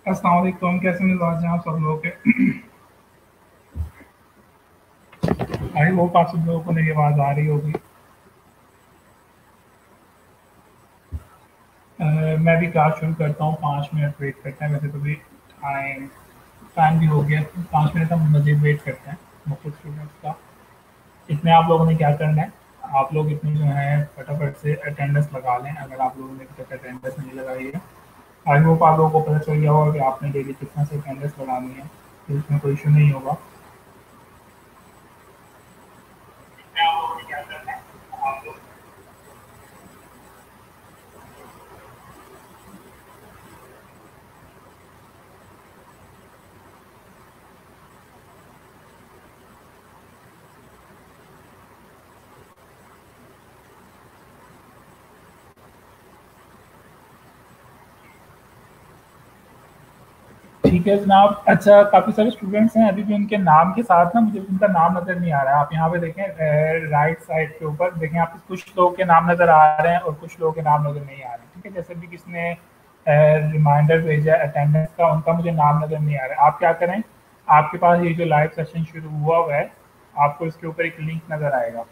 अस्सलाम वालेकुम, कैसे मिजाज हैं आप सब लोग के? आई होप आप सब लोगों को मेरी आवाज़ आ रही होगी। मैं भी क्लास शुरू करता हूँ, 5 मिनट वेट करते हैं। वैसे तो भी टाइम टाइम भी हो गया, 5 मिनट हम मज़ीद वेट करते हैं मुख्य स्टूडेंट्स का। इसमें आप लोगों ने क्या करना है, आप लोग इसमें जो है फटाफट से अटेंडेंस लगा लें। अगर आप लोगों ने अभी तक अटेंडेंस नहीं लगाई है, आई होप आप लोगों को पता चल गया होगा कि आपने डेली कितना से अटेंडेंस लगानी है, तो इसमें कोई इशू नहीं होगा। आप लोगों ने क्या करना है, आप लोग ठीक है जनाब। अच्छा, काफ़ी सारे स्टूडेंट्स हैं, अभी भी उनके नाम के साथ ना मुझे उनका नाम नज़र नहीं आ रहा है। आप यहाँ पे देखें, राइट साइड के ऊपर देखें, आप कुछ लोगों के नाम नज़र आ रहे हैं और कुछ लोगों के नाम नज़र नहीं आ रहे हैं। ठीक है, जैसे भी किसने रिमाइंडर भेजा है अटेंडेंस का, उनका मुझे नाम नज़र नहीं आ रहा है। आप क्या करें, आपके पास ये जो लाइव सेशन शुरू हुआ है, आपको इसके ऊपर एक लिंक नज़र आएगा।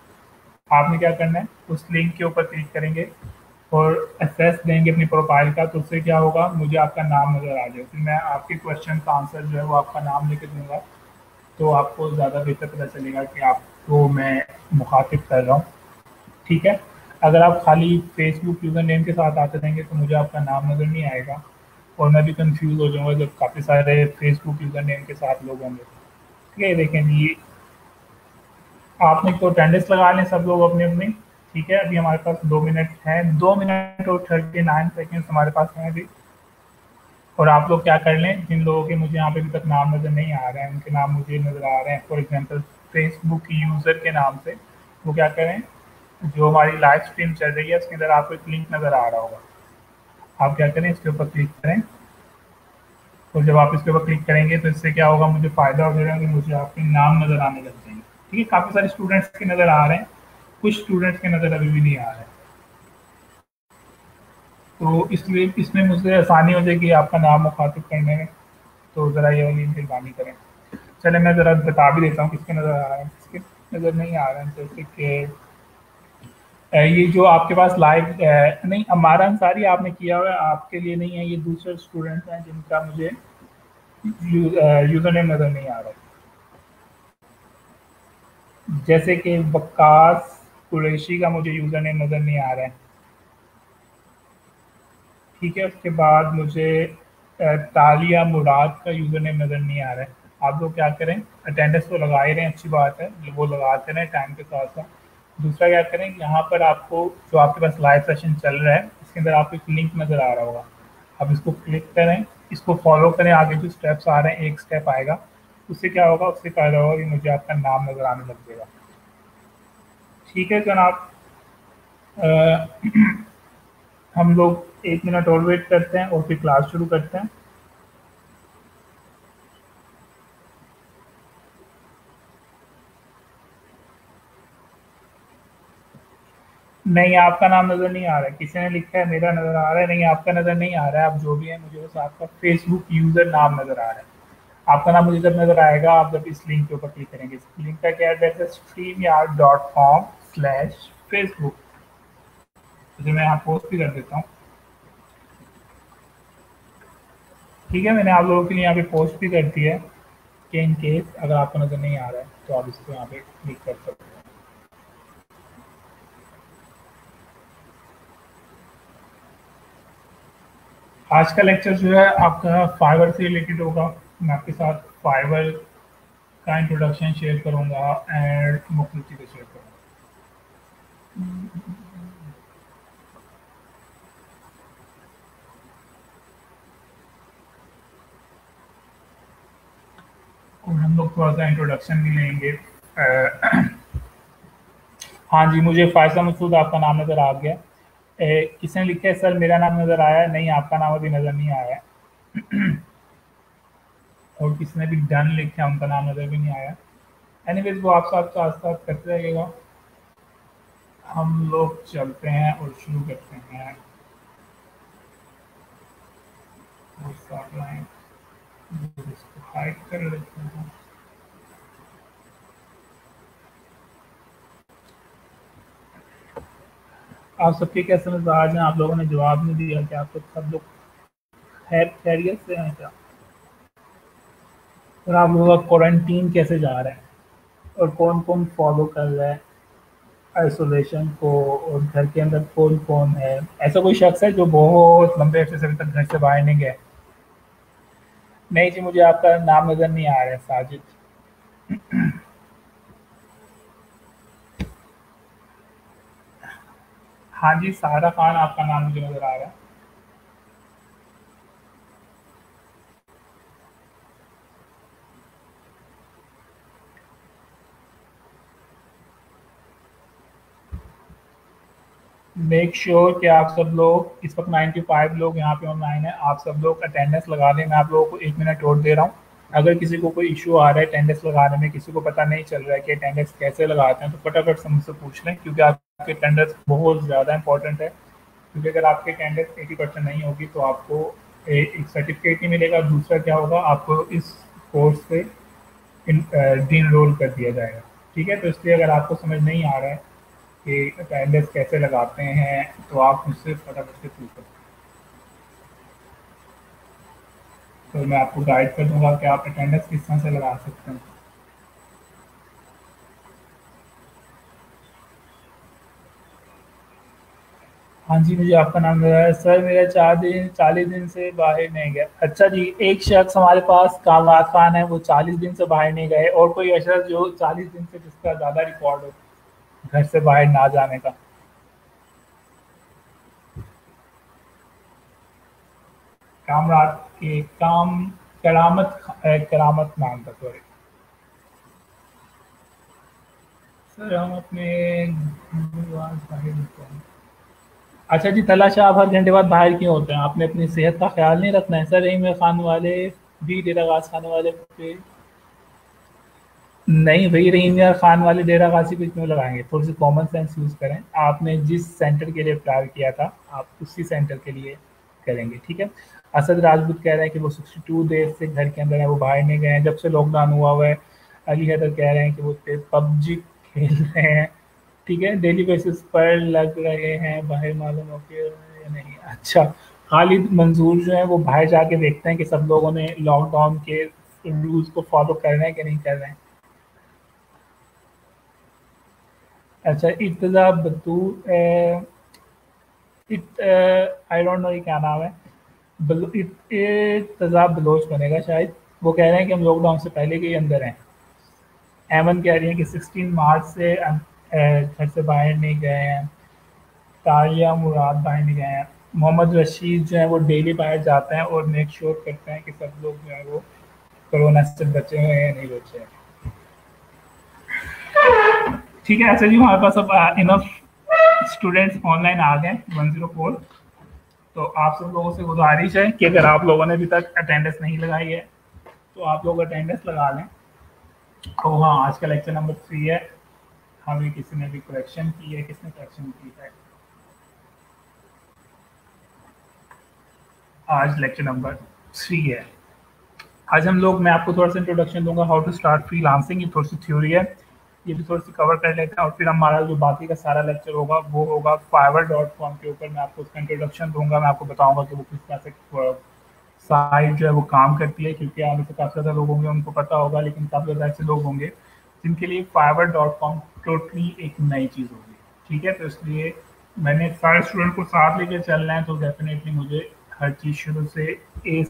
आपने क्या करना है, उस लिंक के ऊपर क्लिक करेंगे और एक्सेस देंगे अपनी प्रोफाइल का, तो उससे क्या होगा, मुझे आपका नाम नज़र आ जाए। फिर मैं आपके क्वेश्चन का आंसर जो है वो आपका नाम लेके दूंगा, तो आपको ज़्यादा बेहतर पता चलेगा कि आपको मैं मुखातिब कर रहा हूँ। ठीक है, अगर आप खाली फेसबुक यूज़र नेम के साथ आते रहेंगे तो मुझे आपका नाम नज़र नहीं आएगा और मैं भी कंफ्यूज हो जाऊँगा जब काफ़ी सारे फेसबुक यूज़र नेम के साथ लोग होंगे। ठीक है, देखें जी, आपने तो अटेंडेंस लगा लें सब लोग अपनी अपनी। ठीक है, अभी हमारे पास 2 मिनट है, 2 मिनट और 39 सेकेंड हमारे पास हैं अभी। और आप लोग क्या कर लें, जिन लोगों के मुझे यहाँ पे अभी तक नाम नज़र नहीं आ रहे हैं, उनके नाम मुझे नज़र आ रहे हैं फॉर एग्जांपल फेसबुक यूज़र के नाम से, वो क्या करें, जो हमारी लाइव स्ट्रीम चल रही है उसके अंदर आपको एक लिंक नज़र आ रहा होगा। आप क्या करें, इसके ऊपर क्लिक करें और जब आप इसके ऊपर क्लिक करेंगे तो इससे क्या होगा, मुझे फ़ायदा हो जाएगा कि मुझे आपके नाम नज़र आने लग जाएंगे। ठीक है, काफ़ी सारे स्टूडेंट्स के नज़र आ रहे हैं, कुछ स्टूडेंट्स के नज़र अभी भी नहीं आ रहे हैं, तो इसलिए इसमें मुझे आसानी हो जाएगी आपका नाम मुखातिब करने में। तो ज़रा ये वाली मेहरबानी करें। चले मैं ज़रा बता भी देता हूँ किसके नज़र आ रहे हैं, किसके नज़र नहीं आ रहे हैं। जैसे कि ये जो आपके पास लाइव नहीं, हमारा अंसारी आपने किया हुआ है, आपके लिए नहीं है, ये दूसरे स्टूडेंट्स हैं जिनका मुझे यूज़र नेम नज़र नहीं आ रहा है। जैसे कि वक्कास कुरैशी का मुझे यूज़र नेम नज़र नहीं आ रहा है। ठीक है, उसके बाद मुझे तालिया मुराद का यूज़र नेम नज़र नहीं आ रहा है। आप लोग क्या करें, अटेंडेंस तो लगा ही रहे हैं, अच्छी बात है, वो लगाते रहें टाइम के साथ साथ। दूसरा क्या करें, यहाँ पर आपको जो आपके पास लाइव सेशन चल रहा है इसके अंदर आपको एक लिंक नज़र आ रहा होगा, आप इसको क्लिक करें, इसको फॉलो करें, आगे जो स्टेप्स आ रहे हैं एक स्टेप आएगा, उससे क्या होगा, उससे फ़ायदा होगा कि मुझे आपका नाम नज़र आने लग जाएगा। ठीक है जनाब, अ, हम लोग 1 मिनट और वेट करते हैं और फिर क्लास शुरू करते हैं। नहीं, आपका नाम नज़र नहीं आ रहा है, किसी ने लिखा है मेरा नज़र आ रहा है, नहीं आपका नज़र नहीं आ रहा है। आप जो भी है, मुझे बस आपका फेसबुक यूज़र नाम नज़र आ रहा है। आपका नाम मुझे जब नज़र आएगा, आप जब इस लिंक के ऊपर क्लिक करेंगे, इस लिंक का क्या एड्रेस है, streamyard.com/facebook। तो मैं यहाँ पोस्ट भी कर देता हूँ। ठीक है, मैंने आप लोगों के लिए यहाँ पे पोस्ट भी कर दी है कि इन केस अगर आपको नज़र नहीं आ रहा है तो आप इसको यहाँ पे क्लिक कर सकते हैं। आज का लेक्चर जो है आपका फाइवर से रिलेटेड होगा। मैं आपके साथ फाइवर का इंट्रोडक्शन शेयर करूँगा एंड मुख्तलिफ चीज़ें शेयर करूँगा। और हम लोग थोड़ा सा इंट्रोडक्शन भी लेंगे। हाँ जी, मुझे फ़ायज़ा मसूद आपका नाम नज़र आ गया। किसने लिखा है सर मेरा नाम नज़र आया है? नहीं, आपका नाम अभी नज़र नहीं आया है। और किसने भी डन लिखा है उनका नाम नज़र भी नहीं आया। एनीवेज़ वो आप साथ साथ साथ करते रहिएगा, हम लोग चलते हैं और शुरू करते हैं। और स्टार्ट लाइन इसको हाइड कर लेते हैं। आप सबके कैसे मिजाज हैं? आप लोगों ने जवाब नहीं दिया कि आप सब लोग खैरियत से हैं क्या? और आप लोगों का क्वारंटीन कैसे जा रहा है? और कौन कौन फॉलो कर रहा है आइसोलेशन को? और घर के अंदर कौन कौन है? ऐसा कोई शख्स है जो बहुत लंबे अरसे से अभी तक घर से बाहर नहीं गया? नहीं जी, मुझे आपका नाम नजर नहीं आ रहा है, साजिद। हाँ जी, सारा खान आपका नाम मुझे नजर आ रहा है। मेक श्योर कि आप सब लोग, इस वक्त 95 लोग यहाँ पे ऑनलाइन है, आप सब लोग अटेंडेंस लगा दें। मैं आप लोगों को 1 मिनट और दे रहा हूँ। अगर किसी को कोई इशू आ रहा है अटेंडेंस लगाने में, किसी को पता नहीं चल रहा है कि अटेंडेंस कैसे लगाते हैं, तो फटाफट से मुझसे पूछ लें, क्योंकि आपकी अटेंडेंस बहुत ज़्यादा इंपॉर्टेंट है। क्योंकि अगर आपकी अटेंडेंस 80% नहीं होगी तो आपको एक सर्टिफिकेट नहीं मिलेगा। दूसरा क्या होगा, आपको इस कोर्स से डी इनरोल कर दिया जाएगा। ठीक है, तो इसलिए अगर आपको समझ नहीं आ रहा है कि अटेंडेंस कैसे लगाते हैं, तो आप मुझसे फटाफट से पूछ सकते हैं। तो मैं आपको गाइड कर दूंगा कि आप अटेंडेंस किस तरह से लगा सकते हैं। हाँ जी, मुझे आपका नाम लगा है सर। मेरा 40 दिन से बाहर नहीं गया। अच्छा जी, एक शख्स हमारे पास कामराज खान है, वो 40 दिन से बाहर नहीं गए। और कोई ऐसा जो 40 दिन से जिसका ज़्यादा रिकॉर्ड हो घर से बाहर ना जाने का? कामराज के काम करामत नाम था, सॉरी। सर हम अपने बाहर निकलते हैं। अच्छा जी, तलाशा आप हर घंटे बाद बाहर क्यों होते हैं? आपने अपनी सेहत का ख्याल नहीं रखना है? सर रहीम खान वाले भी डेरा गाज खाने वाले पे नहीं भाई, रहीम यार खान वाले डेरा गाजी पे क्यों लगाएंगे? थोड़ी सी कॉमन सेंस यूज करें। आपने जिस सेंटर के लिए अप्लाई किया था, आप उसी सेंटर के लिए करेंगे, ठीक है? असद राजपूत कह रहे हैं कि वो 62 डेज से घर के अंदर है, वो बाहर नहीं गए हैं जब से लॉकडाउन हुआ है। अली हैदर कह रहे हैं कि वो पबजी खेल रहे हैं, ठीक है, डेली बेसिस पर लग रहे हैं बाहर, मालूम हो के या नहीं। अच्छा, खालिद मंजूर जो है वो बाहर जाके देखते हैं कि सब लोगों ने लॉकडाउन के रूल्स को फॉलो कर रहे हैं कि नहीं कर रहे हैं। अच्छा, इर्तजा बतूर, इत आई डोंट नो ये क्या नाम है। इर्तजा बलोच बनेगा शायद। वो कह रहे हैं कि हम लॉकडाउन से पहले के ही अंदर हैं। एमन कह रही है कि 16 मार्च से घर से बाहर नहीं गए हैं। तालिया मुराद बाहर नहीं गए हैं। मोहम्मद रशीद जो है वो डेली बाहर जाते हैं और मेक श्योर करते हैं कि सब लोग जो है वो कोरोना से बचे हुए हैं या नहीं बचे हैं। ठीक है, अच्छा जी, हमारे पास अब इनफ स्टूडेंट्स ऑनलाइन आ गए 104। तो आप सब लोगों से गुजारिश है कि अगर आप लोगों ने अभी तक अटेंडेंस नहीं लगाई है तो आप लोग अटेंडेंस लगा लें। तो हाँ, आज का लेक्चर नंबर 3 है। हमें किसी ने भी करेक्शन की है? किसने करेक्शन की है? आज लेक्चर नंबर 3 है। आज हम लोग, मैं आपको थोड़ा सा इंट्रोडक्शन दूंगा, हाउ टू स्टार्ट फ्रीलांसिंग। ये थोड़ी सी थ्योरी है, ये भी थोड़ी सी कवर कर लेते हैं, और फिर हमारा जो बाकी का सारा लेक्चर होगा वो होगा fiverr.com के ऊपर। मैं आपको उसका इंट्रोडक्शन दूंगा, मैं आपको बताऊंगा कि वो किस तरह से साइट जो है वो काम करती है। क्योंकि आप में से काफ़ी ज़्यादा लोग होंगे उनको पता होगा, लेकिन काफ़ी ज़्यादा ऐसे लोग होंगे जिनके लिए fiverr.com टोटली एक नई चीज़ होगी। ठीक है, तो इसलिए मैंने सारे स्टूडेंट को साथ लेके चलना है, तो डेफिनेटली मुझे हर चीज़ शुरू से ए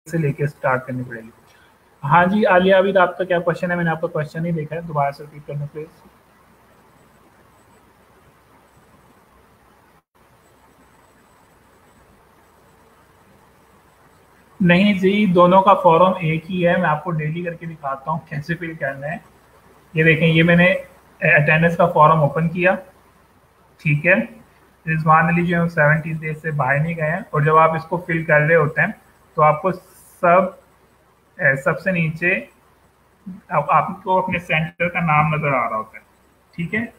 से लेके स्टार्ट करनी पड़ेगी। हाँ जी, आलिया अभी आपका क्या क्वेश्चन है? मैंने आपका क्वेश्चन ही देखा है, दोबारा से रिपीट करना प्लीज। नहीं जी, दोनों का फॉर्म एक ही है। मैं आपको डेली करके दिखाता हूँ कैसे फिल करना है। ये देखें, ये मैंने अटेंडेंस का फॉर्म ओपन किया, ठीक है। रिजवान अली जो है 70 डेज से बाहर नहीं गए हैं, और जब आप इसको फिल कर रहे होते हैं तो आपको सबसे नीचे अब आपको अपने सेंटर का नाम नज़र आ रहा होता है, ठीक है।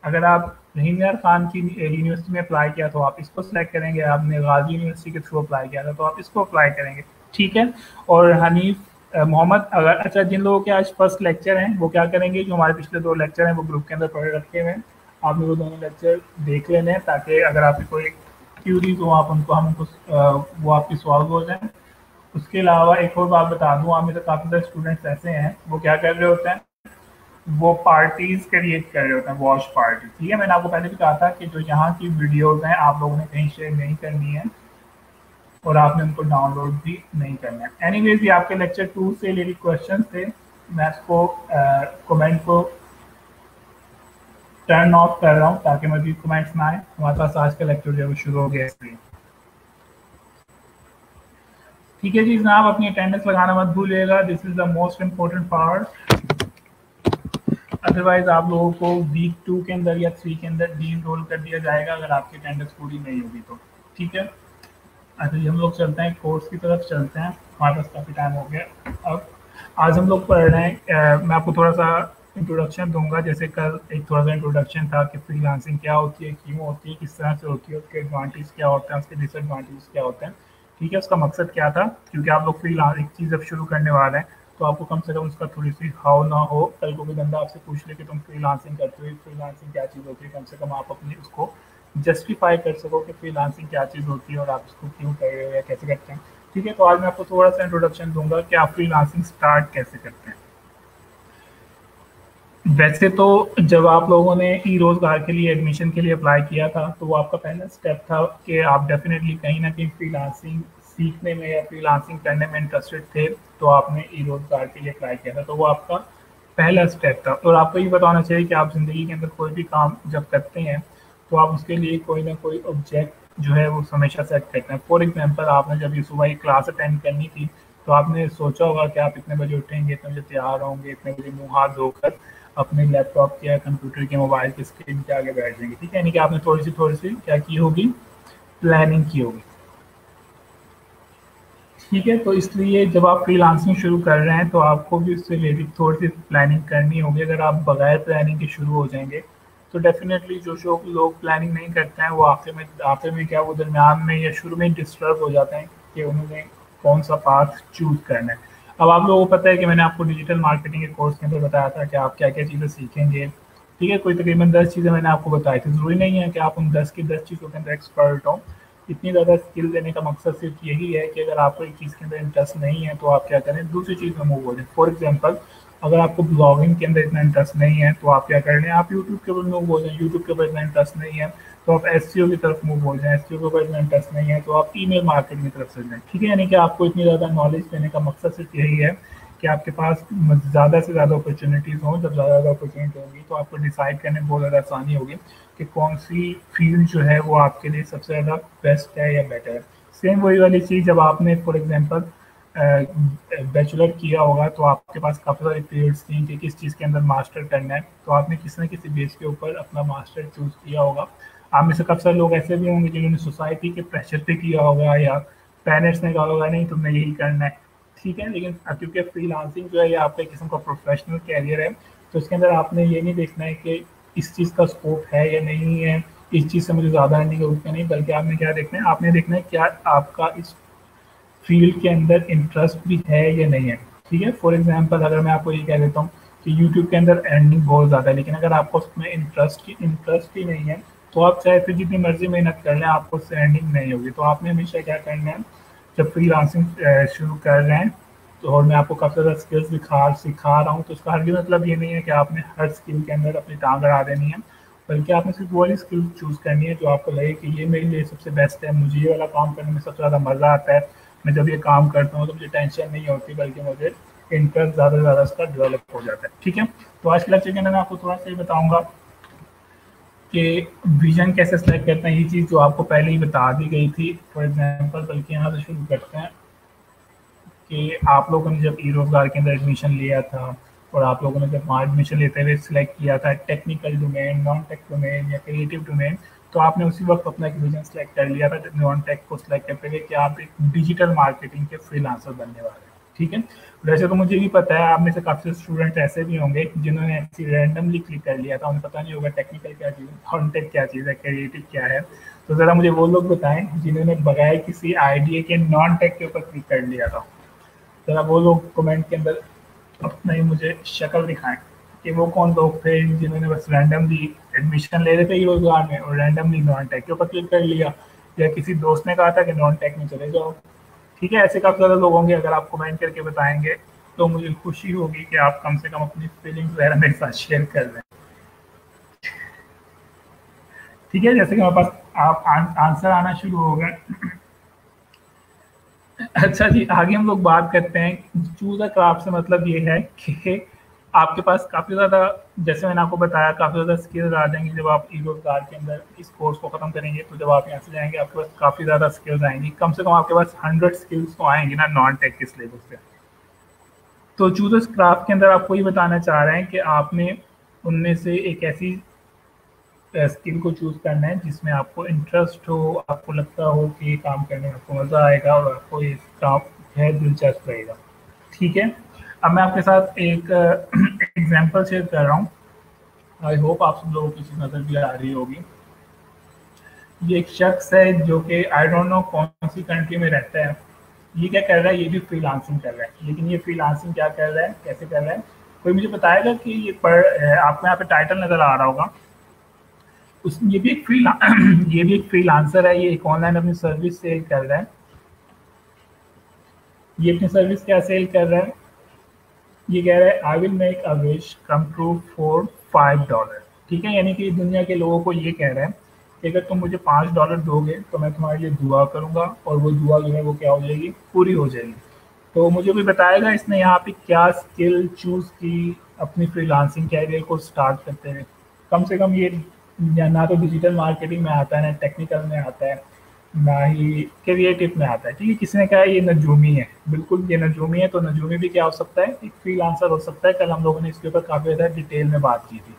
अगर आप रहीम यार खान की यूनिवर्सिटी में अप्लाई किया तो आप इसको सिलेक्ट करेंगे, आपने गाजी यूनिवर्सिटी के थ्रू अप्लाई किया था तो आप इसको अप्लाई करेंगे, ठीक है। और हनीफ मोहम्मद, अगर अच्छा जिन लोगों के आज फर्स्ट लेक्चर हैं वो क्या करेंगे, जो हमारे पिछले 2 लेक्चर हैं वो ग्रुप के अंदर पढ़े रखे हुए हैं, आपने वो दोनों लेक्चर देख लेने हैं ताकि अगर आपकी कोई क्यूरीज हो आप उनको वो आपकी सॉल्व हो जाए। उसके अलावा एक और बात बता दूं, आप में से काफ़ी सारे स्टूडेंट्स ऐसे हैं वो क्या कर रहे होते हैं, वो पार्टीज क्रिएट कर रहे होते हैं, वॉच पार्टी। ठीक है, मैंने आपको पहले भी कहा था कि जो यहाँ की वीडियोज हैं आप लोगों ने कहीं शेयर नहीं करनी है और आपने उनको डाउनलोड भी नहीं करना है। एनीवेज ये आपके लेक्चर 2 से रिलेटेड क्वेश्चन थे। मैं इसको कमेंट को टर्न ऑफ कर रहा हूँ ताकि मजीद कमेंट्स ना आए। हमारे पास आज का लेक्चर जो है वो शुरू हो गया इसलिए। ठीक है जी जनाब, अपनी अटेंडेंस लगाना मत भूलिएगा, this is the most important part. Otherwise आप लोगों को वीक 2 के अंदर या 3 के अंदर डी इनरोल कर दिया जाएगा अगर आपकी अटेंडेंस पूरी नहीं होगी तो। ठीक है, अच्छा जी हम लोग चलते हैं कोर्स की तरफ चलते हैं, हमारे पास काफ़ी टाइम हो गया। अब आज हम लोग पढ़ रहे हैं, मैं आपको थोड़ा सा इंट्रोडक्शन दूंगा। जैसे कल एक थोड़ा सा इंट्रोडक्शन था कि फ्रीलांसिंग क्या होती है, क्यों होती है, किस तरह से होती है, उसके एडवांटेज क्या होते हैं, उसके डिसएडवांटेज क्या होते हैं। ठीक है, उसका मकसद क्या था, क्योंकि आप लोग एक चीज़ जब शुरू करने वाले हैं तो आपको कम से कम उसका थोड़ी सी हाउ ना हो, कल को भी बंदा आपसे पूछ ले कि तुम फ्रीलांसिंग करते हो, फ्रीलांसिंग क्या चीज़ होती है, कम से कम आप अपनी उसको जस्टिफाई कर सको कि फ्रीलांसिंग क्या चीज़ होती है और आप इसको क्यों कर रहे हो या कैसे करते हैं। ठीक है, तो आज मैं आपको थोड़ा सा इंट्रोडक्शन दूंगा कि आप फ्रीलांसिंग स्टार्ट कैसे करते हैं। वैसे तो जब आप लोगों ने ई रोजगार के लिए एडमिशन के लिए अप्लाई किया था तो वो आपका पहला स्टेप था कि आप डेफिनेटली कहीं ना कहीं फ्रीलांसिंग सीखने में या फ्रीलांसिंग करने में इंटरेस्टेड थे, तो आपने ई रोजगार के लिए अप्लाई किया था, तो वो आपका पहला स्टेप था। और आपको ये पता होना चाहिए कि आप ज़िंदगी के अंदर कोई भी काम जब करते हैं तो आप उसके लिए कोई ना कोई ऑब्जेक्ट जो है वो हमेशा सेट करते हैं। फॉर एग्जाम्पल आपने जब ये सुबह की क्लास अटेंड करनी थी तो आपने सोचा होगा कि आप इतने बजे उठेंगे, इतने बजे तैयार होंगे, इतने बजे मुँह हाथ धोकर अपने लैपटॉप के या कंप्यूटर के मोबाइल के स्क्रीन के आगे बैठ जाएंगे। ठीक है, यानी कि आपने थोड़ी सी क्या की होगी, प्लानिंग की होगी। ठीक है, तो इसलिए जब आप फ्रीलांसिंग शुरू कर रहे हैं तो आपको भी उससे रिलेटेड थोड़ी सी प्लानिंग करनी होगी। अगर आप बगैर प्लानिंग के शुरू हो जाएंगे तो डेफिनेटली जो लोग प्लानिंग नहीं करते हैं वो आखिर में क्या वो दरमियान में या शुरू में डिस्टर्ब हो जाते हैं कि उन्होंने कौन सा पाथ चूज करना है। अब आप लोगों को पता है कि मैंने आपको डिजिटल मार्केटिंग के कोर्स के अंदर बताया था कि आप क्या क्या चीज़ें सीखेंगे। ठीक है, कोई तकरीबन 10 चीज़ें मैंने आपको बताई थी। ज़रूरी नहीं है कि आप उन 10 की 10 चीज़ों के अंदर एक्सपर्ट हों। इतनी ज़्यादा स्किल देने का मकसद सिर्फ यही है कि अगर आपको एक चीज़ के अंदर इंटरेस्ट नहीं है तो आप क्या करें, दूसरी चीज़ में मूव हो जाए। फॉर एग्जांपल अगर आपको ब्लॉगिंग के अंदर इतना इंटरेस्ट नहीं है तो आप क्या कर लें, आप यूट्यूब के ऊपर मूव हो जाएं। यूट्यूब के ऊपर इतना इंटरेस्ट नहीं है तो आप एसईओ की तरफ मूव हो जाएं। एसईओ के ऊपर इतना इंटरेस्ट नहीं है तो आप ईमेल मार्केटिंग की तरफ चल जाएं। ठीक है, यानी कि आपको इतनी ज़्यादा नॉलेज देने का मकसद सिर्फ यही है कि आपके पास ज़्यादा से ज़्यादा अपॉर्चुनिटीज़ हों। जब ज़्यादा अपॉर्चुनिटी होंगी तो आपको डिसाइड करने में बहुत ज़्यादा आसानी होगी कि कौन सी फील्ड जो है वो आपके लिए सबसे ज़्यादा बेस्ट है या बेटर है। सेम वही वाली चीज़ जब आपने फॉर एग्जांपल बैचलर किया होगा तो आपके पास काफ़ी सारी फील्ड्स थी कि किस चीज़ के अंदर मास्टर करना है, तो आपने किसी न किसी बेस के ऊपर अपना मास्टर चूज़ किया होगा। आप में से काफ़ी सारे लोग ऐसे भी होंगे जिन्होंने सोसाइटी के प्रेशर पे किया होगा या पेरेंट्स ने कहा होगा नहीं तुमने यही करना है। ठीक है, लेकिन क्योंकि फ्रीलांसिंग जो है ये आपका एक किस्म का प्रोफेशनल कैरियर है तो इसके अंदर आपने ये नहीं देखना है कि इस चीज़ का स्कोप है या नहीं है, इस चीज़ से मुझे ज़्यादा अर्निंग होगी या नहीं, बल्कि आपने क्या देखना है, आपने देखना है क्या आपका इस फील्ड के अंदर इंटरेस्ट भी है या नहीं है। ठीक है, फॉर एग्जांपल अगर मैं आपको ये कह देता हूँ कि यूट्यूब के अंदर अर्निंग बहुत ज़्यादा है लेकिन अगर आपको उसमें इंटरेस्ट ही नहीं है तो आप चाहे फिर जितनी मर्जी मेहनत कर लें आपको उससे अर्निंग नहीं होगी। तो आपने हमेशा क्या करना है, जब फ्रीलांसिंग शुरू कर रहे हैं तो और मैं आपको काफ़ी ज़्यादा स्किल्स सिखा रहा हूँ तो उसका हर मतलब ये नहीं है कि आपने हर स्किल के अंदर अपनी टांग अड़ा देनी है, बल्कि आपने सिर्फ वो वाली स्किल चूज़ करनी है जो आपको लगे कि ये मेरे लिए सबसे बेस्ट है, मुझे ये वाला काम करने में सबसे ज़्यादा मज़ा आता है, मैं जब ये काम करता हूँ तो मुझे टेंशन नहीं होती बल्कि मुझे इंटरेस्ट ज़्यादा से ज़्यादा इसका डेवलप हो जाता है। ठीक है, तो आज के लेक्चर के अंदर मैं आपको थोड़ा सा ये बताऊँगा कि विजन कैसे सेलेक्ट करते हैं। ये चीज़ जो आपको पहले ही बता दी गई थी फॉर एग्जांपल, बल्कि यहाँ से शुरू करते हैं कि आप लोगों ने जब ई रोजगार के अंदर एडमिशन लिया था और आप लोगों ने जब वहाँ एडमिशन लेते हुए सिलेक्ट किया था technical domain, non tech domain या क्रिएटिव डोमेन, तो आपने उसी वक्त अपना एक विजन सेलेक्ट कर लिया था नॉन टेक को सिलेक्ट करते हुए कि आप एक डिजिटल मार्केटिंग के फ्रीलांसर बनने वाले हैं। ठीक है, वैसे तो मुझे भी पता है आप में से काफ़ी स्टूडेंट ऐसे भी होंगे जिन्होंने ऐसी रैंडमली क्लिक कर लिया था, उन्हें पता नहीं होगा टेक्निकल क्या चीज़ है, नॉन टेक क्या चीज़ है, क्रिएटिव क्या है। तो ज़रा मुझे वो लोग बताएं जिन्होंने बगैर किसी आइडिया के नॉन टेक के ऊपर क्लिक कर लिया था। ज़रा वो लोग कमेंट के अंदर अपना ही मुझे शक्ल दिखाएं कि वो कौन लोग थे जिन्होंने बस रैंडमली एडमिशन ले रहे थे ई रोजगार में और रैंडमली नॉन टेक के ऊपर क्लिक कर लिया, या किसी दोस्त ने कहा था कि नॉन टेक में चले जाओ। ठीक है, ऐसे काफ़ी ज़्यादा लोग होंगे। अगर आप कमेंट करके बताएंगे तो मुझे खुशी होगी कि आप कम से कम अपनी फीलिंग्स वगैरह मेरे साथ शेयर कर रहे हैं। ठीक है, जैसे कि हमारे पास आप आंसर आना शुरू हो गए। अच्छा जी, आगे हम लोग बात करते हैं। चूज अ क्राफ्ट से मतलब ये है कि आपके पास काफ़ी ज़्यादा, जैसे मैंने आपको बताया, काफ़ी ज़्यादा स्किल्स आ जाएंगी जब आप ई रोजगार के अंदर इस कोर्स को ख़त्म करेंगे। तो जब आप यहाँ से जाएंगे आपके पास काफ़ी ज़्यादा स्किल्स आएंगी, कम से कम आपके पास 100 स्किल्स तो आएंगी ना नॉन टेक के सिलेबस से। तो चूज क्राफ्ट के अंदर आपको ये बताना चाह रहे हैं कि आपने उनमें से एक ऐसी स्किल को चूज़ करना है जिसमें आपको इंटरेस्ट हो, आपको लगता हो कि ये काम करने में आपको मज़ा आएगा और आपको ये काम है दिलचस्प रहेगा। ठीक है, अब मैं आपके साथ एक एग्जांपल शेयर कर रहा हूँ। आई होप आप सब लोगों को किसी नज़र भी आ रही होगी। ये एक शख्स है जो कि आई डोंट नो कौन सी कंट्री में रहता है। ये क्या कर रहा है, ये भी फ्रीलांसिंग कर रहा है। लेकिन ये फ्रीलांसिंग क्या कर रहा है, कैसे कर रहा है, कोई मुझे बताएगा कि ये आपको यहाँ पे टाइटल नज़र आ रहा होगा। उस ये भी एक ये भी एक फ्रीलांसर है। ये एक ऑनलाइन अपनी सर्विस सेल कर रहा है। ये अपनी सर्विस क्या सेल कर रहा है, ये कह रहा है I will make a wish come true for $5। ठीक है, यानी कि दुनिया के लोगों को ये कह रहा है कि अगर तुम मुझे $5 दोगे तो मैं तुम्हारे लिए दुआ करूंगा और वो दुआ जो है वो क्या हो जाएगी, पूरी हो जाएगी। तो मुझे भी बताएगा इसने यहाँ पे क्या स्किल चूज की अपनी फ्रीलांसिंग कैरियर को स्टार्ट करते हुए। कम से कम ये ना तो डिजिटल मार्केटिंग में आता है, ना टेक्निकल में आता है, ना ही क्रिएटिव में आता है। ठीक है, किसी ने कहा ये नजूमी है, बिल्कुल ये नजूमी है। तो नजूमी भी क्या हो सकता है, एक फ्रीलांसर हो सकता है। कल हम लोगों ने इसके ऊपर काफ़ी ज़्यादा डिटेल में बात की थी।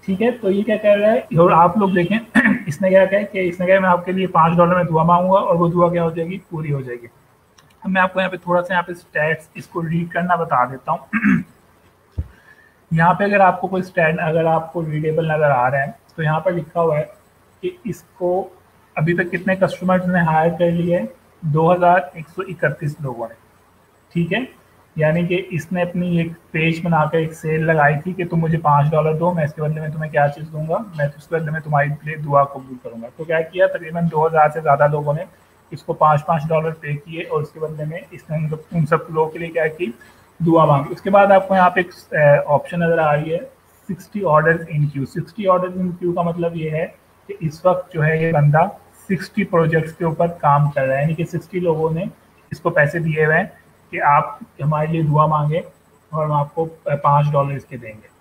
ठीक है, तो ये क्या कर रहा है, और आप लोग देखें इसने क्या कहा कि इसने कहा मैं आपके लिए $5 में दुआ मांगूंगा और वो दुआ क्या हो जाएगी, पूरी हो जाएगी। अब मैं आपको यहाँ पे थोड़ा सा यहाँ पे स्टैट्स इसको रीड करना बता देता हूँ। यहाँ पे अगर आपको कोई स्टैट अगर आपको रीडेबल नज़र आ रहा है तो यहाँ पर लिखा हुआ है कि इसको अभी तक कितने कस्टमर्स ने हायर कर लिए हैं, 2131 लोगों ने। ठीक है, यानी कि इसने अपनी एक पेज बनाकर एक सेल लगाई थी कि तुम मुझे $5 दो, मैं इसके बदले में तुम्हें क्या चीज़ दूंगा, मैं इसके बदले में तुम्हारे लिए दुआ कबूल करूंगा। तो क्या किया, तकरीबन 2000 से ज़्यादा लोगों ने इसको $5 पे किए और उसके बदले में इसने उन सब लोगों के लिए क्या की, दुआ मांगी। उसके बाद आपको यहाँ पे एक ऑप्शन नज़र आ रही है 60 order in Q. 60 order in Q का मतलब ये है कि इस वक्त जो है ये बंदा 60 प्रोजेक्ट्स के ऊपर काम कर रहा है, यानी कि 60 लोगों ने इसको पैसे दिए हुए हैं कि आप हमारे लिए दुआ मांगे और हम आपको $5 इसके देंगे।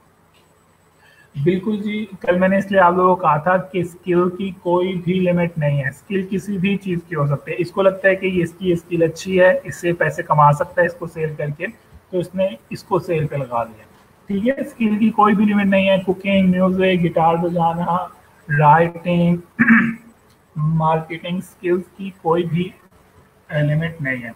बिल्कुल जी, कल मैंने इसलिए आप लोगों को कहा था कि स्किल की कोई भी लिमिट नहीं है। स्किल किसी भी चीज़ की हो सकती है। इसको लगता है कि ये इसकी स्किल अच्छी है, इससे पैसे कमा सकता है इसको सेल करके, तो इसने इसको सेल पे लगा लिया। ठीक है, स्किल की कोई भी लिमिट नहीं है। कुकिंग, म्यूजिक, गिटार बजाना, राइटिंग, मार्केटिंग, स्किल्स की कोई भी लिमिट नहीं है।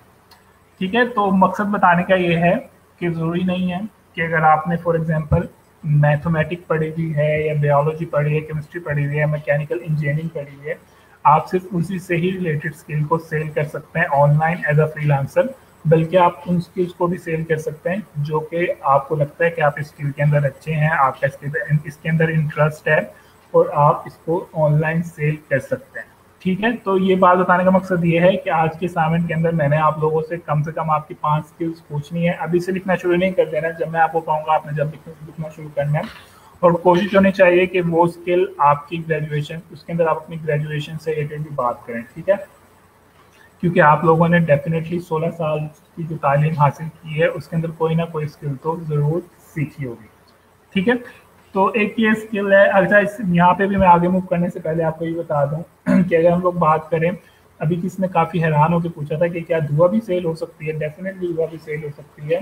ठीक है, तो मकसद बताने का ये है कि ज़रूरी नहीं है कि अगर आपने फॉर एग्जांपल मैथमेटिक्स पढ़ी हुई है या बायोलॉजी पढ़ी है, केमिस्ट्री पढ़ी हुई है, मैकेनिकल इंजीनियरिंग पढ़ी हुई है, आप सिर्फ उसी से ही रिलेटेड स्किल को सेल कर सकते हैं ऑनलाइन एज अ फ्रीलांसर। बल्कि आप उन स्किल्स को भी सेल कर सकते हैं जो कि आपको लगता है कि आप इस स्किल के अंदर अच्छे हैं, आपका इसके अंदर इंटरेस्ट है और आप इसको ऑनलाइन सेल कर सकते हैं। ठीक है, तो ये बात बताने का मकसद ये है कि आज के असाइनमेंट के अंदर मैंने आप लोगों से कम आपकी 5 स्किल्स पूछनी है। अभी से लिखना शुरू नहीं कर देना, जब मैं आपको कहूँगा आपने जब लिखना शुरू करना है। और कोशिश होनी चाहिए कि वो स्किल आपकी ग्रेजुएशन, उसके अंदर आप अपनी ग्रेजुएशन से रिलेटेड भी बात करें। ठीक है, क्योंकि आप लोगों ने डेफिनेटली 16 साल की जो तालीम हासिल की है उसके अंदर कोई ना कोई स्किल तो ज़रूर सीखी होगी। ठीक है, तो एक ये स्किल है। अच्छा, इस यहाँ पे भी मैं आगे मूव करने से पहले आपको ये बता दूं कि अगर हम लोग बात करें, अभी किसी ने काफ़ी हैरान होकर पूछा था कि क्या दुआ भी सेल हो सकती है। डेफिनेटली दुआ भी सेल हो सकती है,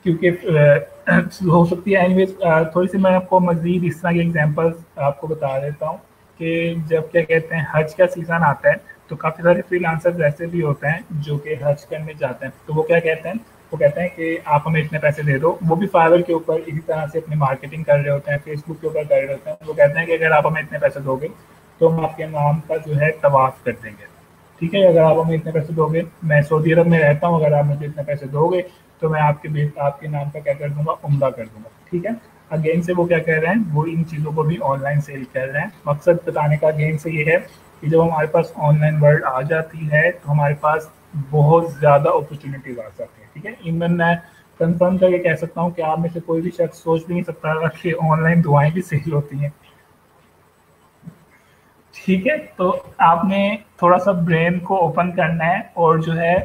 क्योंकि हो सकती है। एनीवेज, थोड़ी सी मैं आपको मज़ीद इस तरह के एग्जांपल्स आपको बता देता हूँ कि जब क्या कहते हैं हज का सीज़न आता है तो काफ़ी सारे फ्रीलांसर्स ऐसे भी होते हैं जो कि हज करने जाते हैं। तो वो क्या कहते हैं, वो कहते हैं कि आप हमें इतने पैसे दे दो। वो भी फाइवर के ऊपर इसी तरह से अपनी मार्केटिंग कर रहे होते हैं, फेसबुक के ऊपर कर रहे होते हैं। वो कहते हैं कि अगर आप हमें इतने पैसे दोगे तो हम आपके नाम का जो है तवाफ कर देंगे। ठीक है, अगर आप हमें इतने पैसे दोगे, मैं सऊदी अरब में रहता हूँ, अगर आप मुझे इतने पैसे दोगे तो मैं आपके नाम का क्या कर दूंगा, उम्रा कर दूंगा। ठीक है, अगेन से वो क्या कह रहे हैं, वो इन चीज़ों को भी ऑनलाइन सेल कर रहे हैं। मकसद बताने का अगेन से ये है कि जब हमारे पास ऑनलाइन वर्ल्ड आ जाती है तो हमारे पास बहुत ज़्यादा अपॉर्चुनिटीज आ जाती है। ठीक है, इवन मैं कंफर्म करके कह सकता हूँ कि आप में से कोई भी शख्स सोच भी नहीं सकता कि ऑनलाइन दुआएं भी सेल होती हैं। ठीक है, तो आपने थोड़ा सा ब्रेन को ओपन करना है और जो है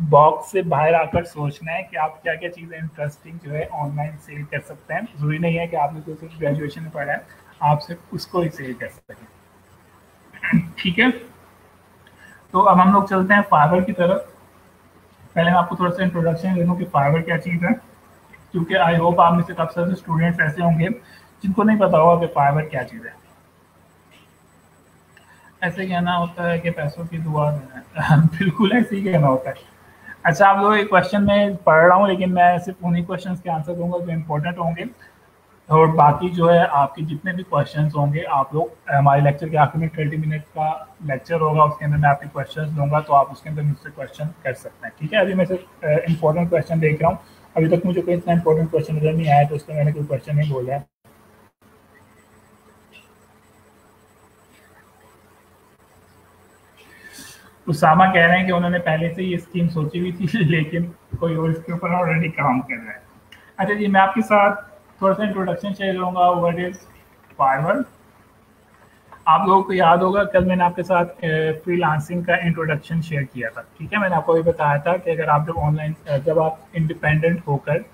बॉक्स से बाहर आकर सोचना है कि आप क्या क्या चीज़ें इंटरेस्टिंग जो है ऑनलाइन सेल कर सकते हैं। ज़रूरी नहीं है कि आपने तो सिर्फ ग्रेजुएशन में पढ़ा है, आप सिर्फ उसको ही सेल कर सकते हैं। ठीक है, तो अब हम लोग चलते हैं फाइवर की तरफ। पहले मैं आपको थोड़ा सा इंट्रोडक्शन दे दूँ कि फाइवर क्या चीज़ है, क्योंकि आई होप आप में से काफ़ी सारे स्टूडेंट्स ऐसे होंगे जिनको नहीं पता होगा कि फाइवर क्या चीज़ है। ऐसे कहना होता है कि पैसों की दुआ देना है। बिल्कुल ऐसे ही कहना होता है। अच्छा, आप लोग एक क्वेश्चन में पढ़ रहा हूँ, लेकिन मैं सिर्फ उन्हीं क्वेश्चंस के आंसर दूंगा जो इम्पोर्टेंट होंगे, और बाकी जो है आपके जितने भी क्वेश्चंस होंगे आप लोग हमारे लेक्चर के आखिर में 30 मिनट का लेक्चर होगा, उसके अंदर मैं आपके क्वेश्चंस दूंगा, तो आप उसके अंदर मुझसे क्वेश्चन कर सकते हैं। ठीक है, अभी मैं सिर्फ इंपॉर्टेंट क्वेश्चन देख रहा हूँ। अभी तक मुझे कोई इतना इंपॉर्टेंट क्वेश्चन नजर नहीं आया, तो उसमें मैंने कोई क्वेश्चन नहीं बोला है। उसामा कह रहे हैं कि उन्होंने पहले से ये स्कीम सोची हुई थी, लेकिन कोई और इसके ऊपर ऑलरेडी काम कर रहा है। अच्छा जी, मैं आपके साथ थोड़ा सा इंट्रोडक्शन शेयर करूँगा, व्हाट इज फाइवर। आप लोगों को याद होगा कल मैंने आपके साथ फ्रीलांसिंग का इंट्रोडक्शन शेयर किया था। ठीक है, मैंने आपको ये बताया था कि अगर आप जब ऑनलाइन, जब आप इंडिपेंडेंट होकर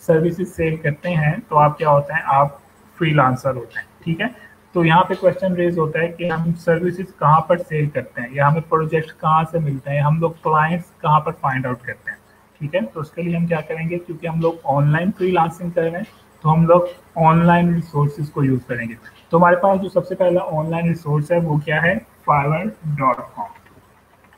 सर्विसेज सेल करते हैं तो आप क्या होते हैं, आप फ्रीलांसर होते हैं। ठीक है, तो यहाँ पे क्वेश्चन रेज होता है कि हम सर्विसेज कहाँ पर सेल करते हैं या हमें प्रोजेक्ट कहाँ से मिलते हैं, हम लोग क्लाइंट्स कहाँ पर फाइंड आउट करते हैं। ठीक है, तो उसके लिए हम क्या करेंगे, क्योंकि हम लोग ऑनलाइन फ्रीलांसिंग कर रहे हैं तो हम लोग ऑनलाइन रिसोर्सेज को यूज़ करेंगे। तो हमारे पास जो सबसे पहला ऑनलाइन रिसोर्स है वो क्या है, fiverr.com।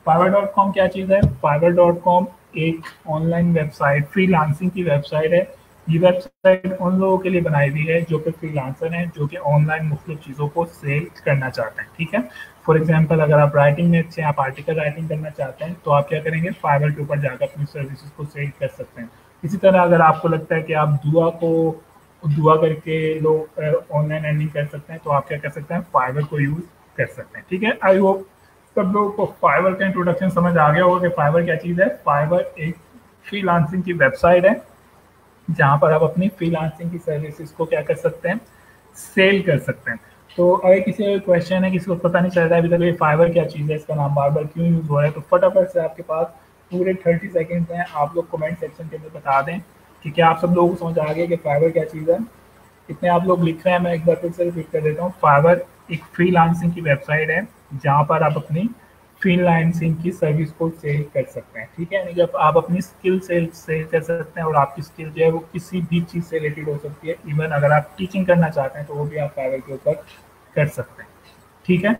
fiverr.com क्या चीज़ है, fiverr.com एक ऑनलाइन वेबसाइट, फ्रीलांसिंग की वेबसाइट है। ये वेबसाइट उन लोगों के लिए बनाई हुई है जो कि फ्रीलांसर हैं, जो कि ऑनलाइन मुख्तलिफ चीज़ों को सेल करना चाहते हैं। ठीक है, फॉर एग्जांपल अगर आप राइटिंग में अच्छे हैं, आप आर्टिकल राइटिंग करना चाहते हैं, तो आप क्या करेंगे, फाइवर के ऊपर जाकर अपनी सर्विसेज को सेल कर सकते हैं। इसी तरह अगर आपको लगता है कि आप दुआ करके लोग ऑनलाइन अर्निंग कर सकते हैं, तो आप क्या कर सकते हैं, फाइवर को यूज़ कर सकते हैं। ठीक है, आई होप सब लोगों को फाइवर का इंट्रोडक्शन समझ आ गया होगा कि फाइवर क्या चीज़ है। फाइवर एक फ्रीलांसिंग की वेबसाइट है जहाँ पर आप अपनी फ्रीलांसिंग की सर्विसेज को क्या कर सकते हैं, सेल कर सकते हैं। तो अगर किसी का क्वेश्चन है, किसी को पता नहीं चल रहा है अभी तक ये फाइवर क्या चीज़ है, इसका नाम बार बार क्यों यूज़ हो रहा है, तो फटाफट से आपके पास पूरे 30 सेकेंड हैं, आप लोग कमेंट सेक्शन के अंदर बता दें कि क्या आप सब लोगों को समझ आ गया कि फाइवर क्या चीज़ है। इतने आप लोग लिख रहे हैं, मैं एक बार फिर से रिपीट कर देता हूँ। फाइवर एक फ्रीलांसिंग की वेबसाइट है जहाँ पर आप अपनी फ्रीलांसिंग की सर्विस को सेल कर सकते हैं। ठीक है, यानी कि आप अपनी स्किल सेल कर सकते हैं, और आपकी स्किल जो है वो किसी भी चीज़ से रिलेटेड हो सकती है। इवन अगर आप टीचिंग करना चाहते हैं तो वो भी आप फाइवर के ऊपर कर सकते हैं। ठीक है,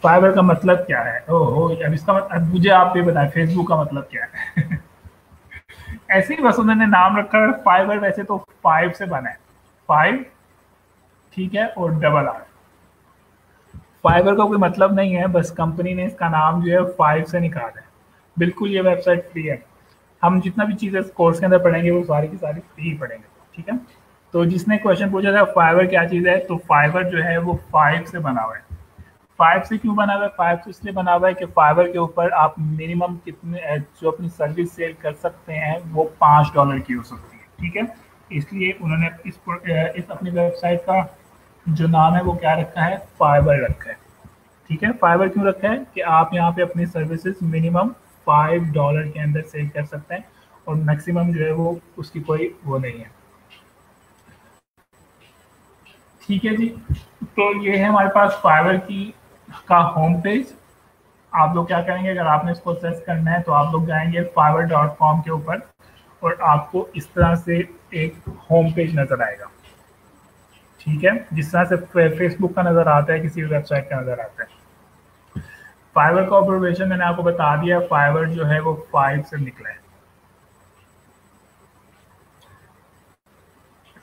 फाइवर का मतलब क्या है, ओहो, अब इसका अब मुझे आप ये बताएं फेसबुक का मतलब क्या है। ऐसे ही बस उन्होंने नाम रखा है फाइवर, वैसे तो फाइव से बना है, फाइव, ठीक है, और डबल आर। फाइवर का कोई मतलब नहीं है, बस कंपनी ने इसका नाम जो है फाइव से निकाला है। बिल्कुल ये वेबसाइट फ्री है, हम जितना भी चीज़ें कोर्स के अंदर पढ़ेंगे वो सारी की सारी फ्री ही पढ़ेंगे। ठीक है, तो जिसने क्वेश्चन पूछा था फाइवर क्या चीज़ है, तो फाइवर जो है वो फाइव से बना हुआ है। फाइव से क्यों बना हुआ है, फाइव से इसलिए बना हुआ है कि फाइवर के ऊपर आप मिनिमम कितने जो अपनी सर्विस सेल कर सकते हैं वो $5 की हो सकती है। ठीक है, इसलिए उन्होंने इस अपनी वेबसाइट का जो नाम है वो क्या रखा है, फाइवर रखा है। ठीक है, फाइवर क्यों रखा है कि आप यहाँ पे अपनी सर्विसेज मिनिमम $5 के अंदर सेल कर सकते हैं, और मैक्सिमम जो है वो उसकी कोई वो नहीं है। ठीक है जी, तो ये है हमारे पास फाइवर की का होम पेज। आप लोग क्या करेंगे, अगर आपने इसको सर्च करना है तो आप लोग जाएंगे fiverr.com के ऊपर, और आपको इस तरह से एक होम पेज नजर आएगा। ठीक है, जिस तरह से फेसबुक का नजर आता है, किसी भी वेबसाइट का नजर आता है। फाइवर का ऑब्जर्वेशन मैंने आपको बता दिया, फाइवर जो है वो फाइव से निकला है।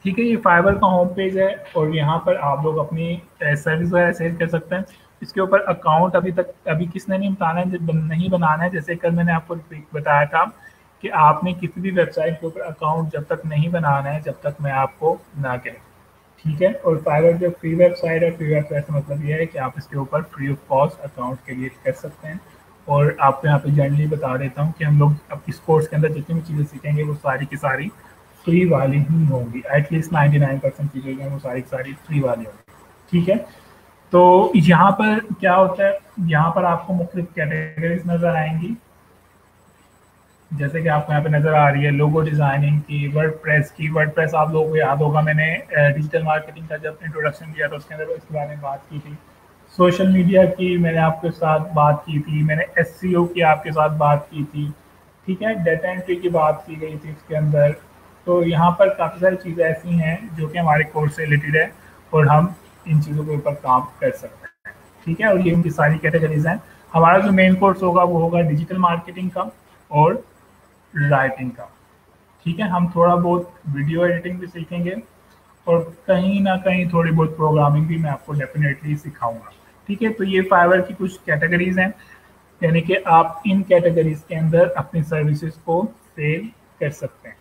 ठीक है, ये फाइवर का होम पेज है और यहाँ पर आप लोग अपनी सर्विस वगैरह सेल कर सकते हैं। इसके ऊपर अकाउंट अभी किसने नहीं बताना है, नहीं बनाना है। जैसे कल मैंने आपको बताया था कि आपने किसी भी वेबसाइट के ऊपर अकाउंट जब तक नहीं बनाना है जब तक मैं आपको ना कहूँ, ठीक है। और फाइवर जो फ्री वेबसाइट है, फ्री वेबसाइट का मतलब ये है कि आप इसके ऊपर free of cost account create कर सकते हैं। और आपको यहाँ पे जनरली बता देता हूँ कि हम लोग अब इस कोर्स के अंदर जितनी भी चीज़ें सीखेंगे वो सारी की सारी फ्री वाली ही होंगी। एटलीस्ट 99% चीज़ें जो हैं वो सारी की सारी फ्री वाली होंगी, ठीक है। तो यहाँ पर क्या होता है, यहाँ पर आपको मुख्तलिफ कैटेगरीज नज़र आएंगी, जैसे कि आपको यहाँ पे नज़र आ रही है लोगो डिज़ाइनिंग की, वर्डप्रेस की। वर्डप्रेस आप लोगों को याद होगा, मैंने डिजिटल मार्केटिंग का जब इंट्रोडक्शन दिया था उसके अंदर इसके बारे में बात की थी। सोशल मीडिया की मैंने आपके साथ बात की थी, मैंने एसईओ की आपके साथ बात की थी, ठीक है। डेटा एंट्री की बात की गई थी इसके अंदर। तो यहाँ पर काफ़ी सारी चीज़ें ऐसी हैं जो कि हमारे कोर्स से रिलेटेड है और हम इन चीज़ों के ऊपर काम कर सकते हैं, ठीक है। और ये उनकी सारी कैटेगरीज हैं। हमारा जो मेन कोर्स होगा वो होगा डिजिटल मार्केटिंग का और राइटिंग का, ठीक है। हम थोड़ा बहुत वीडियो एडिटिंग भी सीखेंगे और कहीं ना कहीं थोड़ी बहुत प्रोग्रामिंग भी मैं आपको डेफिनेटली सिखाऊंगा, ठीक है। तो ये फाइवर की कुछ कैटेगरीज हैं, यानी कि आप इन कैटेगरीज के अंदर अपनी सर्विसेज को सेल कर सकते हैं,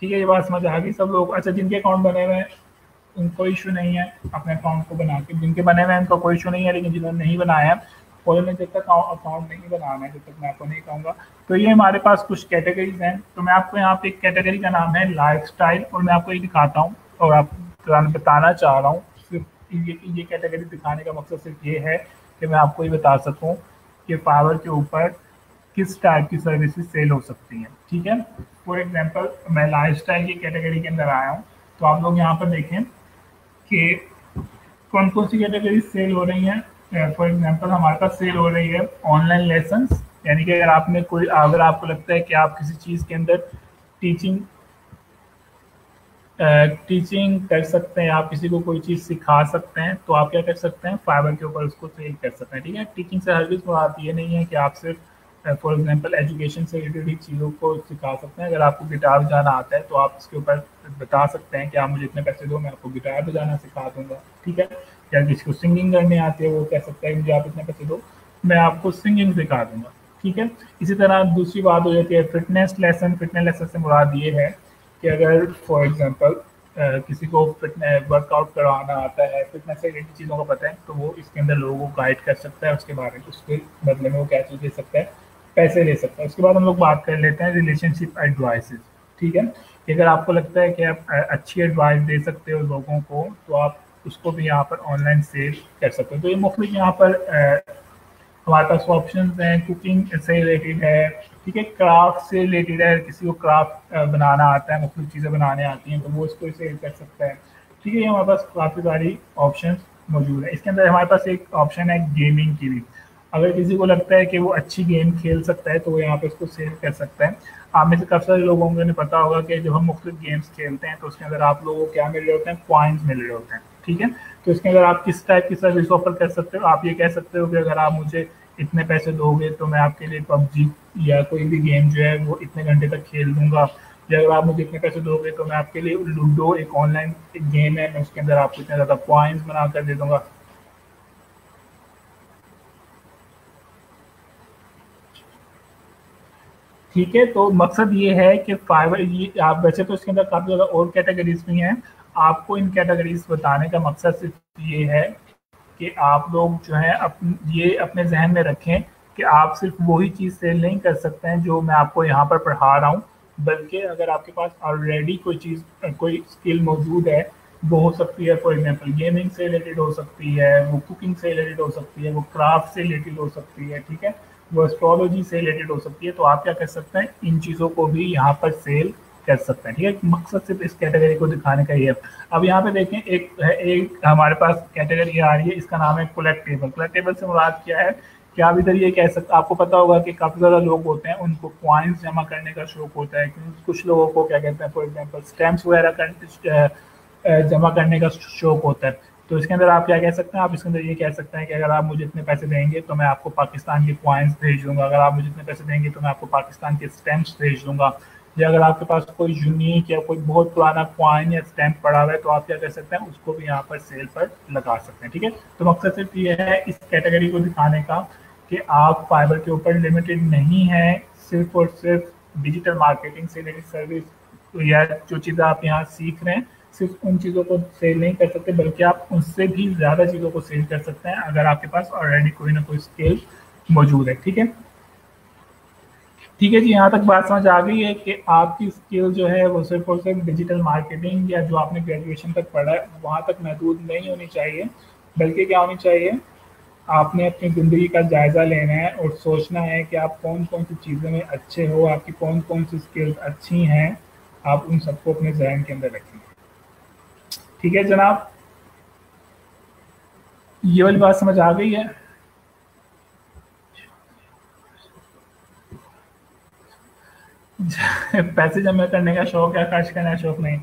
ठीक है। ये बात समझ आ गई सब लोग? अच्छा, जिनके अकाउंट बने हुए हैं उनको इशू नहीं है अपने अकाउंट को बना के, जिनके बने हुए हैं उनका कोई इशू नहीं है, लेकिन जिन्होंने नहीं बनाया है उन्होंने जब तक अकाउंट नहीं बनाना है जब तक मैं आपको नहीं कहूँगा। तो ये हमारे पास कुछ कैटेगरीज हैं। तो मैं आपको यहाँ पे एक कैटेगरी का नाम है लाइफस्टाइल, और मैं आपको ये दिखाता हूँ और आपको बताना चाह रहा हूँ। सिर्फ ये कैटेगरी दिखाने का मकसद सिर्फ ये है कि मैं आपको ये बता सकूँ कि फाइवर के ऊपर किस टाइप की सर्विसेज सेल हो सकती हैं, ठीक है। फॉर एग्जांपल मैं लाइफस्टाइल की कैटेगरी के अंदर आया हूँ, तो आप लोग यहाँ पर देखें कि कौन कौन सी कैटेगरी सेल हो रही हैं। फॉर एग्जांपल हमारे पास सेल हो रही है ऑनलाइन लेसन्स, यानी कि अगर आपको लगता है कि आप किसी चीज़ के अंदर टीचिंग टीचिंग कर सकते हैं, आप किसी को कोई चीज़ सिखा सकते हैं, तो आप क्या कर सकते हैं, फाइवर के ऊपर उसको सेल कर सकते हैं, ठीक है। टीचिंग से हरगिज़ मुराद ये नहीं है कि आप सिर्फ फॉर एग्जांपल एजुकेशन से रिलेटेड चीज़ों को सिखा सकते हैं। अगर आपको गिटार बजाना आता है तो आप इसके ऊपर बता सकते हैं कि आप मुझे इतने पैसे दो, मैं आपको गिटार बजाना सिखा दूंगा, ठीक है। या किसी को सिंगिंग करने आती है वो कह सकता है मुझे आप इतने पैसे दो, मैं आपको सिंगिंग सिखा दूंगा, ठीक है। इसी तरह दूसरी बात हो जाती है फिटनेस लेसन। फिटनेस लेसन से मुराद ये है कि अगर फॉर एग्जांपल किसी को फिटनेस वर्कआउट करवाना आता है, फिटनेस से रिलेटेड चीज़ों को पता है, तो वो इसके अंदर लोगों को गाइड कर सकता है उसके बारे में, उसके बदले में वो क्या चीज़ दे सकता है, पैसे ले सकता है। उसके बाद हम लोग बात कर लेते हैं रिलेशनशिप एडवाइसेस, ठीक है। कि अगर आपको लगता है कि आप अच्छी एडवाइस दे सकते हो लोगों को, तो आप उसको भी यहाँ पर ऑनलाइन सेल कर सकते हो। तो ये मुख्तलिफ यहाँ पर हमारे पास ऑप्शंस हैं। कुकिंग से रिलेटेड है, ठीक है। क्राफ्ट से रिलेटेड है, किसी को क्राफ्ट बनाना आता है, मुख्तलिफ चीज़ें बनाने आती हैं, तो वो इसको सेल कर सकता है, ठीक है। ये हमारे पास काफ़ी सारी ऑप्शंस मौजूद है। इसके अंदर हमारे पास एक ऑप्शन है गेमिंग की भी। अगर किसी को लगता है कि वो अच्छी गेम खेल सकता है तो वो यहाँ पे उसको सेल कर सकता है। आप में से काफ़ी सारे लोगों को पता होगा कि जब हम मुख्तलिफ गेम्स खेलते हैं तो उसके अंदर आप लोगों को क्या मिल रहे होते हैं, कॉइन्स मिल रहे होते हैं, ठीक है। तो इसके अंदर आप किस टाइप की सर्विस ऑफर कर सकते हो, आप ये कह सकते हो कि अगर आप मुझे इतने पैसे दोगे तो मैं आपके लिए पबजी या कोई भी गेम जो है वो इतने घंटे तक खेल दूंगा, या अगर आप मुझे इतने पैसे दोगे तो मैं आपके लिए लूडो एक ऑनलाइन गेम है, मैं उसके अंदर आपको इतने ज़्यादा पॉइंट्स बना कर दे दूंगा। ठीक है, तो मकसद ये है कि फाइवर ये आप वैसे तो इसके अंदर काफ़ी ज़्यादा और कैटेगरीज भी हैं। आपको इन कैटेगरीज बताने का मकसद सिर्फ ये है कि आप लोग जो है ये अपने जहन में रखें कि आप सिर्फ वही चीज़ सेल नहीं कर सकते हैं जो मैं आपको यहाँ पर पढ़ा रहा हूँ, बल्कि अगर आपके पास ऑलरेडी कोई चीज़ कोई स्किल मौजूद है, वो हो सकती है फॉर एग्जांपल गेमिंग से रिलेटेड हो सकती है, वो कुकिंग से रिलेटेड हो सकती है, वो क्राफ्ट से रिलेटेड हो सकती है, ठीक है, वो एस्ट्रोलॉजी से रिलेटेड हो सकती है, तो आप क्या कर सकते हैं, इन चीज़ों को भी यहाँ पर सेल कर सकते हैं, ठीक है। मकसद सिर्फ इस कैटेगरी को दिखाने का ही है। अब यहाँ पे देखें एक हमारे पास कैटेगरी आ रही है, इसका नाम है कलेक्टेबल। कलेक्टेबल से मुराद क्या है कि आप इधर ये कह सकते, आपको पता होगा कि काफ़ी ज़्यादा लोग होते हैं उनको कॉइन्स जमा करने का शौक होता है, कुछ लोगों को क्या कहते हैं फॉर एग्जाम्पल स्टैम्प्स वगैरह जमा करने का शौक होता है। तो इसके अंदर आप क्या कह सकते हैं, आप इसके अंदर ये कह सकते हैं कि अगर आप मुझे इतने पैसे देंगे तो मैं आपको पाकिस्तान के कॉइन्स भेज दूंगा, अगर आप मुझे इतने पैसे देंगे तो मैं आपको पाकिस्तान के स्टैम्प्स भेज दूंगा, या अगर आपके पास कोई यूनिक या कोई बहुत पुराना कॉइन या स्टैम्प पड़ा हुआ है तो आप क्या कर सकते हैं, उसको भी यहाँ पर सेल पर लगा सकते हैं। ठीक है, तो मकसद सिर्फ ये है इस कैटेगरी को दिखाने का कि आप फाइबर के ऊपर लिमिटेड नहीं है सिर्फ और सिर्फ डिजिटल मार्केटिंग से रिलेटेड सर्विस या जो चीज़ें आप यहाँ सीख रहे हैं सिर्फ उन चीज़ों को सेल नहीं कर सकते, बल्कि आप उससे भी ज़्यादा चीज़ों को सेल कर सकते हैं अगर आपके पास ऑलरेडी कोई ना कोई स्किल मौजूद है। ठीक है, ठीक है जी, यहाँ तक बात समझ आ गई है कि आपकी स्किल जो है वो सिर्फ और सिर्फ डिजिटल मार्केटिंग या जो आपने ग्रेजुएशन तक पढ़ा है वहाँ तक महदूद नहीं होनी चाहिए, बल्कि क्या होनी चाहिए, आपने अपनी ज़िंदगी का जायज़ा लेना है और सोचना है कि आप कौन कौन सी चीज़ों में अच्छे हो, आपकी कौन कौन सी स्किल्स अच्छी हैं, आप उन सबको अपने जहन के अंदर रखेंगे। ठीक है जनाब, ये वाली बात समझ आ गई है। पैसे जमा करने का शौक है, खर्च करने का शौक नहीं।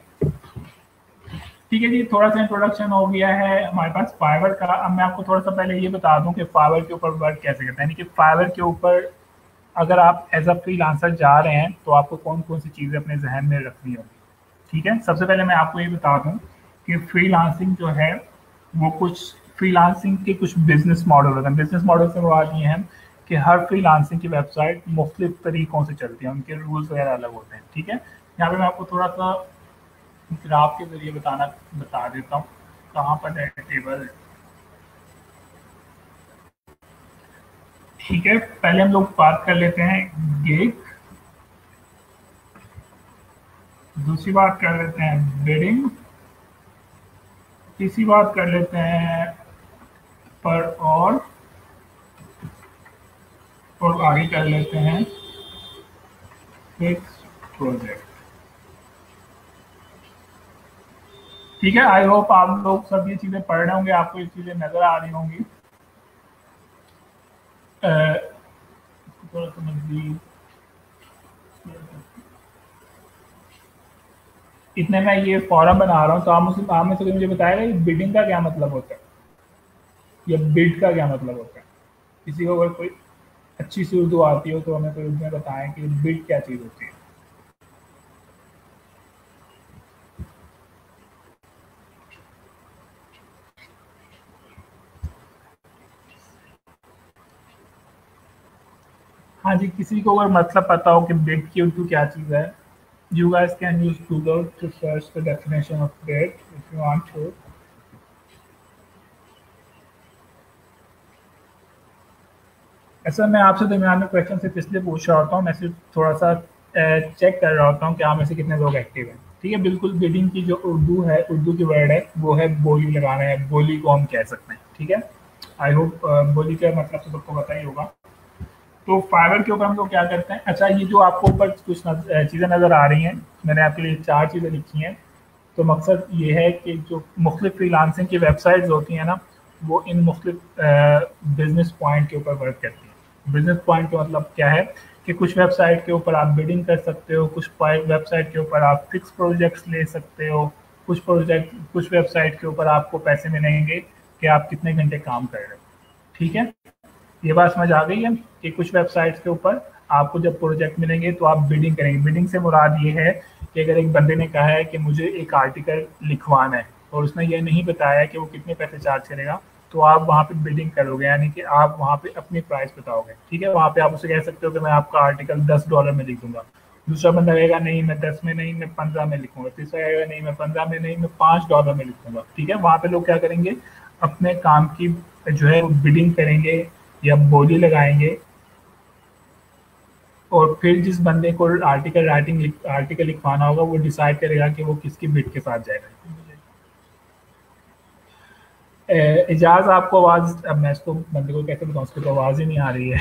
ठीक है जी, थोड़ा सा इंट्रोडक्शन हो गया है हमारे पास फाइवर का। अब मैं आपको थोड़ा सा पहले ये बता दूं कि फाइवर के ऊपर वर्क कैसे करता है, यानी कि फाइवर के ऊपर अगर आप एज अ फ्रीलांसर जा रहे हैं तो आपको कौन कौन सी चीज़ें अपने जहन में रखनी होगी। ठीक है, सबसे पहले मैं आपको ये बता दूं कि फ्रीलांसिंग जो है वो कुछ फ्रीलांसिंग के कुछ बिजनेस मॉडल होते हैं। बिजनेस मॉडल से मुराद ये है कि हर फ्रीलांसिंग की वेबसाइट मुख्तलिफ तरीक़ों से चलती है, उनके रूल्स वगैरह अलग होते हैं। ठीक है, यहाँ पे मैं आपको थोड़ा सा ग्राफ के ज़रिए बता देता हूँ कहाँ पर है टेबल है। ठीक है, पहले हम लोग बात कर लेते हैं गिग, दूसरी बात कर लेते हैं बिडिंग, तीसरी बात कर लेते हैं पर और आगे कर लेते हैं फिक्स प्रोजेक्ट। ठीक है, आई होप आप लोग सब ये चीज़ें पढ़ रहे होंगे, आपको ये चीज़ें नज़र आ रही होंगी। थोड़ा समझ लीजिए, इतने मैं ये फॉर्म बना रहा हूँ तो आप में से मुझे बताएगा कि बिडिंग का क्या मतलब होता है या बिड का क्या मतलब होता है। किसी को अगर कोई अच्छी सी उर्दू आती हो तो हमें कोई उर्दू में बताएं कि बिड क्या चीज़ होती है। हाँ जी, किसी को अगर मतलब पता हो कि बिड की उर्दू क्या चीज़ है, you guys can use Google to search the definition of bid if you want to. ऐसा मैं आपसे दरमियान में क्वेश्चन सिर्फ इसलिए पूछ रहा होता हूँ, मैं सिर्फ थोड़ा सा चेक कर रहा होता हूँ कि आप में से कितने लोग एक्टिव हैं। ठीक है, बिल्कुल बिडिंग की जो उर्दू है, उर्दू की वर्ड है वो है बोली लगाना है, बोली को हम कह सकते हैं। ठीक है, आई होप बोली का मतलब तो सबको पता ही होगा। तो फाइवर के ऊपर हम लोग क्या करते हैं, अच्छा ये जो आपको ऊपर कुछ चीज़ें नज़र आ रही हैं, मैंने आपके लिए 4 चीज़ें लिखी हैं। तो मकसद ये है कि जो मुख्तलिफ फ्रीलांसिंग की वेबसाइट्स होती हैं ना, वो इन मुख्तलिफ बिजनेस पॉइंट के ऊपर वर्क करती हैं। बिजनेस पॉइंट का मतलब क्या है कि कुछ वेबसाइट के ऊपर आप बिडिंग कर सकते हो, कुछ वेबसाइट के ऊपर आप फिक्स प्रोजेक्ट्स ले सकते हो, कुछ वेबसाइट के ऊपर आपको पैसे मिलेंगे कि आप कितने घंटे काम कर रहे हो। ठीक है, ये बात समझ आ गई है कि कुछ वेबसाइट्स के ऊपर आपको जब प्रोजेक्ट मिलेंगे तो आप बिडिंग करेंगे। बिडिंग से मुराद ये है कि अगर एक बंदे ने कहा है कि मुझे एक आर्टिकल लिखवाना है और उसने ये नहीं बताया कि वो कितने पैसे चार्ज करेगा, तो आप वहाँ पे बिडिंग करोगे, यानी कि आप वहाँ पे अपनी प्राइस बताओगे। ठीक है, वहाँ पे आप उसे कह सकते हो कि मैं आपका आर्टिकल $10 में लिख दूंगा। दूसरा बंदा कहेगा नहीं मैं 10 में नहीं, मैं 15 में लिखूंगा। तीसरा कहेगा नहीं मैं 15 में नहीं, मैं $5 में लिखूंगा। ठीक है, वहाँ पे लोग क्या करेंगे, अपने काम की जो है बिडिंग करेंगे या बोली लगाएंगे, और फिर जिस बंदे को आर्टिकल लिखवाना होगा वो डिसाइड करेगा कि वो किसकी बिड के साथ जाएगा। इजाज आपको आवाज़, अब मैं इसको बंदे को कैसे बताऊँ, उसकी तो आवाज़ ही नहीं आ रही है।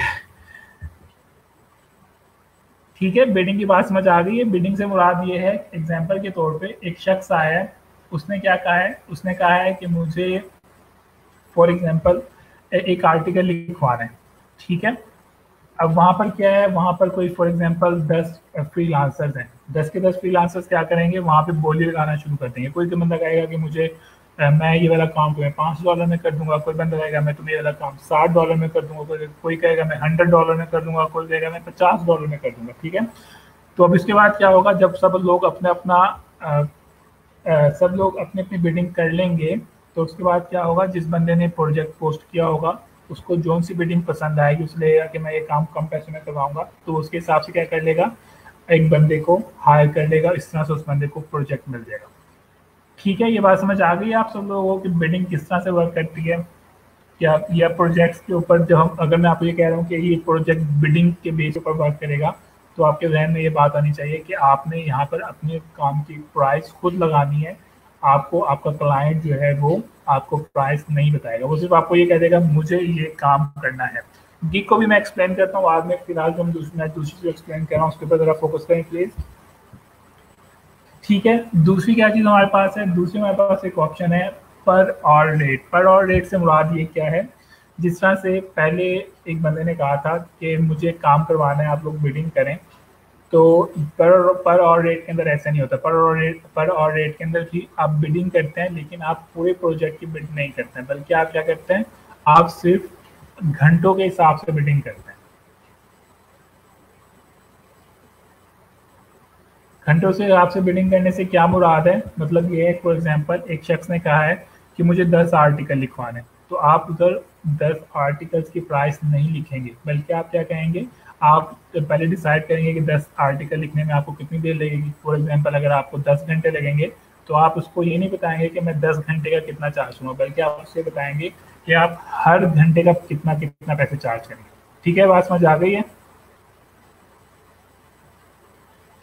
ठीक है, बिडिंग की बात समझ आ गई है। बिडिंग से मुराद ये है, एग्जाम्पल के तौर पे एक शख्स आया है, उसने क्या कहा है, उसने कहा है कि मुझे फॉर एग्जाम्पल एक आर्टिकल लिखवाना है। ठीक है, अब वहाँ पर क्या है, वहाँ पर कोई फॉर एग्जांपल 10 फ्रीलांसर्स हैं, 10 के 10 फ्रीलांसर्स क्या करेंगे, वहाँ पे बोली लगाना शुरू कर देंगे। कोई तो बंदा कहेगा कि मुझे मैं ये वाला काम तुम्हें $5 में कर दूंगा, कोई बंदा कहेगा मैं तुम्हें ये वाला काम $60 में कर दूंगा, कोई कहेगा मैं $100 में कर दूंगा, कोई कहेगा मैं $50 में कर दूंगा। ठीक है, तो अब इसके बाद क्या होगा, जब सब लोग अपने अपना सब लोग अपनी अपनी बिडिंग कर लेंगे, तो उसके बाद क्या होगा, जिस बंदे ने प्रोजेक्ट पोस्ट किया होगा उसको जोन सी बिडिंग पसंद आएगी, उसे लगेगा कि मैं ये काम कम पैसे में करवाऊंगा, तो उसके हिसाब से क्या कर लेगा, एक बंदे को हायर कर लेगा, इस तरह से उस बंदे को प्रोजेक्ट मिल जाएगा। ठीक है, ये बात समझ आ गई आप सब लोगों की बिडिंग किस तरह से वर्क करती है? क्या या प्रोजेक्ट्स के ऊपर जब हम, अगर मैं आपको ये कह रहा हूँ कि ये प्रोजेक्ट बिडिंग के बेस पर वर्क करेगा, तो आपके जहन में ये बात आनी चाहिए कि आपने यहाँ पर अपने काम की प्राइस खुद लगानी है। आपको आपका क्लाइंट जो है वो आपको प्राइस नहीं बताएगा, वो सिर्फ आपको ये कह देगा मुझे ये काम करना है। गिग को भी मैं एक्सप्लेन करता हूँ बाद में, फिलहाल जो मैं दूसरी चीज एक्सप्लेन कर रहा हूँ उसके ऊपर जरा फोकस करें प्लीज। ठीक है, दूसरी क्या चीज़ हमारे पास है, दूसरी हमारे पास एक ऑप्शन है पर और रेट। पर और रेट से मुराद ये क्या है, जिस तरह से पहले एक बंदे ने कहा था कि मुझे काम करवाना है, आप लोग बिडिंग करें, तो पर और रेट के अंदर ऐसा नहीं होता। पर और रेट के अंदर भी आप बिडिंग करते हैं, लेकिन आप पूरे प्रोजेक्ट की बिड नहीं करते हैं, बल्कि आप क्या करते हैं, आप सिर्फ घंटों के हिसाब से बिडिंग करते हैं। घंटों से आपसे बिडिंग करने से क्या मुराद है, मतलब ये है, फॉर एग्जांपल एक शख्स ने कहा है कि मुझे 10 आर्टिकल लिखवाने, तो आप उधर 10 आर्टिकल्स की प्राइस नहीं लिखेंगे, बल्कि आप क्या कहेंगे, आप पहले डिसाइड करेंगे कि 10 आर्टिकल लिखने में आपको कितनी देर लगेगी। फॉर एग्जांपल अगर आपको 10 घंटे लगेंगे, तो आप उसको ये नहीं बताएंगे कि मैं 10 घंटे का कितना चार्ज दूंगा, बल्कि आप उससे बताएंगे कि आप हर घंटे का कितना कितना पैसे चार्ज करेंगे। ठीक है, बात समझ आ गई है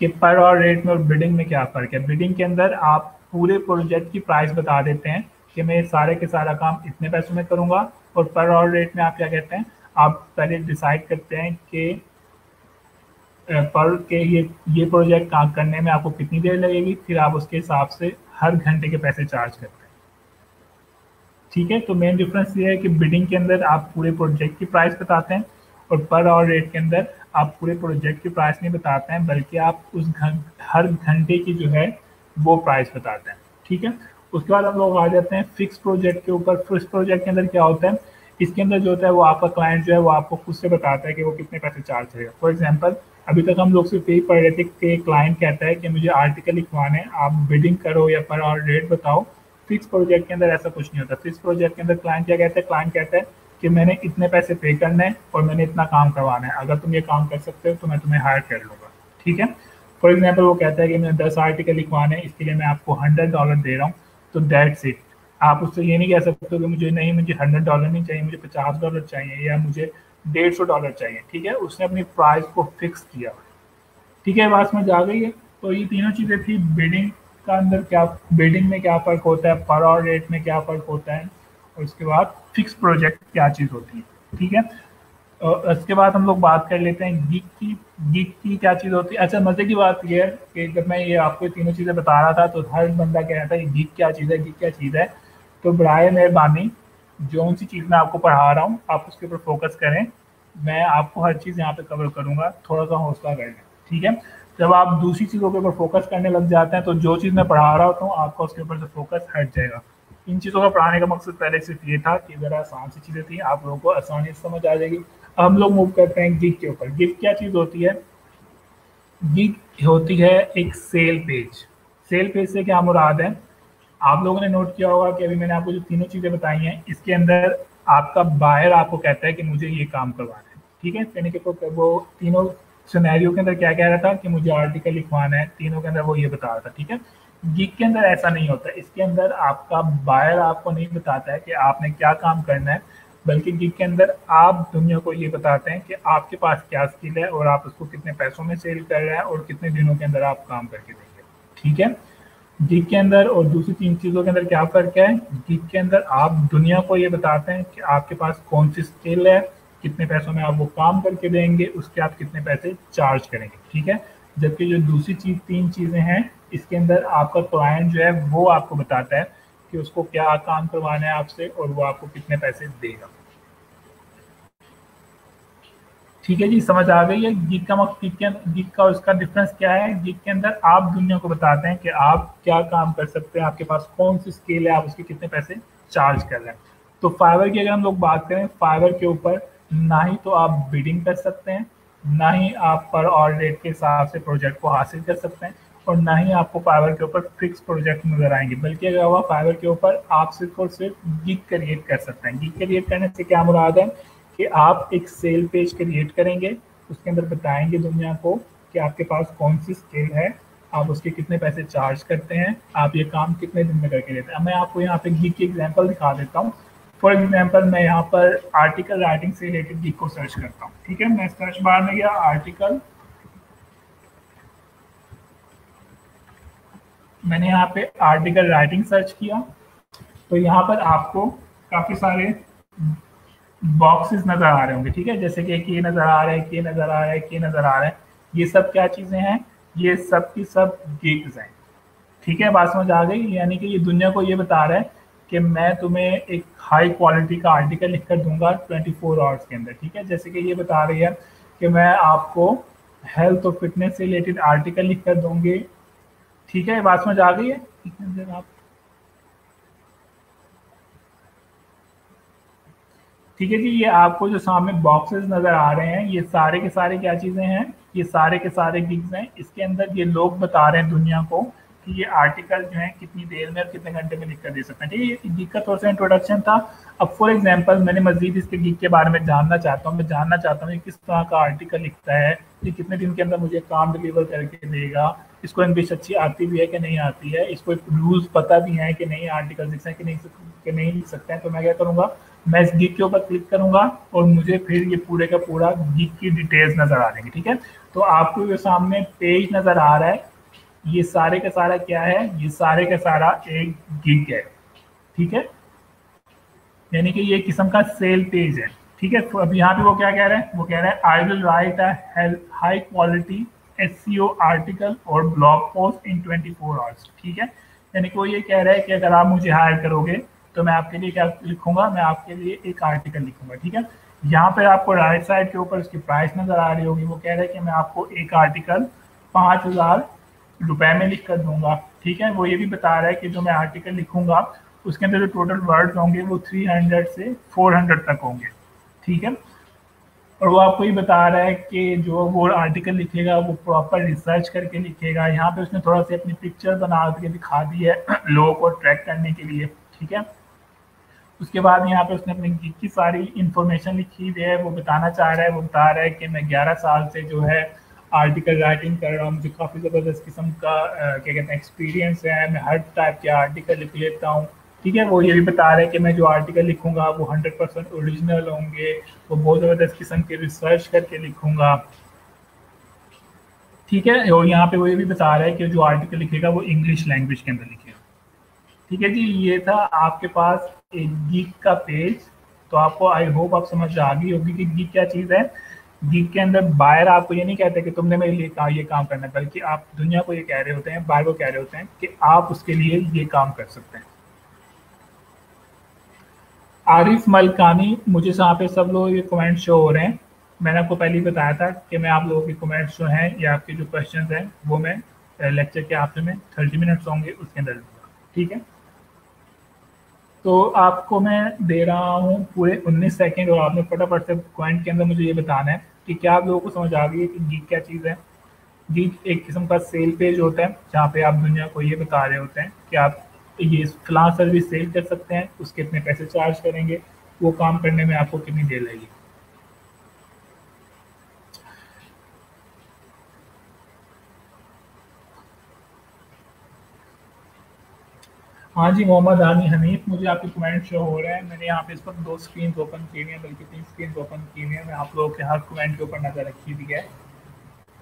कि पर और रेट में और बिडिंग में क्या फ़र्क है? बिडिंग के अंदर आप पूरे प्रोजेक्ट की प्राइस बता देते हैं कि मैं सारे के सारा काम इतने पैसों में करूँगा, और पर और रेट में आप क्या कहते हैं, आप पहले डिसाइड करते हैं कि पर के ये प्रोजेक्ट काम करने में आपको कितनी देर लगेगी, फिर आप उसके हिसाब से हर घंटे के पैसे चार्ज करते हैं। ठीक है, तो मेन डिफरेंस ये है कि बिडिंग के अंदर आप पूरे प्रोजेक्ट की प्राइस बताते हैं, और पर और रेट के अंदर आप पूरे प्रोजेक्ट की प्राइस नहीं बताते हैं, बल्कि आप हर घंटे की जो है वो प्राइस बताते हैं। ठीक है, उसके बाद हम लोग आ जाते हैं फिक्स प्रोजेक्ट के ऊपर। फिक्स प्रोजेक्ट के अंदर क्या होता है, इसके अंदर जो होता है वो आपका क्लाइंट जो है वो आपको खुद से बताता है कि वो कितने पैसे चार्ज करेगा। फॉर एग्जाम्पल अभी तक हम लोग सिर्फ यही पढ़ रहे थे कि क्लाइंट कहता है कि मुझे आर्टिकल लिखवाने हैं, आप बिडिंग करो या पर और रेट बताओ। फिक्स प्रोजेक्ट के अंदर ऐसा कुछ नहीं होता। फिक्स प्रोजेक्ट के अंदर क्लाइंट क्या कहता है, क्लाइंट कहता है कि मैंने इतने पैसे पे करने हैं और मैंने इतना काम करवाना है, अगर तुम ये काम कर सकते हो तो मैं तुम्हें हायर कर लूँगा। ठीक है, फॉर एग्जाम्पल वो कहता है कि मैंने 10 आर्टिकल लिखवाने हैं, इसके लिए मैं आपको $100 दे रहा हूँ, तो दैट्स इट। आप उससे ये नहीं कह सकते कि मुझे नहीं, मुझे $100 नहीं चाहिए, मुझे $50 चाहिए या मुझे $150 चाहिए। ठीक है, उसने अपनी प्राइस को फिक्स किया। ठीक है, बात समझ आ गई है? तो ये तीनों चीज़ें थी, बिडिंग का अंदर क्या, बिडिंग में क्या फ़र्क होता है, पर और रेट में क्या फ़र्क होता है, और उसके बाद फिक्स प्रोजेक्ट क्या चीज़ होती है। ठीक है, और उसके बाद हम लोग बात कर लेते हैं गिग की। गिग की क्या चीज़ होती है? अच्छा, मज़े की बात ये है कि जब मैं ये आपको तीनों चीज़ें बता रहा था, तो हर बंदा कह रहा था ये गिग क्या चीज़ है, गिग क्या चीज़ है। तो बराए मेहरबानी जो सी चीज़ मैं आपको पढ़ा रहा हूँ आप उसके ऊपर फोकस करें, मैं आपको हर चीज़ यहाँ पे कवर करूँगा, थोड़ा सा हौसला कर लें। ठीक है, जब आप दूसरी चीज़ों के ऊपर फोकस करने लग जाते हैं, तो जो चीज़ मैं पढ़ा रहा होता हूँ आपका उसके ऊपर से फोकस हट जाएगा। इन चीज़ों का पढ़ाने का मकसद पहले सिर्फ ये था कि ज़रा आसान सी चीज़ें थी, आप लोगों को आसानी से समझ आ जाएगी। अब हम लोग मूव करते हैं गिग के ऊपर। गिग क्या चीज़ होती है? गिग होती है एक सेल पेज। सेल पेज से क्या मुराद है, आप लोगों ने नोट किया होगा कि अभी मैंने आपको जो तीनों चीज़ें बताई हैं, इसके अंदर आपका बायर आपको कहता है कि मुझे ये काम करवाना है। ठीक है, यानी कि वो तीनों सिनेरियो के अंदर क्या कह रहा था कि मुझे आर्टिकल लिखवाना है, तीनों के अंदर वो ये बता रहा था। ठीक है, गिग के अंदर ऐसा नहीं होता। इसके अंदर आपका बायर आपको नहीं बताता है कि आपने क्या काम करना है, बल्कि गिग के अंदर आप दुनिया को ये बताते हैं कि आपके पास क्या स्किल है और आप उसको कितने पैसों में सेल कर रहे हैं और कितने दिनों के अंदर आप काम करके देंगे। ठीक है, गिग के अंदर और दूसरी तीन चीज़ों के अंदर क्या फ़र्क है? गिग के अंदर आप दुनिया को ये बताते हैं कि आपके पास कौन सी स्किल है, कितने पैसों में आप वो काम करके देंगे, उसके आप कितने पैसे चार्ज करेंगे। ठीक है, जबकि जो दूसरी चीज़, तीन चीज़ें हैं, इसके अंदर आपका क्लाइंट जो है वो आपको बताता है कि उसको क्या काम करवाना है आपसे और वो आपको कितने पैसे देगा। ठीक है जी, समझ आ गई है? गिग का और इसका डिफरेंस क्या है? गिग के अंदर आप दुनिया को बताते हैं कि आप क्या काम कर सकते हैं, आपके पास कौन सी स्किल है, आप उसके कितने पैसे चार्ज कर रहे हैं। तो फाइवर की अगर हम लोग बात करें, फाइवर के ऊपर ना ही तो आप बिडिंग कर सकते हैं, ना ही आप पर और रेट के हिसाब से प्रोजेक्ट को हासिल कर सकते हैं, और ना ही आपको फाइवर के ऊपर फिक्स प्रोजेक्ट नजर आएंगे, बल्कि अगर हुआ फाइवर के ऊपर आप सिर्फ और सिर्फ गिग क्रिएट कर सकते हैं। गिग क्रिएट करने से क्या मुराद है कि आप एक सेल पेज क्रिएट करेंगे, उसके अंदर बताएंगे दुनिया को कि आपके पास कौन सी स्किल है, आप उसके कितने पैसे चार्ज करते हैं, आप ये काम कितने दिन में करके देते हैं। मैं आपको यहाँ पे गिग की एग्जांपल दिखा देता हूँ। फॉर एग्जांपल मैं यहाँ पर आर्टिकल राइटिंग से रिलेटेड गिग को सर्च करता हूँ। ठीक है, मैं सर्च बार में गया, आर्टिकल, मैंने यहाँ पे आर्टिकल राइटिंग सर्च किया, तो यहाँ पर आपको काफ़ी सारे बॉक्सेस नज़र आ रहे होंगे। ठीक है, जैसे कि एक ये नज़र आ रहा है, कि ये नज़र आ रहा है, कि ये नज़र आ रहा है। ये सब क्या चीज़ें हैं? ये सब की सब गिग्स हैं। ठीक है, बात समझ आ गई? यानी कि ये दुनिया को ये बता रहा है कि मैं तुम्हें एक हाई क्वालिटी का आर्टिकल लिख कर दूंगा 24 आवर्स के अंदर। ठीक है, जैसे कि ये बता रही है कि मैं आपको हेल्थ और फिटनेस से रिलेटेड आर्टिकल लिख कर दूंगी। ठीक है, बात समझ आ गई है? आप, ठीक है जी, ये आपको जो सामने बॉक्सेस नजर आ रहे हैं, ये सारे के सारे क्या चीजें हैं? ये सारे के सारे गिग्स हैं। इसके अंदर ये लोग बता रहे हैं दुनिया को कि ये आर्टिकल जो है कितनी देर में और कितने घंटे में लिख कर दे सकते हैं। ठीक है, ये गिग का थोड़ा सा इंट्रोडक्शन था। अब फॉर एग्जांपल मैंने मजीद इसके गिग के बारे में जानना चाहता हूँ। मैं जानना चाहता हूँ कि किस तरह का आर्टिकल लिखता है, ये कितने दिन के अंदर मुझे काम डिलीवर करके देगा, इसको इंग्लिश अच्छी आती भी है कि नहीं आती है, इसको रूल्स पता भी है कि नहीं, आर्टिकल लिख सकते हैं कि नहीं लिख सकते हैं। तो मैं क्या करूँगा, मैं इस गिग के ऊपर क्लिक करूंगा और मुझे फिर ये पूरे का पूरा गिग की डिटेल्स नजर आ जाएंगी। ठीक है, तो आपको जो सामने पेज नजर आ रहा है, ये सारे का सारा क्या है? ये सारे का सारा एक गिग है। ठीक है, यानी कि ये किस्म का सेल पेज है। ठीक है, तो अब यहाँ पे वो क्या कह रहे हैं? वो कह रहे हैं I will write a high quality SEO article और ब्लॉग पोस्ट इन 24 आवर्स। ठीक है, यानी कि वो ये कह रहा है कि अगर आप मुझे हायर करोगे तो मैं आपके लिए क्या लिखूंगा? मैं आपके लिए एक आर्टिकल लिखूंगा। ठीक है, यहाँ पे आपको राइट साइड के ऊपर उसकी प्राइस नजर आ रही होगी। वो कह रहे हैं कि मैं आपको एक आर्टिकल 5,000 रुपए में लिख कर दूंगा। ठीक है, वो ये भी बता रहा है कि जो मैं आर्टिकल लिखूंगा उसके अंदर जो टोटल वर्ड्स होंगे वो 300 से 400 तक होंगे। ठीक है, और वो आपको ये बता रहा है कि जो वो आर्टिकल लिखेगा वो प्रॉपर रिसर्च करके लिखेगा। यहाँ पे उसने थोड़ा सी अपनी पिक्चर बना के दिखा दी है लोगों को ट्रैक करने के लिए। ठीक है, उसके बाद यहाँ पे उसने अपनी गिग की सारी इंफॉर्मेशन लिखी हुई है। वो बताना चाह रहा है, वो बता रहा है कि मैं 11 साल से जो है आर्टिकल राइटिंग कर रहा हूँ, मुझे काफ़ी ज़बरदस्त किस्म का क्या कहते हैं एक्सपीरियंस है, मैं हर टाइप के आर्टिकल लिख लेता हूँ। ठीक है, वो ये भी बता रहा है कि मैं जो आर्टिकल लिखूंगा वो 100% ओरिजिनल होंगे, वो बहुत ज़बरदस्त किस्म की रिसर्च करके लिखूंगा। ठीक है, और यहाँ पे वो ये भी बता रहा है कि जो आर्टिकल लिखेगा वो इंग्लिश लैंग्वेज के अंदर लिखेगा। ठीक है जी, ये था आपके पास एक गीक का पेज। तो आपको आई होप आप समझ आ गई होगी कि गीक क्या चीज़ है। गीक के अंदर बायर आपको ये नहीं कहते कि तुमने मेरे लिए ये काम करना है, बल्कि आप दुनिया को ये कह रहे होते हैं, बायर को कह रहे होते हैं कि आप उसके लिए ये काम कर सकते हैं। आरिफ मलकानी, मुझे यहाँ पे सब लोग ये कमेंट शो हो रहे हैं। मैंने आपको पहले ही बताया था कि मैं आप लोगों के कमेंट्स जो हैं या आपके जो क्वेश्चंस हैं वो मैं लेक्चर के आखिर में 30 मिनट्स होंगे उसके अंदर दूंगा। ठीक है, तो आपको मैं दे रहा हूँ पूरे 19 सेकंड, और आपने फटाफट से पॉइंट के अंदर मुझे ये बताना है कि क्या आप लोगों को समझ आ गई है कि गीक क्या चीज़ है। गीक एक किस्म का सेल पेज होता है जहाँ पे आप दुनिया को ये बता रहे होते हैं कि आप ये फलां सर्विस सेल कर सकते हैं, उसके इतने पैसे चार्ज करेंगे, वो काम करने में आपको कितनी देर लगेगी। हाँ जी, मोहम्मद हानी हनीफ, मुझे आपके कमेंट शो हो रहे हैं। मैंने यहाँ पे इस पर 2 स्क्रीन ओपन की हुई हैं, बल्कि 3 स्क्रीन ओपन की हुई हैं। मैं आप लोगों के हर कमेंट के ऊपर नज़र रखी हुई है।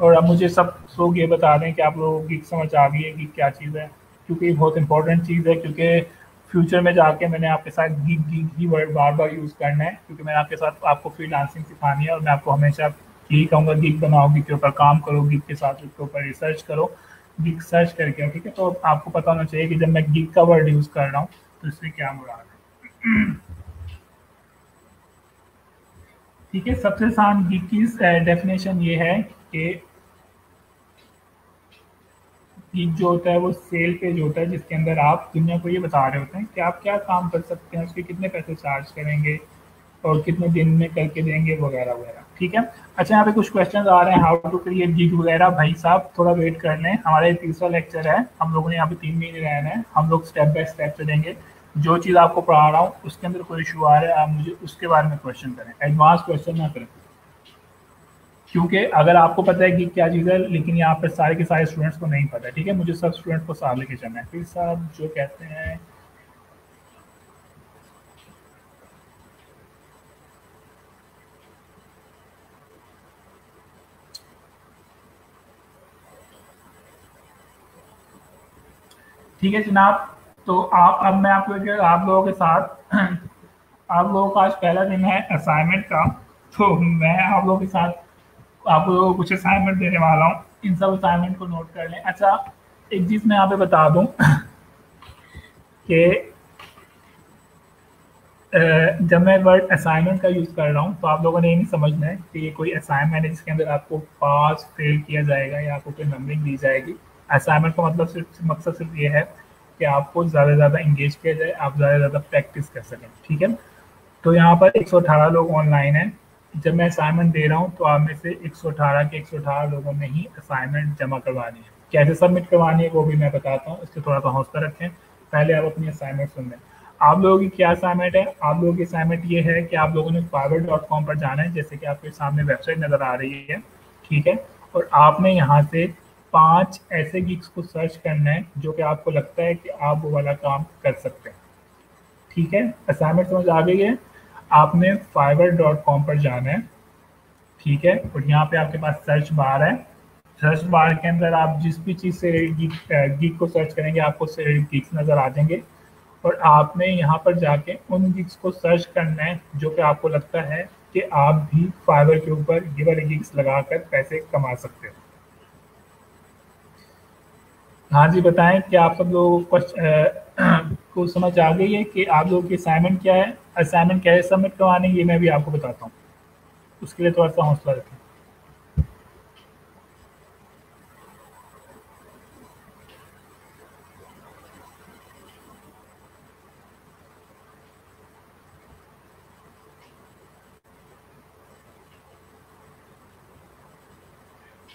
और अब मुझे सब लोग ये बता दें कि आप लोगों की समझ आ गई है कि क्या चीज़ है, क्योंकि ये बहुत इंपॉर्टेंट चीज़ है। क्योंकि फ्यूचर में जाके मैंने आपके साथ गीक गीक ही वर्ड बार बार यूज़ करना है, क्योंकि मैंने आपके साथ आपको फ्रीलांसिंग सिखानी है, और मैं आपको हमेशा यही कहूँगा गीक बनाओ, गीक के ऊपर काम करो, गीक के साथ उसके ऊपर रिसर्च करो, गीक सर्च करके। ठीक है, तो आपको पता होना चाहिए कि जब मैं गीक का वर्ड यूज़ कर रहा हूँ तो इससे क्या मुराद है। ठीक है, सबसे आसान गीक की डेफिनेशन ये है कि गीक जो होता है वो सेल पेज होता है जिसके अंदर आप दुनिया को ये बता रहे होते हैं कि आप क्या काम कर सकते हैं, उसके कितने पैसे चार्ज करेंगे, और कितने दिन में करके देंगे वगैरह वगैरह। ठीक है। अच्छा, यहाँ पे कुछ क्वेश्चंस आ रहे हैं, हाउ टू क्रिएट गिग वगैरह। भाई साहब थोड़ा वेट कर लें, हमारा ये तीसरा लेक्चर है, हम लोगों ने यहाँ पे 3 महीने रहना है, हम लोग स्टेप बाय स्टेप चलेंगे। जो चीज़ आपको पढ़ा रहा हूँ उसके अंदर कोई इशू आ रहा है, आप मुझे उसके बारे में क्वेश्चन करें, एडवांस क्वेश्चन ना करें। क्योंकि अगर आपको पता है कि क्या चीज़ है, लेकिन यहाँ पे सारे के सारे स्टूडेंट्स को नहीं पता है। ठीक है, मुझे सब स्टूडेंट्स को साथ लेके चलना है। फिर साहब जो कहते हैं, ठीक है जनाब। तो आप अब मैं आपको आप लोगों के साथ आप लोगों का आज पहला दिन है असाइनमेंट का। तो मैं आप लोगों के साथ आप लोगों को कुछ असाइनमेंट देने वाला हूँ, इन सब असाइनमेंट को नोट कर लें। अच्छा, एक चीज़ मैं यहाँ पे बता दूँ कि जब मैं वर्ड असाइनमेंट का यूज़ कर रहा हूँ तो आप लोगों ने ये नहीं समझना है कि ये कोई असाइनमेंट है जिसके अंदर आपको पास फेल किया जाएगा या आपको कोई नंबरिंग दी जाएगी। असाइनमेंट का मतलब मकसद सिर्फ ये है कि आपको ज़्यादा से ज़्यादा इंगेज किया जाए, आप ज़्यादा से ज़्यादा प्रैक्टिस कर सकें। ठीक है। तो यहाँ पर 118 लोग ऑनलाइन हैं। जब मैं असाइनमेंट दे रहा हूँ तो आप में से 118 के 118 लोगों ने ही असाइनमेंट जमा करवानी है। कैसे सबमिट करवानी है वो भी मैं बताता हूँ, इससे थोड़ा सा हौसला रखें। पहले आप अपनी असाइनमेंट सुन लें। आप लोगों की क्या असाइनमेंट है? आप लोगों की असाइनमेंट ये है कि आप लोगों ने fiverr.com पर जाना है, जैसे कि आपके सामने वेबसाइट नज़र आ रही है। ठीक है। और आपने यहाँ से 5 ऐसे गिग्स को सर्च करना है जो कि आपको लगता है कि आप वो वाला काम कर सकते हैं। ठीक है, असाइनमेंट समझ आ गई है? आपने fiverr.com पर जाना है। ठीक है, और यहाँ पे आपके पास सर्च बार है। सर्च बार के अंदर आप जिस भी चीज़ से गीक को सर्च करेंगे आपको से गिग्स नज़र आ जाएंगे। और आपने यहाँ पर जाके उन गिग्स को सर्च करना है जो कि आपको लगता है कि आप भी फाइवर के ऊपर ये वाले गिग्स लगाकर पैसे कमा सकते हो। हाँ जी, बताएं कि आप सब लोगों को को समझ आ गई है कि आप लोगों की असाइनमेंट क्या है, असाइनमेंट कैसे सबमिट करवाने ये मैं भी आपको बताता हूँ। उसके लिए थोड़ा सा हौसला रखें।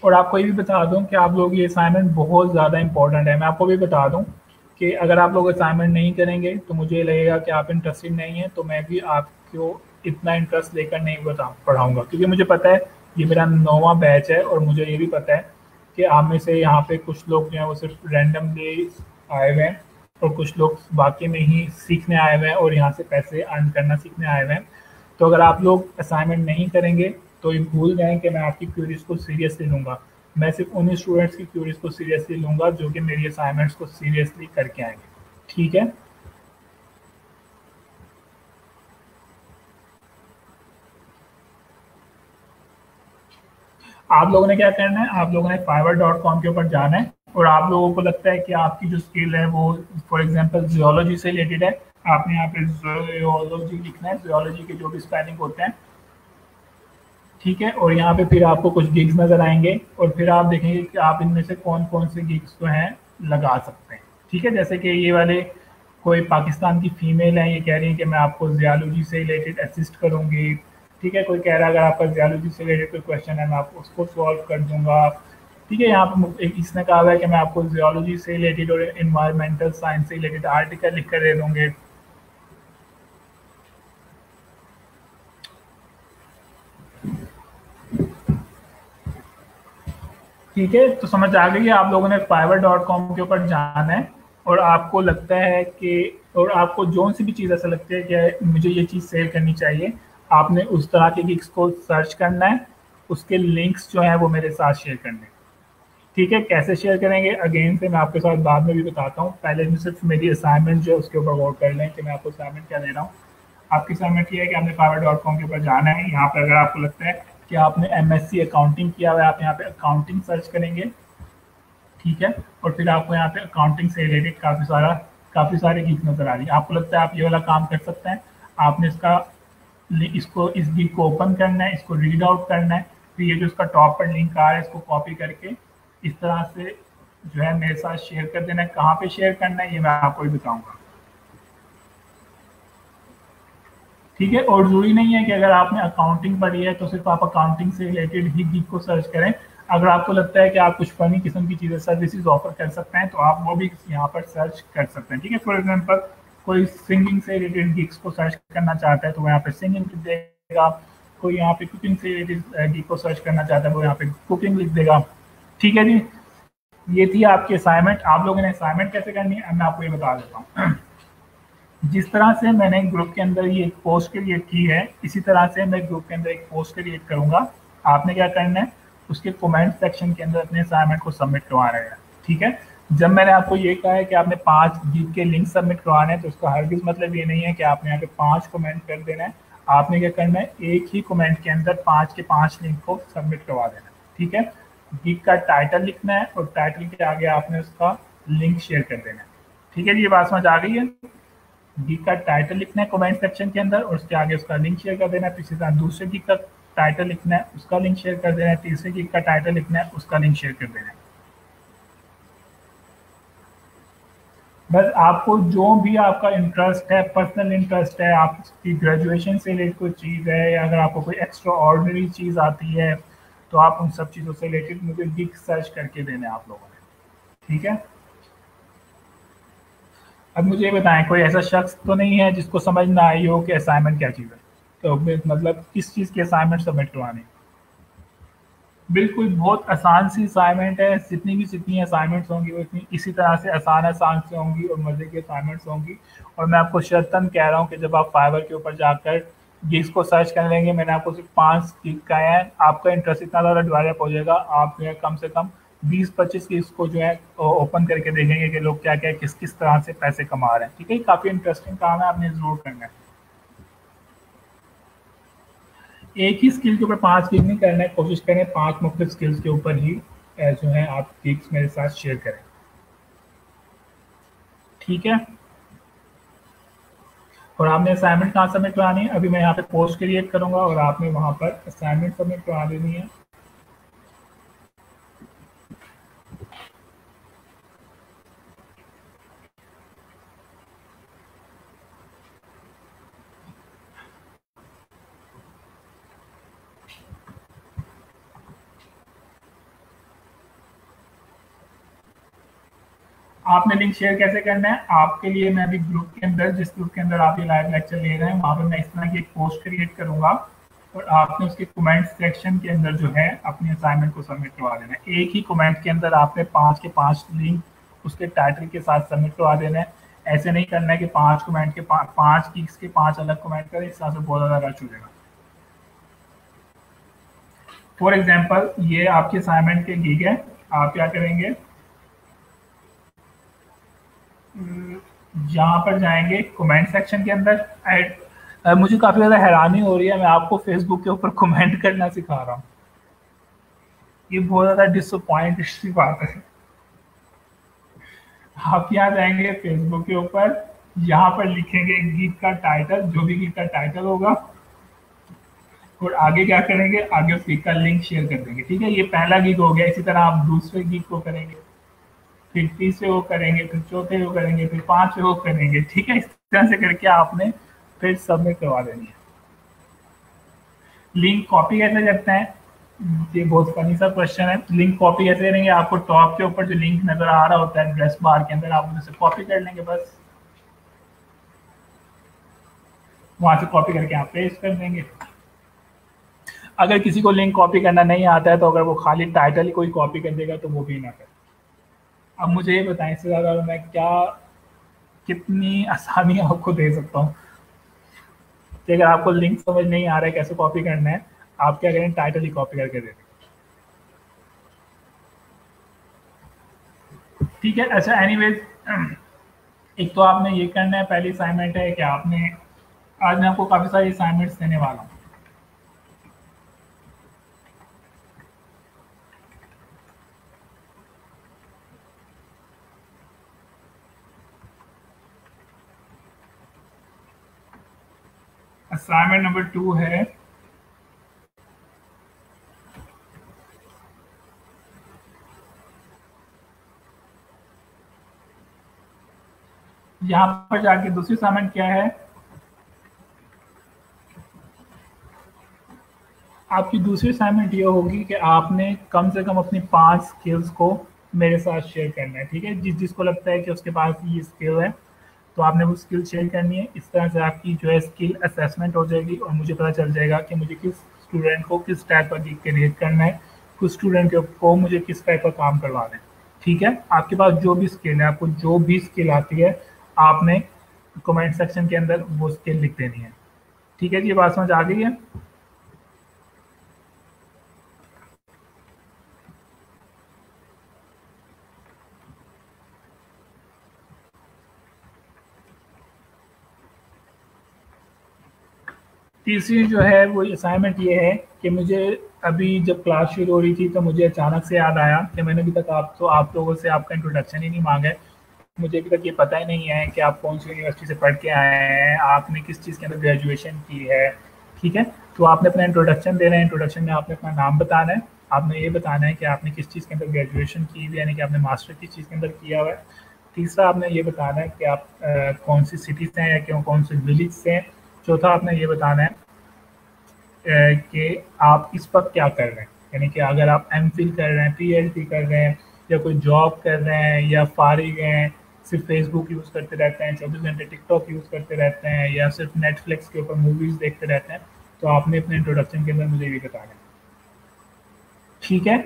और आपको ये भी बता दूं कि आप लोग ये असाइनमेंट बहुत ज़्यादा इंपॉर्टेंट है। मैं आपको भी बता दूं कि अगर आप लोग असाइनमेंट नहीं करेंगे तो मुझे लगेगा कि आप इंटरेस्टेड नहीं है, तो मैं भी आपको इतना इंटरेस्ट लेकर नहीं पढ़ाऊँगा, क्योंकि मुझे पता है ये मेरा 9वां बैच है और मुझे ये भी पता है कि आप में से यहाँ पे कुछ लोग जो हैं वो सिर्फ रैंडमली आए हुए हैं और कुछ लोग वाकई में ही सीखने आए हुए हैं और यहाँ से पैसे अर्न करना सीखने आए हुए हैं। तो अगर आप लोग असाइनमेंट नहीं करेंगे तो ये भूल जाएं कि मैं आपकी क्यूरीज को सीरियसली लूँगा। मैं सिर्फ उन्हीं स्टूडेंट्स की क्यूरीज को सीरियसली लूँगा जो कि मेरी असाइनमेंट्स को सीरियसली करके आएंगे। ठीक है। आप लोगों ने क्या करना है, आप लोगों ने fiverr.com के ऊपर जाना है और आप लोगों को लगता है कि आपकी जो स्किल है वो फॉर एग्जांपल जियोलॉजी से रिलेटेड है, आपने यहाँ पे जियोलॉजी लिखना है, जियोलॉजी के जो भी स्पेलिंग होते हैं। ठीक है, और यहाँ पे फिर आपको कुछ गिग्स नज़र आएंगे और फिर आप देखेंगे कि आप इनमें से कौन कौन से गिग्स जो हैं लगा सकते हैं। ठीक है, जैसे कि ये वाले कोई पाकिस्तान की फीमेल है, ये कह रही है कि मैं आपको जियोलॉजी से रिलेटेड असिस्ट करूँगी। ठीक है, कोई कह रहा है अगर आपका जियोलॉजी से रिलेटेड कोई क्वेश्चन है मैं आपको उसको सॉल्व कर दूंगा। ठीक है, यहाँ पर एक इसने कहा हुआ है कि मैं आपको जियोलॉजी से रिलेटेड और इन्वायरमेंटल साइंस से रिलेटेड आर्टिकल लिख कर दे दूँगे। ठीक है, तो समझ आ गई है। आप लोगों ने fiverr.com के ऊपर जाना है और आपको लगता है कि और आपको जो सी भी चीज़ ऐसा लगती है कि मुझे ये चीज़ सेल करनी चाहिए, आपने उस तरह के गिग्स को सर्च करना है, उसके लिंक्स जो हैं वो मेरे साथ शेयर करने हैं। ठीक है, कैसे शेयर करेंगे अगेन से मैं आपके साथ बाद में भी बताता हूँ। पहले मैं सिर्फ मेरी असाइनमेंट जो है उसके ऊपर गौर कर लें कि मैं आपको असाइनमेंट क्या दे रहा हूँ। आपकी असाइनमेंट ये है कि आपने fiverr.com के ऊपर जाना है। यहाँ पर अगर आपको लगता है कि आपने एमएससी अकाउंटिंग किया हुआ है, आप यहाँ पे अकाउंटिंग सर्च करेंगे। ठीक है, और फिर आपको यहाँ पे अकाउंटिंग से रिलेटेड काफ़ी सारे गिग नज़र आ रही है। आपको लगता है आप ये वाला काम कर सकते हैं, आपने इसको इस गिग को ओपन करना है, इसको रीड आउट करना है। फिर ये जो इसका टॉप पर लिंक आ रहा है इसको कॉपी करके इस तरह से जो है मेरे साथ शेयर कर देना है। कहाँ पे शेयर करना है ये मैं आपको भी बताऊँगा। ठीक है। और जरूरी नहीं है कि अगर आपने अकाउंटिंग पढ़ी है तो सिर्फ आप अकाउंटिंग से रिलेटेड ही गीक को सर्च करें। अगर आपको लगता है कि आप कुछ फनी किस्म की चीज़ें सर्विसेज ऑफर कर सकते हैं तो आप वो भी यहाँ पर सर्च कर सकते हैं। ठीक है। फॉर एग्जाम्पल कोई सिंगिंग से रिलेटेड गिग्स को सर्च करना चाहता है तो वो यहाँ पे सिंगिंग लिख देगा। कोई यहाँ पे कुकिंग से रिलेटेड गिग को सर्च करना चाहता है वो यहाँ पे कुकिंग लिख देगा। ठीक है जी। ये थी आपकी असाइनमेंट। आप लोगों ने असाइनमेंट कैसे करनी है अब मैं आपको ये बता देता हूँ। जिस तरह से मैंने ग्रुप के अंदर ये एक पोस्ट क्रिएट की है इसी तरह से मैं ग्रुप के अंदर एक पोस्ट क्रिएट करूंगा। आपने क्या करना है उसके कमेंट सेक्शन के अंदर अपने असाइनमेंट को सबमिट करवाना है। ठीक है। जब मैंने आपको ये कहा है कि आपने 5 गीक के लिंक सबमिट करवाने हैं तो उसका हरगिज मतलब ये नहीं है कि आपने यहाँ पे 5 कमेंट कर देना है। आपने क्या करना है एक ही कमेंट के अंदर 5 के 5 लिंक को सबमिट करवा देना है। ठीक है। गीक का टाइटल लिखना है और टाइटल के आगे आपने उसका लिंक शेयर कर देना है। ठीक है जी। ये बात समझ आ गई है। गीक का टाइटल लिखना है कमेंट सेक्शन के अंदर और उसके आगे उसका लिंक शेयर कर देना है। इसी तरह दूसरे गीक का टाइटल लिखना है उसका लिंक शेयर कर देना है। तीसरे गीक का टाइटल लिखना है उसका लिंक शेयर कर देना है। बस आपको जो भी आपका इंटरेस्ट है पर्सनल इंटरेस्ट है आपकी ग्रेजुएशन से रिलेटेड कोई चीज़ है या अगर आपको कोई एक्स्ट्रा ऑर्डिनरी चीज़ आती है तो आप उन सब चीज़ों से रिलेटेड मुझे गीक सर्च करके देने आप लोगों ने। ठीक है। अब मुझे ये बताएं कोई ऐसा शख्स तो नहीं है जिसको समझ ना आई हो कि असाइनमेंट क्या चीज़ है। तो मतलब किस चीज़ की असाइनमेंट सबमिट करवानी। बिल्कुल बहुत आसान सी असाइनमेंट है। जितनी असाइनमेंट्स होंगी वो इतनी इसी तरह से आसान आसान से होंगी और मज़े की असाइनमेंट्स होंगी। और मैं आपको शर्तन कह रहा हूँ कि जब आप फाइवर के ऊपर जाकर गिग्स को सर्च कर लेंगे मैंने आपको सिर्फ 5 गिग का है आपका इंटरेस्ट इतना ज़्यादा डेवलप हो जाएगा। आप जो है कम से कम 20-25 गिग्स को जो है ओपन करके देखेंगे कि लोग क्या क्या किस किस तरह से पैसे कमा रहे हैं। ठीक है। काफ़ी इंटरेस्टिंग काम है आपने ज़रूर करना है। एक ही स्किल के ऊपर 5 गिग नहीं करना है। कोशिश करें 5 मुख्तलिफ स्किल्स के ऊपर ही जो है आप गिग्स मेरे साथ शेयर करें। ठीक है। और आपने असाइनमेंट कहाँ सबमिट करानी है अभी मैं यहाँ पे पोस्ट क्रिएट करूंगा और आपने वहाँ पर असाइनमेंट सबमिट करा देनी है। आपने लिंक शेयर कैसे करना है आपके लिए मैं अभी ग्रुप के अंदर जिस ग्रुप के अंदर आप ये लाइव लेक्चर ले रहे हैं वहाँ पर मैं इस तरह की एक पोस्ट क्रिएट करूंगा और आपने उसके कमेंट सेक्शन के अंदर जो है अपनी असाइनमेंट को सबमिट करवा देना है। एक ही कमेंट के अंदर आपने 5 के 5 लिंक उसके टाइटल के साथ सबमिट करवा देना है। ऐसे नहीं करना है कि 5 कमेंट के 5 गिग्स के 5 अलग कमेंट करें इस तरह से बहुत ज़्यादा रश हो जाएगा। फॉर एग्जाम्पल ये आपके असाइनमेंट के गिग है। आप क्या करेंगे यहाँ पर जाएंगे कमेंट सेक्शन के अंदर एड। मुझे काफ़ी ज़्यादा हैरानी हो रही है मैं आपको फेसबुक के ऊपर कमेंट करना सिखा रहा हूँ। ये बहुत ज़्यादा डिसअपॉइंट सी बात है। आप यहाँ जाएंगे फेसबुक के ऊपर यहाँ पर लिखेंगे गीत का टाइटल जो भी गीत का टाइटल होगा और आगे क्या करेंगे आगे उस गीत का लिंक शेयर कर देंगे। ठीक है। ये पहला गीत हो गया। इसी तरह आप दूसरे गीत को करेंगे फिर तीसरे को करेंगे फिर चौथे को करेंगे फिर पांचवे को करेंगे। ठीक है। इस तरह से करके आपने फिर सबमिट करवा देनी है। लिंक कॉपी कैसे करते हैं ये बहुत फनी सा क्वेश्चन है। लिंक कॉपी कैसे करेंगे आपको टॉप के ऊपर जो लिंक नजर आ रहा होता है एड्रेस बार के अंदर आप उसे कॉपी कर लेंगे। बस वहां से कॉपी करके आप पेस्ट कर देंगे। अगर किसी को लिंक कॉपी करना नहीं आता है तो अगर वो खाली टाइटल ही कोई कॉपी कर देगा तो वो भी ना करे। अब मुझे ये बताएं इससे ज़्यादा मैं क्या कितनी आसानी आपको दे सकता हूँ कि अगर आपको लिंक समझ नहीं आ रहा है कैसे कॉपी करना है आप क्या करें टाइटल ही कॉपी करके दे दें। ठीक है। अच्छा एनीवेज एक तो आपने ये करना है पहली असाइनमेंट है कि आपने आज मैं आपको काफ़ी सारी असाइनमेंट्स देने वाला हूँ। असाइनमेंट नंबर 2 है यहाँ पर जाके दूसरी असाइनमेंट क्या है आपकी दूसरी असाइनमेंट ये होगी कि आपने कम से कम अपनी 5 स्किल्स को मेरे साथ शेयर करना है, ठीक है? जिसको लगता है कि उसके पास ये स्किल है, तो आपने वो स्किल शेयर करनी है। इस तरह से आपकी जो है स्किल असेसमेंट हो जाएगी और मुझे पता चल जाएगा कि मुझे किस स्टूडेंट को किस टाइप का क्रिएट करना है, कुछ स्टूडेंट को मुझे किस टाइप का काम करवाना है, ठीक है? आपके पास जो भी स्किल है, आपको जो भी स्किल आती है, आपने कमेंट सेक्शन के अंदर वो स्किल लिख देनी है, ठीक है जी? ये बात समझ आ गई है? तीसरी जो है वो असाइनमेंट ये है कि मुझे अभी जब क्लास शुरू हो रही थी तो मुझे अचानक से याद आया कि मैंने अभी तक आप लोगों से आपका इंट्रोडक्शन ही नहीं मांगा है। मुझे अभी तक ये पता ही नहीं है कि आप कौन सी यूनिवर्सिटी से पढ़ के आए हैं, आपने किस चीज़ के अंदर ग्रेजुएशन की है, ठीक है? तो आपने अपना इंट्रोडक्शन देना है, इंट्रोडक्शन में आपने अपना नाम बताना है, आपने ये बताना है कि आपने किस चीज़ के अंदर ग्रेजुएशन की हुई है, यानी कि आपने मास्टर किस चीज़ के अंदर किया हुआ है। तीसरा आपने ये बताना है कि आप कौन सी सिटी से हैं या क्यों कौन से विलेज से हैं। चौथा आपने ये बताना है कि आप इस वक्त क्या कर रहे हैं, यानी कि अगर आप एमफिल कर रहे हैं, पीएचडी कर रहे हैं, या कोई जॉब कर रहे हैं, या फारिग हैं, सिर्फ फेसबुक यूज़ करते रहते हैं, 24 घंटे टिकटॉक यूज़ करते रहते हैं, या सिर्फ नेटफ्लिक्स के ऊपर मूवीज़ देखते रहते हैं, तो आपने अपने इंट्रोडक्शन के अंदर मुझे ये बताना है, ठीक है?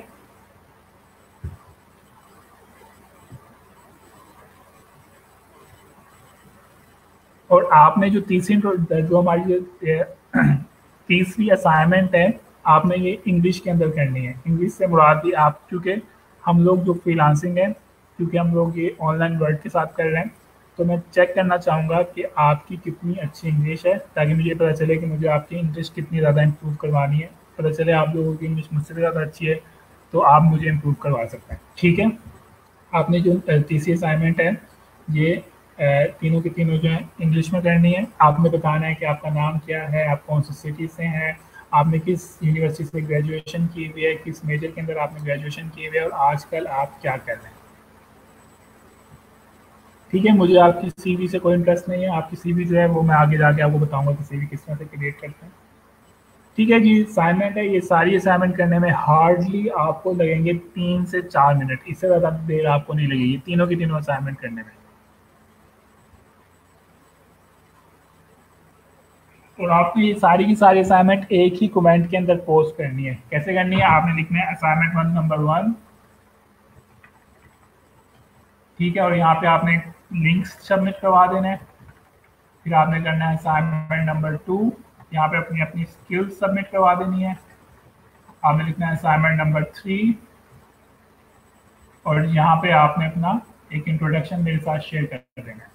और आपने जो जो हमारी जो तीसरी असाइनमेंट है, आपने ये इंग्लिश के अंदर करनी है। इंग्लिश से मुराद भी आप, क्योंकि हम लोग जो फ्रीलांसिंग है, क्योंकि हम लोग ये ऑनलाइन वर्क के साथ कर रहे हैं, तो मैं चेक करना चाहूँगा कि आपकी कितनी अच्छी इंग्लिश है, ताकि मुझे पता चले कि मुझे आपकी इंग्लिश कितनी ज़्यादा इम्प्रूव करवानी है। पता चले आप लोगों की इंग्लिश मुझसे भी ज़्यादा अच्छी है, तो आप मुझे इम्प्रूव करवा सकते हैं, ठीक है? आपने जो तीसरी असाइनमेंट है, ये तीनों की तीनों जो है इंग्लिश में करनी है। आपने बताना है कि आपका नाम क्या है, आप कौन सी सिटी से हैं, आपने किस यूनिवर्सिटी से ग्रेजुएशन की हुई है, किस मेजर के अंदर आपने ग्रेजुएशन की हुई है, और आजकल आप क्या कर रहे हैं, ठीक है? मुझे आपकी सीवी से कोई इंटरेस्ट नहीं है, आपकी सीवी जो है वो मैं आगे जाके आपको बताऊंगा कि सीवी किस तरह से क्रिएट करते हैं, ठीक है जी? असाइनमेंट है, ये सारी असाइनमेंट करने में हार्डली आपको लगेंगे 3 से 4 मिनट, इससे ज़्यादा देर आपको नहीं लगेगी तीनों की तीनों असाइनमेंट करने में। और आपने ये सारी की सारी असाइनमेंट एक ही कमेंट के अंदर पोस्ट करनी है। कैसे करनी है? आपने लिखना है असाइनमेंट 1 नंबर 1, ठीक है? और यहाँ पे आपने लिंक्स सबमिट करवा देना है। फिर आपने करना है असाइनमेंट नंबर 2, यहाँ पे अपनी अपनी स्किल्स सबमिट करवा देनी है। आपने लिखना है असाइनमेंट नंबर 3, और यहाँ पे आपने अपना एक इंट्रोडक्शन मेरे साथ शेयर कर देना है,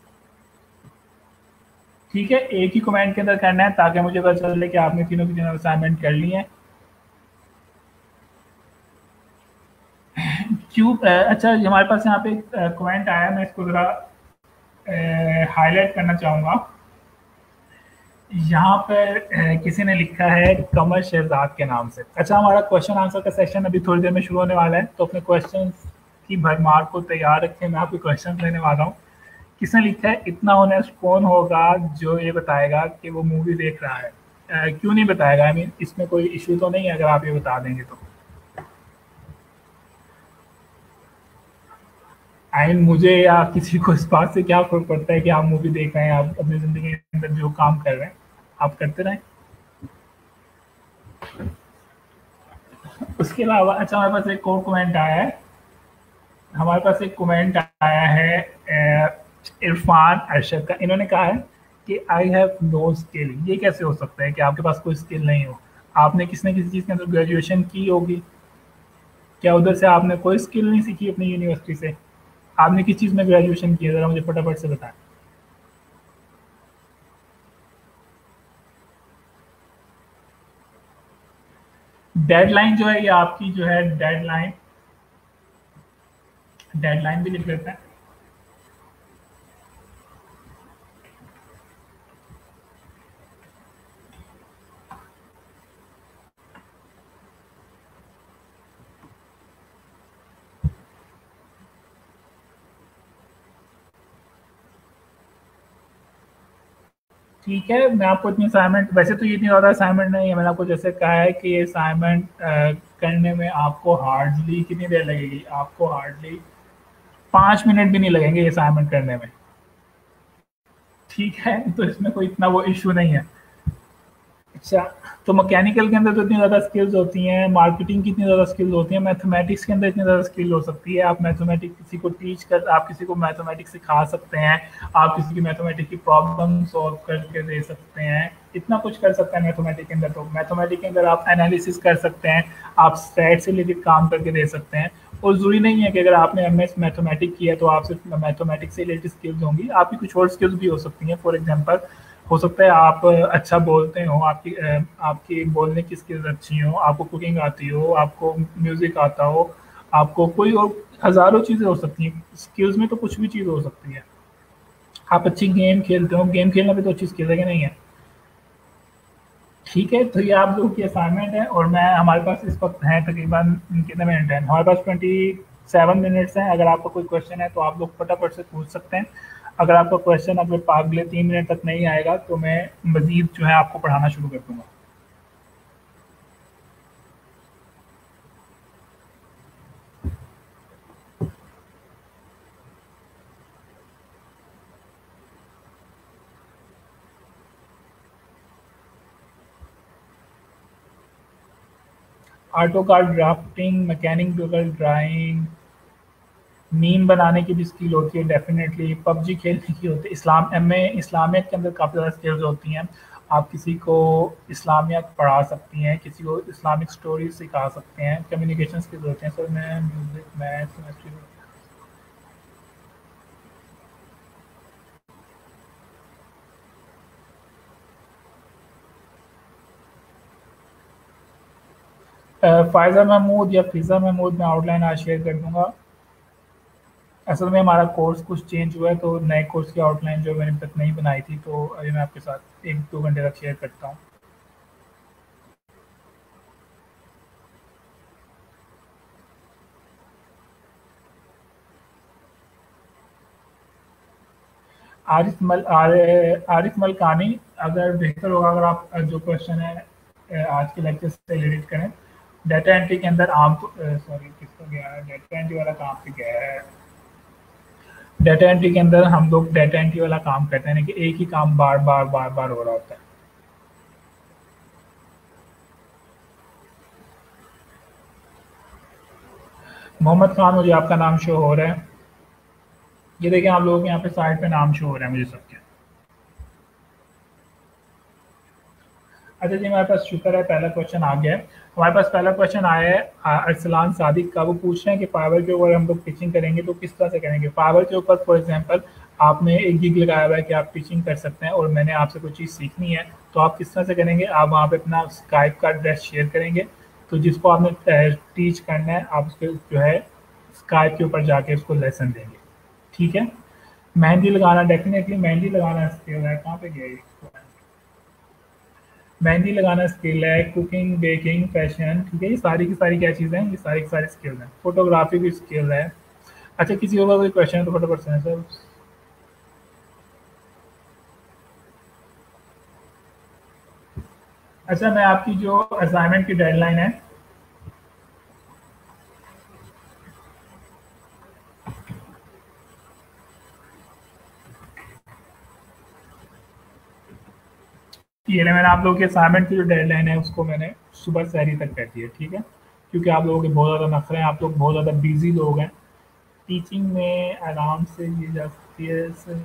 ठीक है? एक ही कमेंट के अंदर करना है, ताकि मुझे पता चले कि आपने तीनों की तीनों असाइनमेंट कर ली है। क्यों अच्छा, हमारे पास यहाँ पे कमेंट आया, मैं इसको ज़रा हाईलाइट करना चाहूँगा। यहाँ पर किसी ने लिखा है कमर शहजाद के नाम से। अच्छा, हमारा क्वेश्चन आंसर का सेशन अभी थोड़ी देर में शुरू होने वाला है, तो अपने क्वेश्चन की भरमार को तैयार रखें, मैं आपके क्वेश्चन लेने वाला हूँ। किसने लिखा है इतना ऑनेस्ट कौन होगा जो ये बताएगा कि वो मूवी देख रहा है? क्यों नहीं बताएगा? आई मीन इसमें कोई इशू तो नहीं है अगर आप ये बता देंगे तो? आई मीन मुझे या किसी को इस बात से क्या फर्क पड़ता है कि आप मूवी देख रहे हैं, आप अपनी ज़िंदगी के अंदर जो काम कर रहे हैं आप करते रहें। उसके अलावा अच्छा, हमारे पास एक और कमेंट आया है। हमारे पास एक कमेंट आया है इरफान अरशद का। इन्होंने कहा है कि आई हैव नो स्किल। ये कैसे हो सकता है कि आपके पास कोई स्किल नहीं हो? आपने किसी न किसी चीज़ के अंदर ग्रेजुएशन की होगी, क्या उधर से आपने कोई स्किल नहीं सीखी अपनी यूनिवर्सिटी से? आपने किस चीज़ में ग्रेजुएशन की है, ज़रा मुझे फटाफट से बताएं। डेडलाइन जो है ये आपकी जो है डेडलाइन, डेडलाइन भी लिख लेते हैं। ठीक है, मैं आपको इतनी असाइनमेंट, वैसे तो ये इतनी ज़्यादा असाइनमेंट नहीं है, मैंने आपको जैसे कहा है कि ये असाइनमेंट करने में आपको हार्डली कितनी देर लगेगी, आपको हार्डली 5 मिनट भी नहीं लगेंगे ये असाइनमेंट करने में। ठीक है, तो इसमें कोई इतना वो इशू नहीं है। अच्छा, तो मैकेनिकल के अंदर तो इतनी ज़्यादा स्किल्स होती हैं, मार्केटिंग की इतनी ज़्यादा स्किल्स होती हैं, मैथमेटिक्स के अंदर इतनी ज़्यादा स्किल हो सकती है। आप मैथमेटिक्स किसी को टीच कर, आप किसी को मैथमेटिक्स सिखा सकते हैं, आप किसी की मैथमेटिक्स की प्रॉब्लम सॉल्व करके दे सकते हैं, इतना कुछ कर सकते हैं मैथमेटिक्स के अंदर। तो मैथमेटिक्स के अंदर आप एनालिसिस कर सकते हैं, आप स्टैट से रिलेटेड काम करके दे सकते हैं। और ज़रूरी नहीं है कि अगर आपने एमएस मैथमेटिक्स किया है तो आप सिर्फ मैथमेटिक्स से रिलेटेड स्किल्स होंगी, आपकी कुछ और स्किल्स भी हो सकती हैं। फॉर एग्जांपल, हो सकता है आप अच्छा बोलते हो, आपकी बोलने की स्किल्स अच्छी हो, आपको कुकिंग आती हो, आपको म्यूज़िक आता हो, आपको कोई और हज़ारों चीज़ें हो सकती हैं। स्किल्स में तो कुछ भी चीज़ हो सकती है। आप अच्छी गेम खेलते हो, गेम खेलना भी तो अच्छी स्किल है कि नहीं है? ठीक है, तो ये आप लोगों की असाइनमेंट है और मैं, हमारे पास इस वक़्त हैं तकरीबन कितने मिनट हैं? हमारे पास 27 मिनट्स हैं। अगर आपका कोई क्वेश्चन है तो आप लोग फटाफट से पूछ सकते हैं। अगर आपका क्वेश्चन अगले अगले 3 मिनट तक नहीं आएगा तो मैं मज़ीद जो है आपको पढ़ाना शुरू कर दूँगा। AutoCAD drafting, mechanical drawing, meme बनाने की भी स्किल होती है डेफ़िनेटली, पबजी खेलने की होती है, इस्लामियत के अंदर काफ़ी ज़्यादा स्किल्स होती हैं। आप किसी को इस्लामियत पढ़ा सकती हैं, किसी को इस्लामिक स्टोरीज़ सिखा सकते हैं, कम्युनिकेशन स्किल्स होते हैं। सर मैं music, maths, chemistry, Faiza Mahmood या फ़िज़ा महमूद, मैं आउटलाइन आज शेयर कर दूँगा। असल में हमारा कोर्स कुछ चेंज हुआ है तो नए कोर्स की आउटलाइन जो मैंने अभी तक नहीं बनाई थी, तो अभी मैं आपके साथ 1-2 घंटे तक शेयर करता हूँ। आरिफ मलकानी, अगर बेहतर होगा अगर आप जो क्वेश्चन है आज के लेक्चर से रिलेटेड करें। डाटा एंट्री के अंदर आम, सॉरी किसका गया है, डाटा एंट्री वाला काम पे गया है। डाटा एंट्री के अंदर हम लोग डाटा एंट्री वाला काम करते हैं कि एक ही काम बार बार बार बार हो रहा होता है। मोहम्मद खान, मुझे आपका नाम शो हो रहा है। ये देखिए आप लोगों के यहाँ पे साइड पे नाम शो हो रहा है मुझे सबके। अच्छा जी, हमारे पास शुक्र है पहला क्वेश्चन आ गया है। हमारे पास पहला क्वेश्चन आया है अरसलान सादिक का। वो पूछ रहे हैं कि फाइवर के ऊपर हम लोग टीचिंग करेंगे तो किस तरह से करेंगे। फाइवर के ऊपर फॉर एग्जांपल आपने एक गिग लगाया हुआ है कि आप टीचिंग कर सकते हैं और मैंने आपसे कोई चीज़ सीखनी है, तो आप किस तरह से करेंगे? आप वहाँ पे अपना स्काइप का एड्रेस शेयर करेंगे, तो जिसको आपने टीच करना है आप उसके जो है स्काइप के ऊपर जाके उसको लेसन देंगे। ठीक है। मेहंदी लगाना, डेफिनेटली मेहंदी लगाना स्किल है। कहाँ पे गया ये? मेहंदी लगाना स्किल है, कुकिंग, बेकिंग, फैशन, ठीक है, ये सारी की सारी क्या चीज़ें हैं, ये सारी की सारी स्किल हैं। फोटोग्राफी भी स्किल है। अच्छा, किसी और का कोई क्वेश्चन है तो फटाफट से सर। अच्छा, मैं आपकी जो असाइनमेंट की डेडलाइन है, ये मैंने आप लोगों के असाइनमेंट की जो डेडलाइन है उसको मैंने सुबह सहरी तक कर दी है। ठीक है, क्योंकि आप लोगों के बहुत ज़्यादा नखरे हैं, आप लोग बहुत ज़्यादा बिजी लोग हैं। टीचिंग में आराम से ये जा सकती है सर।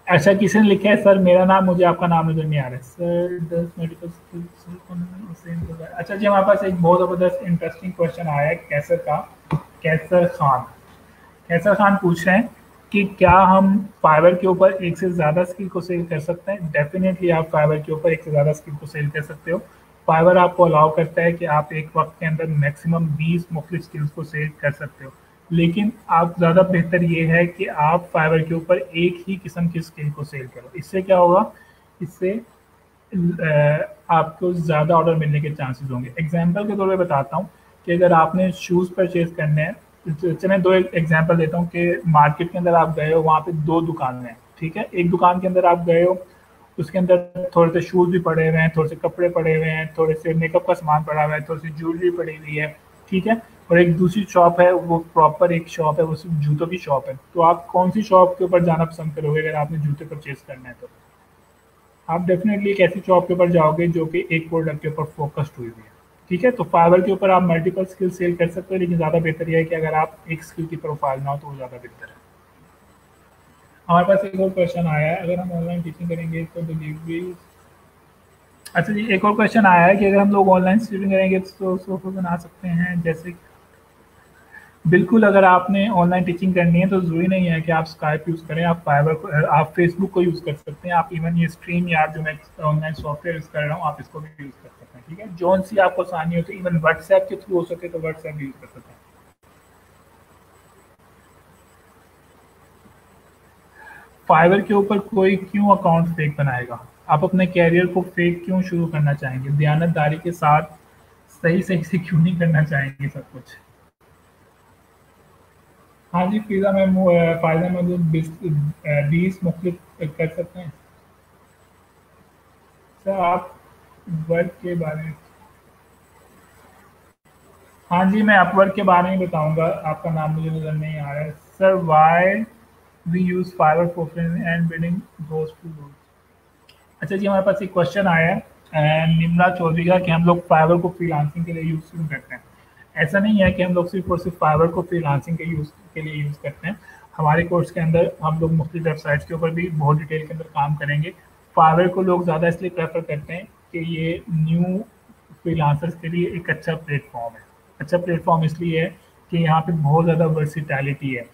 अच्छा, किसी ने लिखा है सर मेरा नाम, मुझे आपका नाम नजर नहीं आ रहा है सर। दस मेडिकल स्किल्स। अच्छा जी, हमारे पास एक बहुत ज़बरदस्त इंटरेस्टिंग क्वेश्चन आया है कैसर का। कैसर खान, कैसर खान पूछ रहे हैं कि क्या हम फाइवर के ऊपर एक से ज़्यादा स्किल को सेल कर सकते हैं? डेफिनेटली आप फाइवर के ऊपर एक से ज़्यादा स्किल को सेल कर सकते हो। फाइवर आपको अलाउ करता है कि आप एक वक्त के अंदर मैक्सिमम 20 मुख्तलिफ स्किल्स को सेल कर सकते हो। लेकिन आप ज़्यादा बेहतर ये है कि आप फाइवर के ऊपर एक ही किस्म की स्किल को सेल करो। इससे क्या होगा? इससे आपको ज़्यादा ऑर्डर मिलने के चांसेस होंगे। एग्जांपल के तौर पे बताता हूँ कि अगर आपने शूज़ परचेज़ करने हैं, चलें 2 एग्जांपल देता हूँ कि मार्केट के अंदर आप गए हो, वहाँ पे 2 दुकानें हैं, ठीक है? एक दुकान के अंदर आप गए हो, उसके अंदर थोड़े से शूज़ भी पड़े हुए हैं, थोड़े से कपड़े पड़े हुए हैं, थोड़े से मेकअप का सामान पड़ा हुआ है, थोड़ी सी ज्वेलरी पड़ी हुई है, ठीक है। और एक दूसरी शॉप है, वो प्रॉपर एक शॉप है, वो सिर्फ जूतों की शॉप है। तो आप कौन सी शॉप के ऊपर जाना पसंद करोगे अगर आपने जूते परचेज करना है तो? आप डेफिनेटली एक ऐसी जॉब के ऊपर जाओगे जो कि एक प्रोडक्ट के ऊपर फोकस्ड हुई हुई है, ठीक है। तो फाइवर के ऊपर आप मल्टीपल स्किल सेल कर सकते हो, लेकिन ज़्यादा बेहतर यह है कि अगर आप एक स्किल की प्रोफाइल ना हो तो वो ज़्यादा बेहतर है। हमारे पास एक और क्वेश्चन आया है, अगर हम ऑनलाइन टीचिंग करेंगे तो डिलीवरी। अच्छा जी, एक और क्वेश्चन आया है कि अगर हम लोग ऑनलाइन टीचिंग करेंगे तो सोफे बना सकते हैं जैसे। बिल्कुल, अगर आपने ऑनलाइन टीचिंग करनी है तो ज़रूरी नहीं है कि आप स्काइप यूज़ करें, आप फाइवर को आप फेसबुक को यूज़ कर सकते हैं, आप इवन ये स्ट्रीम यार जो मैं ऑनलाइन सॉफ्टवेयर यूज़ कर रहा हूँ, आप इसको भी यूज़ कर सकते हैं, ठीक है। जौन सी आपको आसानी हो, तो इवन व्हाट्सएप के थ्रू हो सके तो व्हाट्सएप भी यूज़ कर सकते हैं। फाइवर के ऊपर कोई क्यों अकाउंट फेक बनाएगा? आप अपने कैरियर को फेक क्यों शुरू करना चाहेंगे? दयानतदारी के साथ सही सही से क्यों नहीं करना चाहेंगे सब कुछ? हाँ जी, पिज़्ज़ा में फ़ायदा मौजूद 20 मुख्तलिफ कर सकते हैं। सर आप वर्क के बारे में। हाँ जी, मैं अपवर्क के बारे में बताऊँगा, आपका नाम मुझे नज़र नहीं आ रहा है। Sir why we use Fiverr for freelancing and building those two rules. अच्छा जी, हमारे पास एक क्वेश्चन आया है निम्रा चौधरी का कि हम लोग फाइवर को फ्रीलांसिंग के लिए यूज़ क्यों करते हैं? ऐसा नहीं है कि हम लोग सिर्फ़ और सिर्फ़ फाइवर को फ्रीलांसिंग के लिए यूज़ करते हैं। हमारे कोर्स के अंदर हम लोग मुख्तलिफ वेबसाइट्स के ऊपर भी बहुत डिटेल के अंदर काम करेंगे। फाइवर को लोग ज़्यादा इसलिए प्रेफ़र करते हैं कि ये न्यू फ्रीलांसर्स के लिए एक अच्छा प्लेटफ़ॉर्म है। अच्छा प्लेटफ़ॉर्म इसलिए है कि यहाँ पे बहुत ज़्यादा वर्सेटैलिटी है।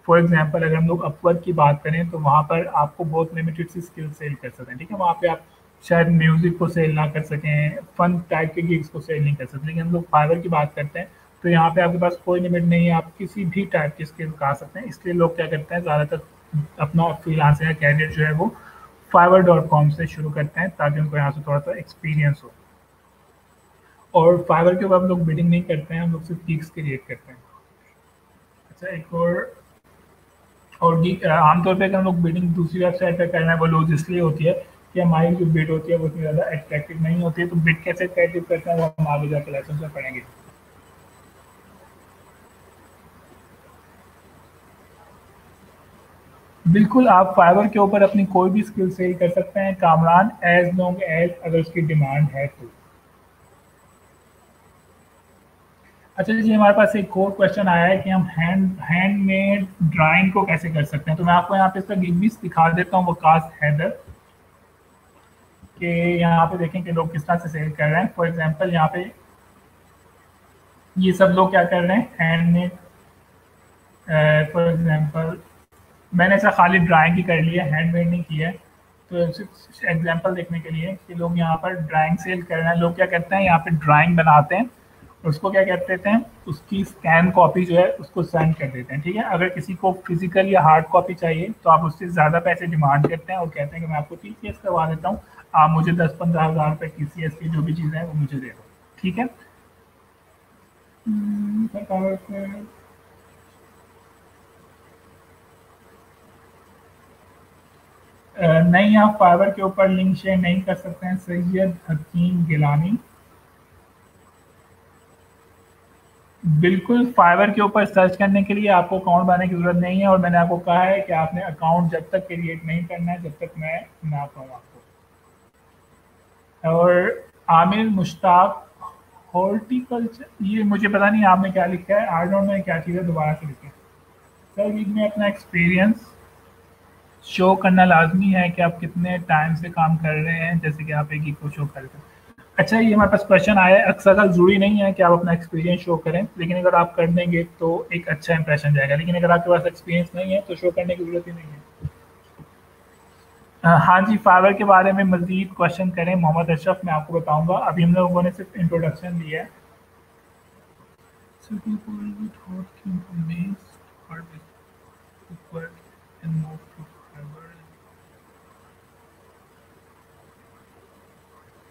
फॉर एग्ज़ाम्पल अगर हम लोग अपवर्क की बात करें तो वहाँ पर आपको बहुत लिमिटेड सी स्किल सेल कर सकते हैं, ठीक है? वहाँ पे आप शायद म्यूज़िक को सेल ना कर सकें, फ़न टाइप के गिग्स को सेल नहीं कर सकते। लेकिन हम लोग फाइवर की बात करते हैं तो यहाँ पे आपके पास कोई लिमिट नहीं है, आप किसी भी टाइप की स्किल दिखा सकते हैं। इसलिए लोग क्या करते हैं ज़्यादातर अपना फ्रीलांसिंग का कैरियर जो है वो fiverr.com से शुरू करते हैं ताकि उनको यहाँ से थोड़ा-सा एक्सपीरियंस हो। और फाइवर के ऊपर हम लोग बिडिंग नहीं करते हैं, हम लोग सिर्फ गिग्स क्रिएट करते हैं। अच्छा एक और आमतौर पे अगर हम लोग बिडिंग दूसरी वेबसाइट पे करना है वो लूज इसलिए होती है कि हमारी जो बिड होती है वो इतनी ज़्यादा अट्रैक्टिव नहीं होती है। तो बिड कैसे अट्रैक्टिव करते हैं वो हम आगे जाके लेसन में पढ़ेंगे। बिल्कुल, आप फाइवर के ऊपर अपनी कोई भी स्किल सेल कर सकते हैं कामरान, एज़ लॉन्ग एज़ अगर उसकी डिमांड है तो। अच्छा जी, हमारे पास एक और क्वेश्चन आया है कि हम हैंडमेड ड्राइंग को कैसे कर सकते हैं? तो मैं आपको यहाँ पे इसका गिग भी दिखा देता हूँ वकास हैदर कि यहाँ पे देखें कि लोग किस तरह से सेल कर रहे हैं। फॉर एग्ज़ाम्पल यहाँ पे ये सब लोग क्या कर रहे हैं हैंडमेड। फॉर एग्ज़ाम्पल मैंने ऐसा खाली ड्राइंग ही कर लिया, हैंडमेड नहीं किया है। तो सिर्फ एग्ज़ाम्पल देखने के लिए कि लोग यहाँ पर ड्राइंग सेल कर रहे हैं। लोग क्या करते हैं यहाँ पे ड्राइंग बनाते हैं, उसको क्या कहते थे हैं, उसकी स्कैन कॉपी जो है उसको सेंड कर देते हैं, ठीक है। अगर किसी को फिजिकल या हार्ड कॉपी चाहिए तो आप उससे ज़्यादा पैसे डिमांड करते हैं और कहते हैं कि मैं आपको टीसीएस करवा देता हूँ, आप मुझे 10-15 हज़ार रुपये टीसीएस की जो भी चीज़ें हैं वो मुझे दे दो, ठीक है। नहीं, आप फाइवर के ऊपर लिंक शेयर नहीं कर सकते हैं। सैयद हकीम गिलानी। बिल्कुल, फाइवर के ऊपर सर्च करने के लिए आपको अकाउंट बनाने की ज़रूरत नहीं है और मैंने आपको कहा है कि आपने अकाउंट जब तक क्रिएट नहीं करना है, जब तक मैं ना कहूँ आपको। और आमिर मुश्ताक हॉर्टिकल्चर, ये मुझे पता नहीं आपने क्या लिखा है, आई डोंट नो ये क्या चीज़ है, दोबारा से लिखें। सर वीक में अपना एक्सपीरियंस शो करना लाज़मी है कि आप कितने टाइम से काम कर रहे हैं, जैसे कि आप एक ही को शो करते हैं। अच्छा ये हमारे पास क्वेश्चन आया है, अक्सर का ज़रूरी नहीं है कि आप अपना एक्सपीरियंस शो करें, लेकिन अगर आप कर देंगे तो एक अच्छा इंप्रेशन जाएगा। लेकिन अगर आपके पास एक्सपीरियंस नहीं है तो शो करने की ज़रूरत ही नहीं है। हाँ जी, फाइवर के बारे में मज़ीद क्वेश्चन करें मोहम्मद अशरफ, मैं आपको बताऊँगा। अभी हम लोगों ने सिर्फ इंट्रोडक्शन दिया है। So people with hot information are work and move to Fiverr।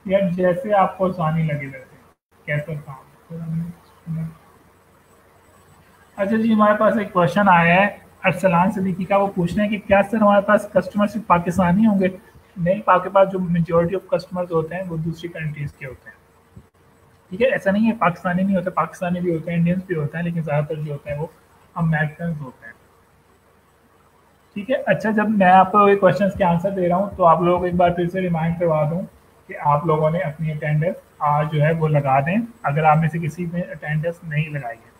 यार जैसे आपको आसानी लगे वैसे कैसे काम। अच्छा जी, हमारे पास एक क्वेश्चन आया है अरसलान सिद्दीकी का, वो पूछ रहे हैं कि क्या सर हमारे पास कस्टमर सिर्फ पाकिस्तानी होंगे? नहीं, आपके पास जो मेजोरिटी ऑफ कस्टमर्स होते हैं वो दूसरी कंट्रीज़ के होते हैं, ठीक है? ऐसा नहीं है पाकिस्तानी नहीं होते, पाकिस्तानी भी होते हैं, इंडियंस भी होते हैं, लेकिन ज़्यादातर जो होते हैं वो अमेरिकन होते हैं, ठीक है? अच्छा, जब मैं आपको ये क्वेश्चंस के आंसर दे रहा हूँ तो आप लोगों को एक बार फिर से रिमाइंड करवा दूँ कि आप लोगों ने अपनी अटेंडेंस आज जो है वो लगा दें, अगर आप में से किसी ने अटेंडेंस नहीं लगाई है,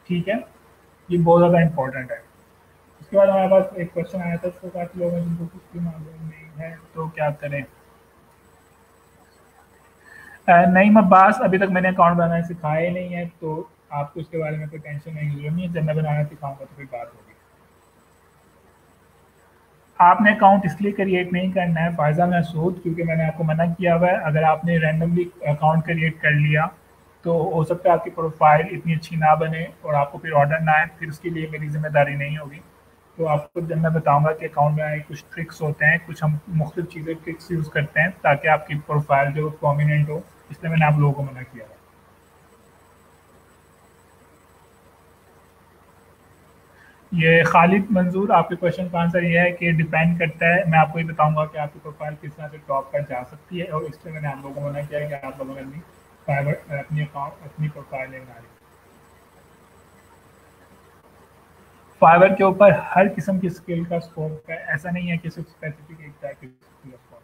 ठीक है? ये बहुत ज़्यादा इंपॉर्टेंट है। उसके बाद हमारे पास एक क्वेश्चन आया था, इसको काफ़ी लोग हैं जिनको कुछ भी मालूम नहीं है, तो क्या करें? नईम अब्बास, अभी तक मैंने अकाउंट बनाना सिखाया ही नहीं है, तो आपको इसके बारे में कोई टेंशन नहीं की ज़रूरत नहीं है, जब मैं बनाना सिखाऊँगा तो फिर बात होगी। आपने अकाउंट इसलिए क्रिएट नहीं करना है फ़ायज़ा महसूद, क्योंकि मैंने आपको मना किया हुआ है, अगर आपने रैंडमली अकाउंट क्रिएट कर लिया, तो हो सकता है आपकी प्रोफ़ाइल इतनी अच्छी ना बने और आपको फिर ऑर्डर ना आए, फिर उसके लिए मेरी ज़िम्मेदारी नहीं होगी। तो आपको जब मैं बताऊँगा कि अकाउंट में कुछ ट्रिक्स होते हैं, कुछ हम मुख्तलिफ़ चीज़ें ट्रिक्स यूज़ करते हैं ताकि आपकी प्रोफ़ाइल जो प्रोमिनेंट हो, इसलिए मैंने आप लोगों को मना किया हुआ है। ये खालिद मंजूर, आपके क्वेश्चन का आंसर ये है कि डिपेंड करता है, मैं आपको ये बताऊंगा कि आपकी प्रोफाइल किस तरह से टॉप पर जा सकती है, और इसलिए मैंने आप लोगों को मना किया है कि आप लोगों ने अपनी प्राइवेट अपनी अकाउंट अपनी प्रोफाइल नहीं बना ली। फाइवर के ऊपर हर किस्म की स्किल का स्कोप है, ऐसा नहीं है कि सिर्फ स्पेसिफिक एक टाइप की स्किल का स्कोप है।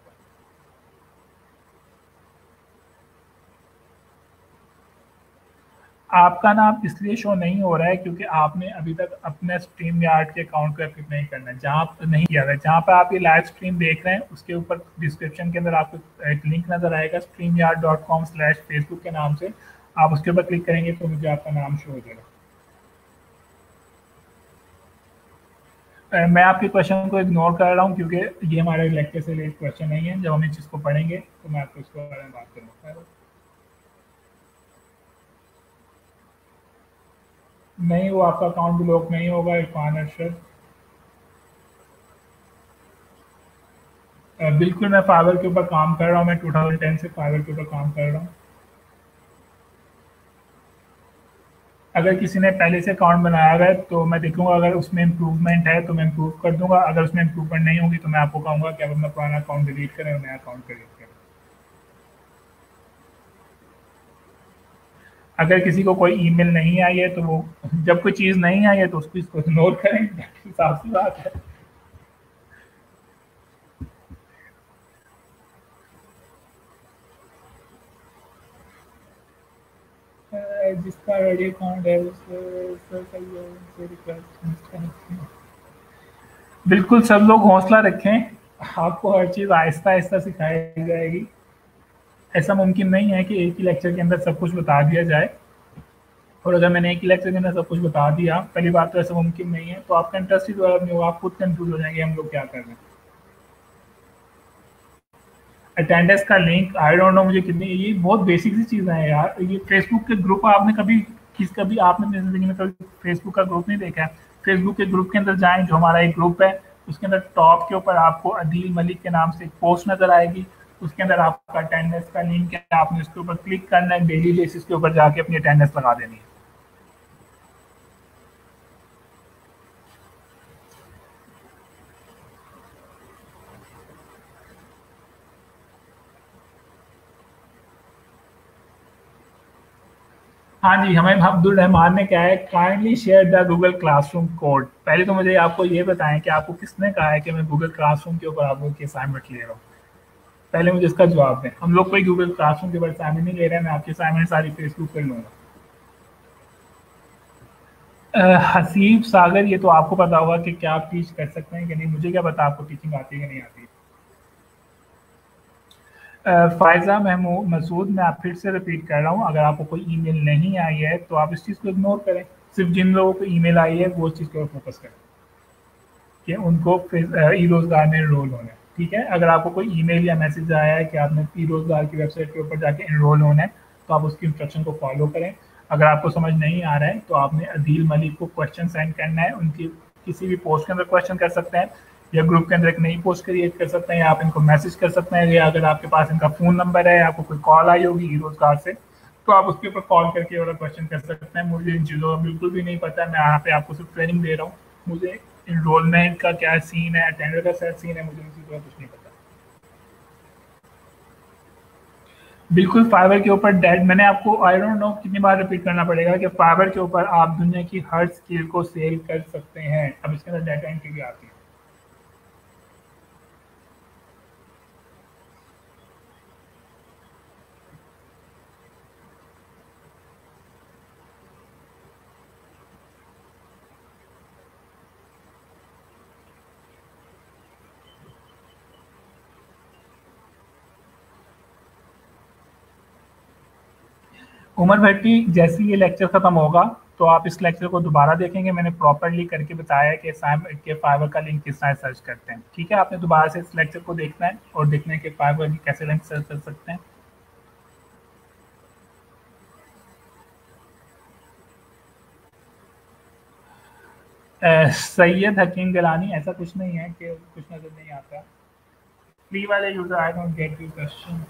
आपका नाम इसलिए शो नहीं हो रहा है क्योंकि आपने अभी तक अपने स्ट्रीम यार्ड के अकाउंट को एक्टिव नहीं करना है, जहाँ पर नहीं किया है, जहाँ पर आप ये लाइव स्ट्रीम देख रहे हैं उसके ऊपर डिस्क्रिप्शन के अंदर आपको एक लिंक नजर आएगा streamyard.com/facebook के नाम से, आप उसके ऊपर क्लिक करेंगे तो मुझे आपका नाम शो हो जाएगा। मैं आपके क्वेश्चन को इग्नोर कर रहा हूँ क्योंकि ये हमारे लेक्चर से रिलेटेड क्वेश्चन नहीं है, जब हम इस चीज़ को पढ़ेंगे तो मैं आपको इसके बारे में बात करूँगा। नहीं, वो आपका अकाउंट ब्लॉक नहीं होगा इरफान अरशद। बिल्कुल, मैं फाइवर के ऊपर काम कर रहा हूँ, मैं 2010 से फाइवर के ऊपर काम कर रहा हूँ। अगर किसी ने पहले से अकाउंट बनाया हुआ है तो मैं देखूंगा, अगर उसमें इम्प्रूवमेंट है तो मैं इम्प्रूव कर दूंगा, अगर उसमें इम्प्रूवमेंट नहीं होगी तो मैं आपको कहूँगा कि आप अपना पुराना अकाउंट डिलीट करें और नया अकाउंट क्रिएट करें। अगर किसी को कोई ईमेल नहीं आई है तो वो, जब कोई चीज़ नहीं आई है तो उसको इसको इग्नोर करें, हिसाब से बात है। जिसका रेडी अकाउंट है उससे रिक्वेस्ट। बिल्कुल, सब लोग हौसला रखें, आपको हर चीज़ आहिस्ता आहिस्ता सिखाई जाएगी। ऐसा मुमकिन नहीं है कि एक ही लेक्चर के अंदर सब कुछ बता दिया जाए, और अगर मैंने एक ही लेक्चर के अंदर सब कुछ बता दिया, पहली बात तो ऐसा मुमकिन नहीं है, तो आपका इंटरेस्ट ही डेवलप नहीं होगा, आप खुद कंफ्यूज हो जाएंगे हम लोग क्या कर रहे हैं। अटेंडेंस का लिंक आई डोंट नो, मुझे कितनी, ये बहुत बेसिक सी चीज़ें हैं यार। ये फेसबुक के ग्रुप आपने कभी आपने अपनी ज़िंदगी में कभी फेसबुक का ग्रुप नहीं देखा है? फेसबुक के ग्रुप के अंदर जाएँ, जो हमारा एक ग्रुप है, उसके अंदर टॉप के ऊपर आपको अदील मलिक के नाम से एक पोस्ट नज़र आएगी, उसके अंदर आपका अटेंडेंस का लिंक है, आपने उसके ऊपर क्लिक करना है, डेली बेसिस के ऊपर जाके अपनी अटेंडेंस लगा देनी है। हाँ जी, हमें अब्दुल रहमान ने क्या है, kindly share the Google classroom code. पहले तो मुझे आपको ये बताएं कि आपको किसने कहा है कि मैं गूगल क्लासरूम के ऊपर आप लोग की असाइनमेंट ले रहा हूँ? पहले मुझे इसका जवाब दें। हम लोग कोई गूगल क्लासरूम के ऊपर असाइनमेंट नहीं ले रहे हैं, मैं आपकी असाइनमेंट सारी फेसबुक पर लूँगा। हसीब सागर, ये तो आपको पता होगा कि क्या आप टीच कर सकते हैं कि नहीं, मुझे क्या पता आपको टीचिंग आती है कि नहीं आती। फ़ायज़ा महमूद मसूद, मैं आप फिर से रिपीट कर रहा हूँ, अगर आपको कोई ईमेल नहीं आई है तो आप इस चीज़ को इग्नोर करें, सिर्फ जिन लोगों को ईमेल आई है वो उस चीज़ के ऊपर फोकस करें कि उनको ई रोज़गार में इनरोल होना है, ठीक है? अगर आपको कोई ईमेल या मैसेज आया है कि आपने ई रोज़गार की वेबसाइट के ऊपर जाके इनरोल होना है, तो आप उसकी इंस्ट्रक्शन को फॉलो करें। अगर आपको समझ नहीं आ रहा है तो आपने अदील मलिक को क्वेश्चन सेंड करना है, उनकी किसी भी पोस्ट के अंदर क्वेश्चन कर सकते हैं, या ग्रुप के अंदर एक नई पोस्ट क्रिएट कर सकते हैं, या आप इनको मैसेज कर सकते हैं, या अगर आपके पास इनका फ़ोन नंबर है, आपको कोई कॉल आई होगी ई रोज़गार से, तो आप उसके ऊपर कॉल करके और क्वेश्चन कर सकते हैं। मुझे इन चीज़ों का बिल्कुल भी नहीं पता है, मैं यहाँ पे आपको सिर्फ ट्रेनिंग दे रहा हूँ। मुझे इनरोलमेंट का क्या सीन है, अटेंडर का क्या सीन है, मुझे उन चीज़ों का कुछ नहीं पता। बिल्कुल फाइबर के ऊपर डेट, मैंने आपको आई डोंट नो कितनी बार रिपीट करना पड़ेगा कि फाइबर के ऊपर आप दुनिया की हर स्किल को सेल कर सकते हैं। अब इसके अंदर डाटा एंट्री भी आती है। उमर भट्टी, जैसे ही ये लेक्चर खत्म होगा तो आप इस लेक्चर को दोबारा देखेंगे। मैंने प्रॉपरली करके बताया है कि असाइनमेंट के फाइबर का लिंक किस तरह सर्च करते हैं। ठीक है, आपने दोबारा से इस लेक्चर को देखना है और देखना है कि फाइबर की कैसे लिंक सर्च कर सकते हैं। सैयद हकीम गिलानी, ऐसा कुछ नहीं है कि कुछ नजर नहीं आता। फ्री वाले user, I don't get you question.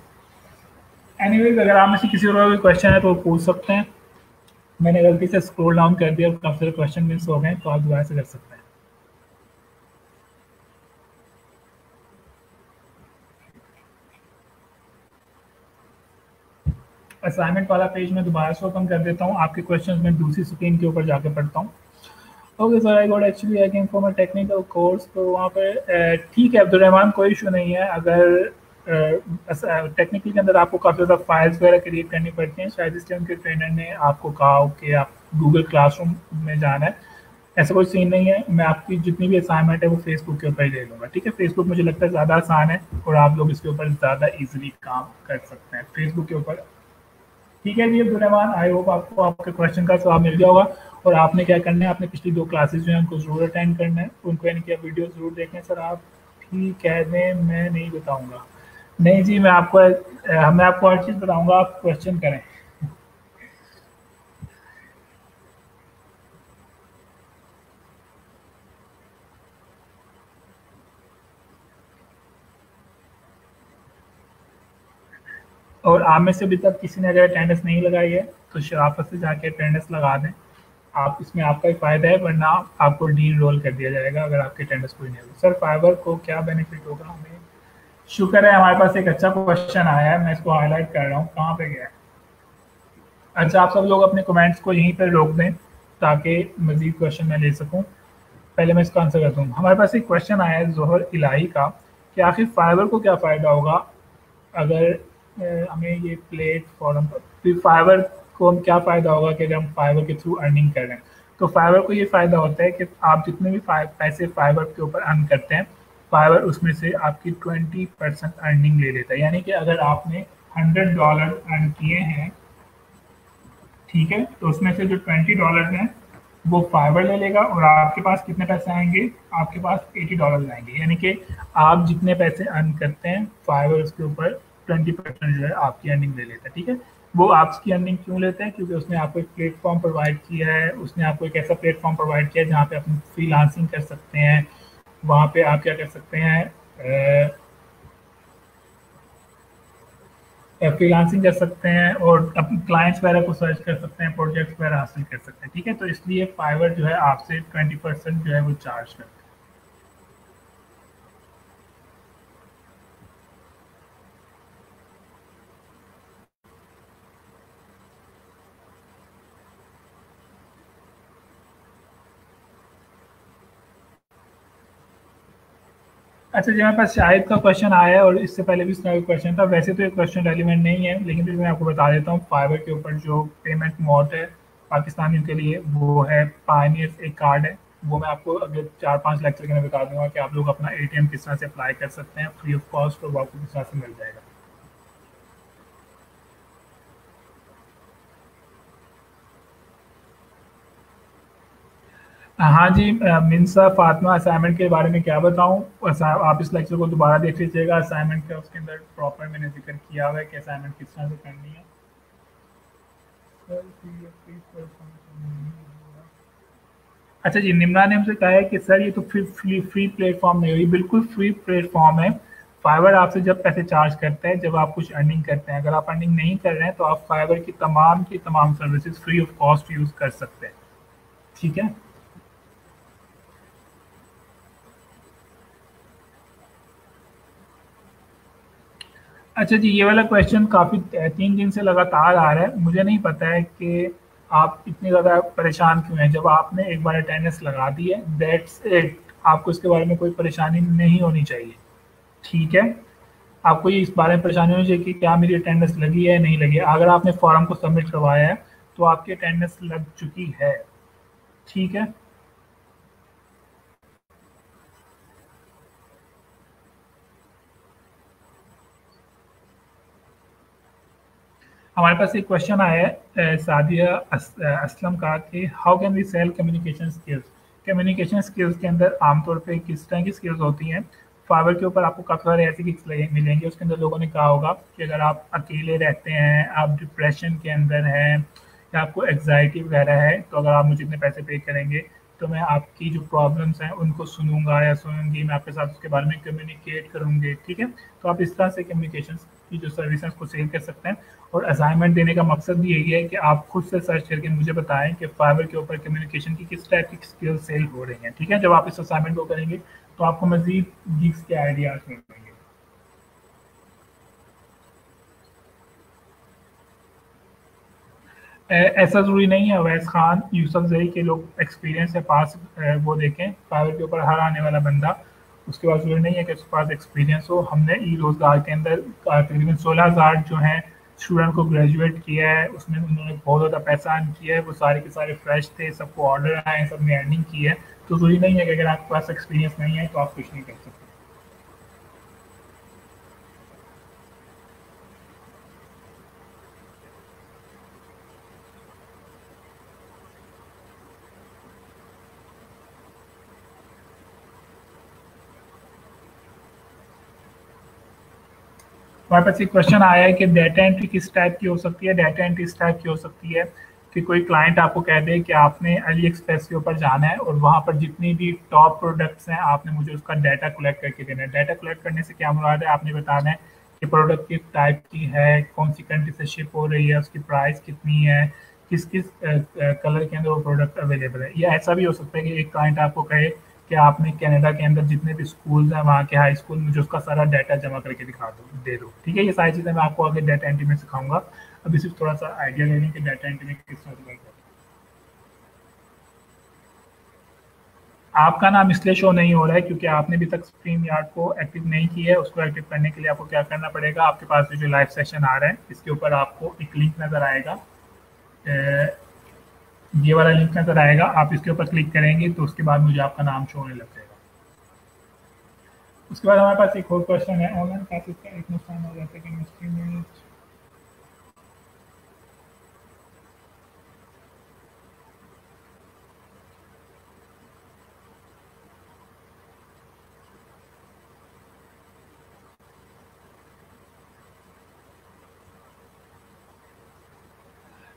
Anyways, अगर आप में से किसी और का कोई क्वेश्चन है तो वो पूछ सकते हैं। मैंने गलती से स्क्रॉल डाउन कर दिया, काफी सारे क्वेश्चन मिस हो गए, तो आप दोबारा से कर सकते हैं। असाइनमेंट वाला पेज मैं दोबारा से ओपन कर देता हूँ। आपके क्वेश्चन मैं दूसरी स्क्रीन के ऊपर जाके पढ़ता हूँ। Okay sir, I got actually I came for my technical course. तो वहाँ पे ठीक है अब्दुलरहमान, कोई इशू नहीं है। अगर टेक्निकल के अंदर आपको काफ़ी ज़्यादा फाइल्स वगैरह क्रिएट करनी पड़ती हैं, शायद इसलिए उनके ट्रेनर ने आपको कहा हो कि आप गूगल क्लासरूम में जाना है। ऐसा कोई सीन नहीं है। मैं आपकी जितनी भी असाइनमेंट है वो फेसबुक के ऊपर ही ले लूँगा। ठीक है, फेसबुक मुझे लगता है ज़्यादा आसान है और आप लोग इसके ऊपर ज़्यादा ईजिली काम कर सकते हैं फेसबुक के ऊपर। ठीक है जी अब्दुलरहमान, आई होप आपको आपके क्वेश्चन का जवाब मिल गया होगा। और आपने क्या करना है, आपने पिछली 2 क्लासेस जो हैं उनको ज़रूर अटेंड करना है, उनको यानी कि वीडियो ज़रूर देखें। सर आप ठीक कह दें, मैं नहीं बताऊंगा। नहीं जी, मैं आपको हर चीज़ बताऊंगा, आप क्वेश्चन करें। और आप में से अभी तक किसी ने अगर अटेंडेंस नहीं लगाई है तो शराफत से जाके अटेंडेंस लगा दें। आप इसमें आपका ही फ़ायदा है, वरना आपको डी रोल कर दिया जाएगा अगर आपकी अटेंडेंस पूरी नहीं होगी। सर फाइबर को क्या बेनिफिट होगा हमें? शुक्र है हमारे पास एक अच्छा क्वेश्चन आया है, मैं इसको हाईलाइट कर रहा हूँ। कहाँ पे गया है? अच्छा, आप सब लोग अपने कमेंट्स को यहीं पर रोक दें ताकि मजीद क्वेश्चन मैं ले सकूं। पहले मैं इसका आंसर करता हूँ। हमारे पास एक क्वेश्चन आया है जोहर इलाही का कि आखिर फाइबर को क्या फ़ायदा होगा अगर हमें ये प्लेटफॉर्म फिर फाइबर को हम क्या फ़ायदा होगा कि जब हम फाइबर के थ्रू अर्निंग कर रहे हैं। तो फाइबर को ये फ़ायदा होता है कि आप जितने भी पैसे फाइबर के ऊपर अर्न करते हैं, फाइबर उसमें से आपकी 20% अर्निंग ले लेता है। यानी कि अगर आपने $100 अर्न किए हैं, ठीक है, तो उसमें से जो $20 हैं वो फाइबर ले लेगा और आपके पास कितने पैसे आएंगे? आपके पास $80 आएंगे। यानी कि आप जितने पैसे अर्न करते हैं, फाइबर उसके ऊपर 20% जो है आपकी अर्निंग ले लेता है। ठीक है, वो आपकी अर्निंग क्यों लेते हैं? क्योंकि उसने आपको एक प्लेटफॉर्म प्रोवाइड किया है, उसने आपको एक ऐसा प्लेटफॉर्म प्रोवाइड किया है जहाँ पे आप फ्रीलांसिंग कर सकते हैं। वहाँ पे आप क्या कर सकते हैं, फ्रीलांसिंग कर सकते हैं और अपने क्लाइंट्स वगैरह को सर्च कर सकते हैं, प्रोजेक्ट्स वगैरह हासिल कर सकते हैं। ठीक है, तो इसलिए फाइवर जो है आपसे 20% जो है वो चार्ज करता है। अच्छा जी, मेरे पास शाहिद का क्वेश्चन आया है और इससे पहले भी इसका क्वेश्चन था। वैसे तो ये क्वेश्चन रेलिवेंट नहीं है, लेकिन फिर मैं आपको बता देता हूँ। फाइवर के ऊपर जो पेमेंट मोड है पाकिस्तानियों के लिए, वो है पायनियर एक कार्ड है। वो मैं आपको अगले 4-5 लेक्चर के अंदर बता दूंगा कि आप लोग अपना एटीएम किस तरह से अप्लाई कर सकते हैं फ्री ऑफ कॉस्ट, और वो आपको किस तरह से मिल जाएगा। हाँ जी, मिनसा फातिमा, असाइनमेंट के बारे में क्या बताऊँ? आप इस लेक्चर को दोबारा देख लीजिएगा। असाइनमेंट का उसके अंदर प्रॉपर मैंने जिक्र किया हुआ है कि असाइनमेंट किस तरह से करनी है। अच्छा जी, निम्रा ने हमसे कहा है कि सर ये तो फ्री प्लेटफॉर्म नहीं हुई। बिल्कुल फ्री प्लेटफॉर्म है। फाइवर आपसे जब पैसे चार्ज करता है जब आप कुछ अर्निंग करते हैं। अगर आप अर्निंग नहीं कर रहे हैं तो आप फाइवर की तमाम services free of cost use कर सकते हैं। ठीक है। अच्छा जी, ये वाला क्वेश्चन काफ़ी 3 दिन से लगातार आ रहा है। मुझे नहीं पता है कि आप इतने ज़्यादा परेशान क्यों हैं। जब आपने एक बार अटेंडेंस लगा दी है, दैट्स इट। आपको इसके बारे में कोई परेशानी नहीं होनी चाहिए, ठीक है? आपको ये इस बारे में परेशानी होनी चाहिए कि क्या मेरी अटेंडेंस लगी है, नहीं लगी है। अगर आपने फॉर्म को सबमिट करवाया है, तो आपकी अटेंडेंस लग चुकी है, ठीक है? हमारे पास एक क्वेश्चन आया है सादिया असलम का कि how can we sell communication skills. Communication skills के अंदर आमतौर पे किस तरह की स्किल्स होती हैं। फाइवर के ऊपर आपको काफ़ी सारे ऐसे गिग्स मिलेंगे। उसके अंदर लोगों ने कहा होगा कि अगर आप अकेले रहते हैं, आप डिप्रेशन के अंदर हैं, या आपको एग्जाइटी वगैरह है, तो अगर आप मुझे इतने पैसे पे करेंगे तो मैं आपकी जो प्रॉब्लम्स हैं उनको सुनूंगा या सुनूंगी, मैं आपके साथ उसके बारे में कम्युनिकेट करूंगी, ठीक है? तो आप इस तरह से कम्युनिकेशन की जो सर्विस है उसको सेल कर सकते हैं। और असाइनमेंट देने का मकसद भी यही है कि आप खुद से सर्च करके मुझे बताएं कि फाइवर के ऊपर कम्युनिकेशन की किस टाइप की स्किल सेल हो रही हैं, ठीक है? जब आप इस असाइनमेंट को करेंगे तो आपको मजीद गिग्स के आइडियाज मिलेंगे। ऐसा ज़रूरी नहीं है अवैस खान, यूसुफ जई के लोग एक्सपीरियंस है पास, वो देखें फाइवर के ऊपर हर आने वाला बंदा, उसके पास ज़रूरी नहीं है कि उसके पास एक्सपीरियंस हो। हमने ई रोज़गार के अंदर तकरीबन 16,000 जो हैं स्टूडेंट को ग्रेजुएट किया है, उसमें उन्होंने बहुत ज़्यादा पैसा अर्न किया है। वो सारे के सारे फ्रेश थे, सबको ऑर्डर आए, सब ने अर्निंग की है। तो ज़रूरी नहीं है कि अगर आपके पास एक्सपीरियंस नहीं है तो आप कुछ नहीं कर सकते। हमारे पास एक क्वेश्चन आया है कि डाटा एंट्री किस टाइप की हो सकती है। डाटा एंट्री इस टाइप की हो सकती है कि कोई क्लाइंट आपको कह दे कि आपने अली एक्सप्रेस के ऊपर जाना है और वहाँ पर जितनी भी टॉप प्रोडक्ट्स हैं आपने मुझे उसका डाटा कलेक्ट करके देना है। डाटा कलेक्ट करने से क्या मुराद है, आपने बताना है कि प्रोडक्ट किस टाइप की है, कौन सी कंट्री से शिप हो रही है, उसकी प्राइस कितनी है, किस किस कलर के अंदर वो प्रोडक्ट अवेलेबल है। या ऐसा भी हो सकता है कि एक क्लाइंट आपको कहे कि आपने कनाडा के अंदर जितने भी स्कूल्स हैं वहाँ के हाई स्कूल मुझे उसका सारा डाटा जमा करके दिखा दो, दे दो, ठीक है? ये सारी चीज़ें मैं आपको आगे डाटा एंट्री में सिखाऊंगा। अभी सिर्फ थोड़ा सा आइडिया ले लें कि डाटा एंट्री में किस तरह से वर्क करता है। आपका नाम इसलिए शो नहीं हो रहा है क्योंकि आपने अभी तक स्ट्रीम यार्ड को एक्टिव नहीं किया है। उसको एक्टिव करने के लिए आपको क्या करना पड़ेगा, आपके पास जो लाइव सेशन आ रहा है इसके ऊपर आपको एक लिंक नज़र आएगा। अ, ये वाला लिंक नज़र आएगा, आप इसके ऊपर क्लिक करेंगे तो उसके बाद मुझे आपका नाम शो होने लग जाएगा। उसके बाद हमारे पास एक और क्वेश्चन है, ऑनलाइन क्लासेस का एक नुकसान हो जाता है कि केमिस्ट्री में।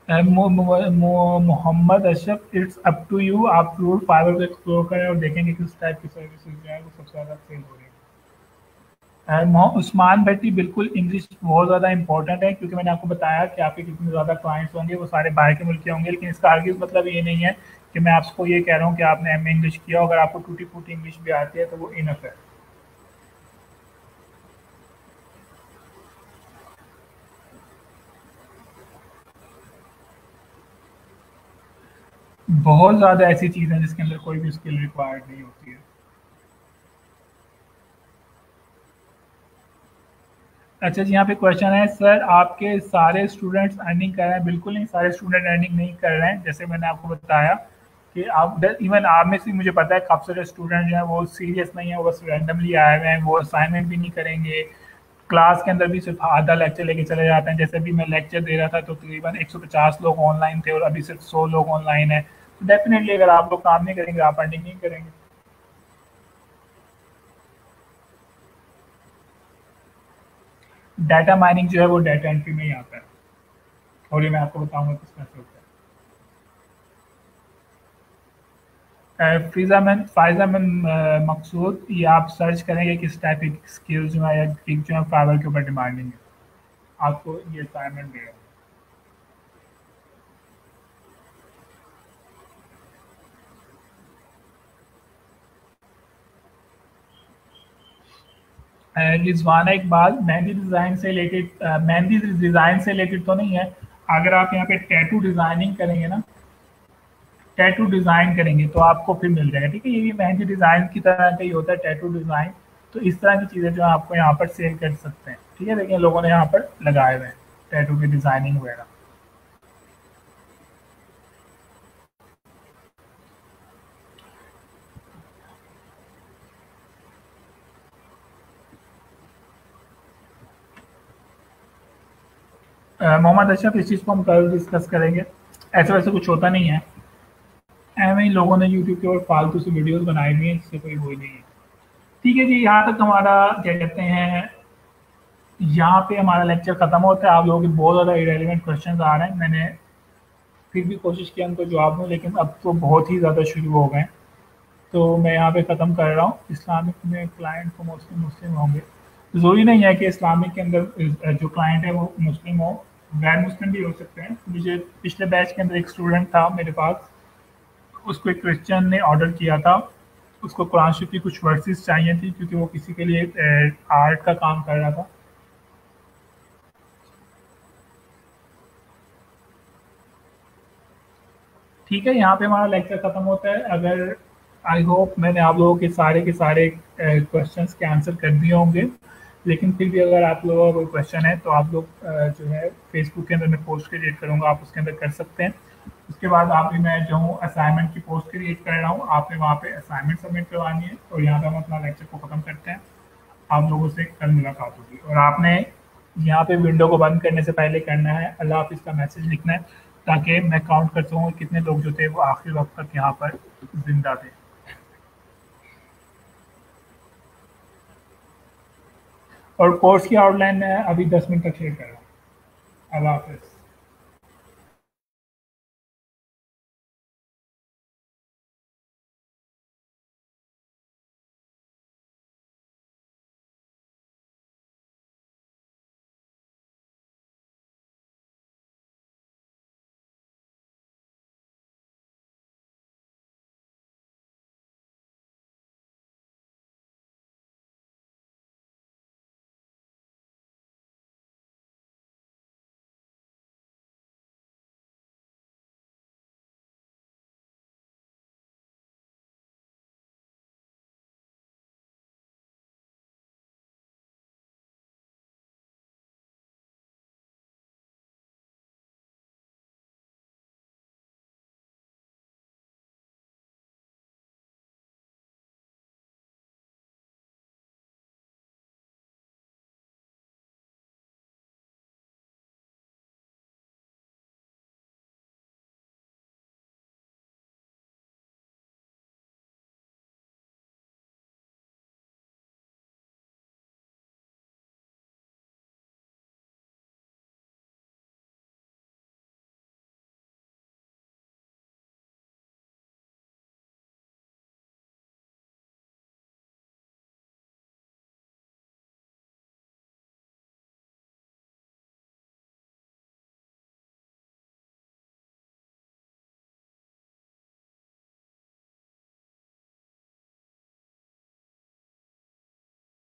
Mohammad Ashraf, it's up to you. आप जरूर फाइवर को एक्सप्लोर करें और देखेंगे किस टाइप की सर्विसेज जो है वो सबसे ज़्यादा सेल हो रही है। उस्मान भट्टी, बिल्कुल इंग्लिश बहुत ज़्यादा इंपॉर्टेंट है क्योंकि मैंने आपको बताया कि आपके जितने ज़्यादा क्लाइंट्स होंगे वो सारे बाहर के मुल्क के होंगे। लेकिन इसका आगे मतलब ये नहीं है कि मैं आपको ये कह रहा हूँ कि आपने एम इंग्लिश किया हो। अगर आपको टूटी फूटी इंग्लिश भी आती है तो वो इनफ है। बहुत ज़्यादा ऐसी चीज़ें हैं जिसके अंदर कोई भी स्किल रिक्वायर्ड नहीं होती है। अच्छा जी, यहाँ पे क्वेश्चन है, सर आपके सारे स्टूडेंट्स अर्निंग कर रहे हैं? बिल्कुल नहीं, सारे स्टूडेंट अर्निंग नहीं कर रहे हैं। जैसे मैंने आपको बताया कि आप इवन आप में से मुझे पता है काफ़ी सारे स्टूडेंट जो हैं वो सीरियस नहीं है, वो बस रैंडमली आए हुए हैं, वो असाइनमेंट भी नहीं करेंगे। क्लास के अंदर भी सिर्फ आधा लेक्चर लेके चले जाते हैं। जैसे भी मैं लेक्चर दे रहा था तो तकरीबन 150 लोग ऑनलाइन थे और अभी सिर्फ 100 लोग ऑनलाइन है। तो डेफिनेटली अगर आप लोग काम नहीं करेंगे आप अर्निंग नहीं करेंगे। डाटा माइनिंग जो है वो डाटा एंट्री में ही आता है और ये मैं आपको बताऊंगा किस तरह से होता है। फ़ायज़ा मकसूद, ये आप सर्च करेंगे किस टाइप की स्किल्स जो है या गिग जो है फाइवर के ऊपर डिमांडिंग है, आपको ये असाइनमेंट देगा। रिजवाना इकबाल, मेहंदी डिज़ाइन से रिलेटेड, मेहंदी डिज़ाइन से रिलेटेड तो नहीं है। अगर आप यहाँ पे टैटू डिज़ाइनिंग करेंगे ना, टैटू डिज़ाइन करेंगे तो आपको फिर मिल जाएगा। ठीक है, ये भी मेहंदी डिज़ाइन की तरह का ही होता है टैटू डिज़ाइन। तो इस तरह की चीज़ें जो आपको यहाँ पर सेल कर सकते हैं। ठीक है, देखिए लोगों ने यहाँ पर लगाए हुए हैं टैटू की डिज़ाइनिंग वगैरह। मोहम्मद अशरफ, इस चीज़ को हम कल डिस्कस करेंगे। ऐसा वैसे कुछ होता नहीं है, एवं ही लोगों ने यूट्यूब के ऊपर फालतू से वीडियोस बनाई हुई हैं जिससे कोई वो ही नहीं है। ठीक है जी, यहाँ तक हमारा क्या कहते हैं, यहाँ पे हमारा लेक्चर खत्म होता है। आप लोगों के बहुत ज़्यादा इरेलीवेंट क्वेश्चंस आ रहे हैं, मैंने फिर भी कोशिश की उनको जवाब दूँ, लेकिन अब तो बहुत ही ज़्यादा शुरू हो गए हैं। तो मैं यहाँ पे ख़त्म कर रहा हूँ। इस्लामिक में क्लाइंट को मोस्टली मुस्लिम होंगे, ज़रूरी नहीं है कि इस्लामिक के अंदर जो क्लाइंट है वो मुस्लिम हो, गैर मुस्लिम भी हो सकते हैं। मुझे पिछले बैच के अंदर एक स्टूडेंट था मेरे पास, उसको एक क्रिश्चियन ने ऑर्डर किया था, उसको कुरान शरीफ की कुछ वर्सेस चाहिए थी क्योंकि वो किसी के लिए आर्ट का काम कर रहा था। ठीक है, यहाँ पे हमारा लेक्चर खत्म होता है। अगर आई होप मैंने आप लोगों के सारे क्वेश्चंस के आंसर कर दिए होंगे, लेकिन फिर भी अगर आप लोगों का कोई क्वेश्चन है तो आप लोग जो है फेसबुक के अंदर मैं पोस्ट क्रिएट करूँगा, आप उसके अंदर कर सकते हैं। उसके बाद आप भी, मैं जो हूँ असाइनमेंट की पोस्ट क्रिएट कर रहा हूँ, आपने वहाँ पे असाइनमेंट सबमिट करवानी है और यहाँ पे हम अपना लेक्चर को ख़त्म करते हैं। आप लोगों से कल मुलाकात होगी और आपने यहाँ पे विंडो को बंद करने से पहले करना है अल्लाह हाफिज़ का मैसेज लिखना है, ताकि मैं काउंट कर सकूँ कि कितने लोग जो थे वो आखिरी वक्त तक यहाँ पर जिंदा थे। और कोर्स की आउटलाइन मैं अभी 10 मिनट तक शेयर कर रहा हूँ। अल्लाह हाफिज़।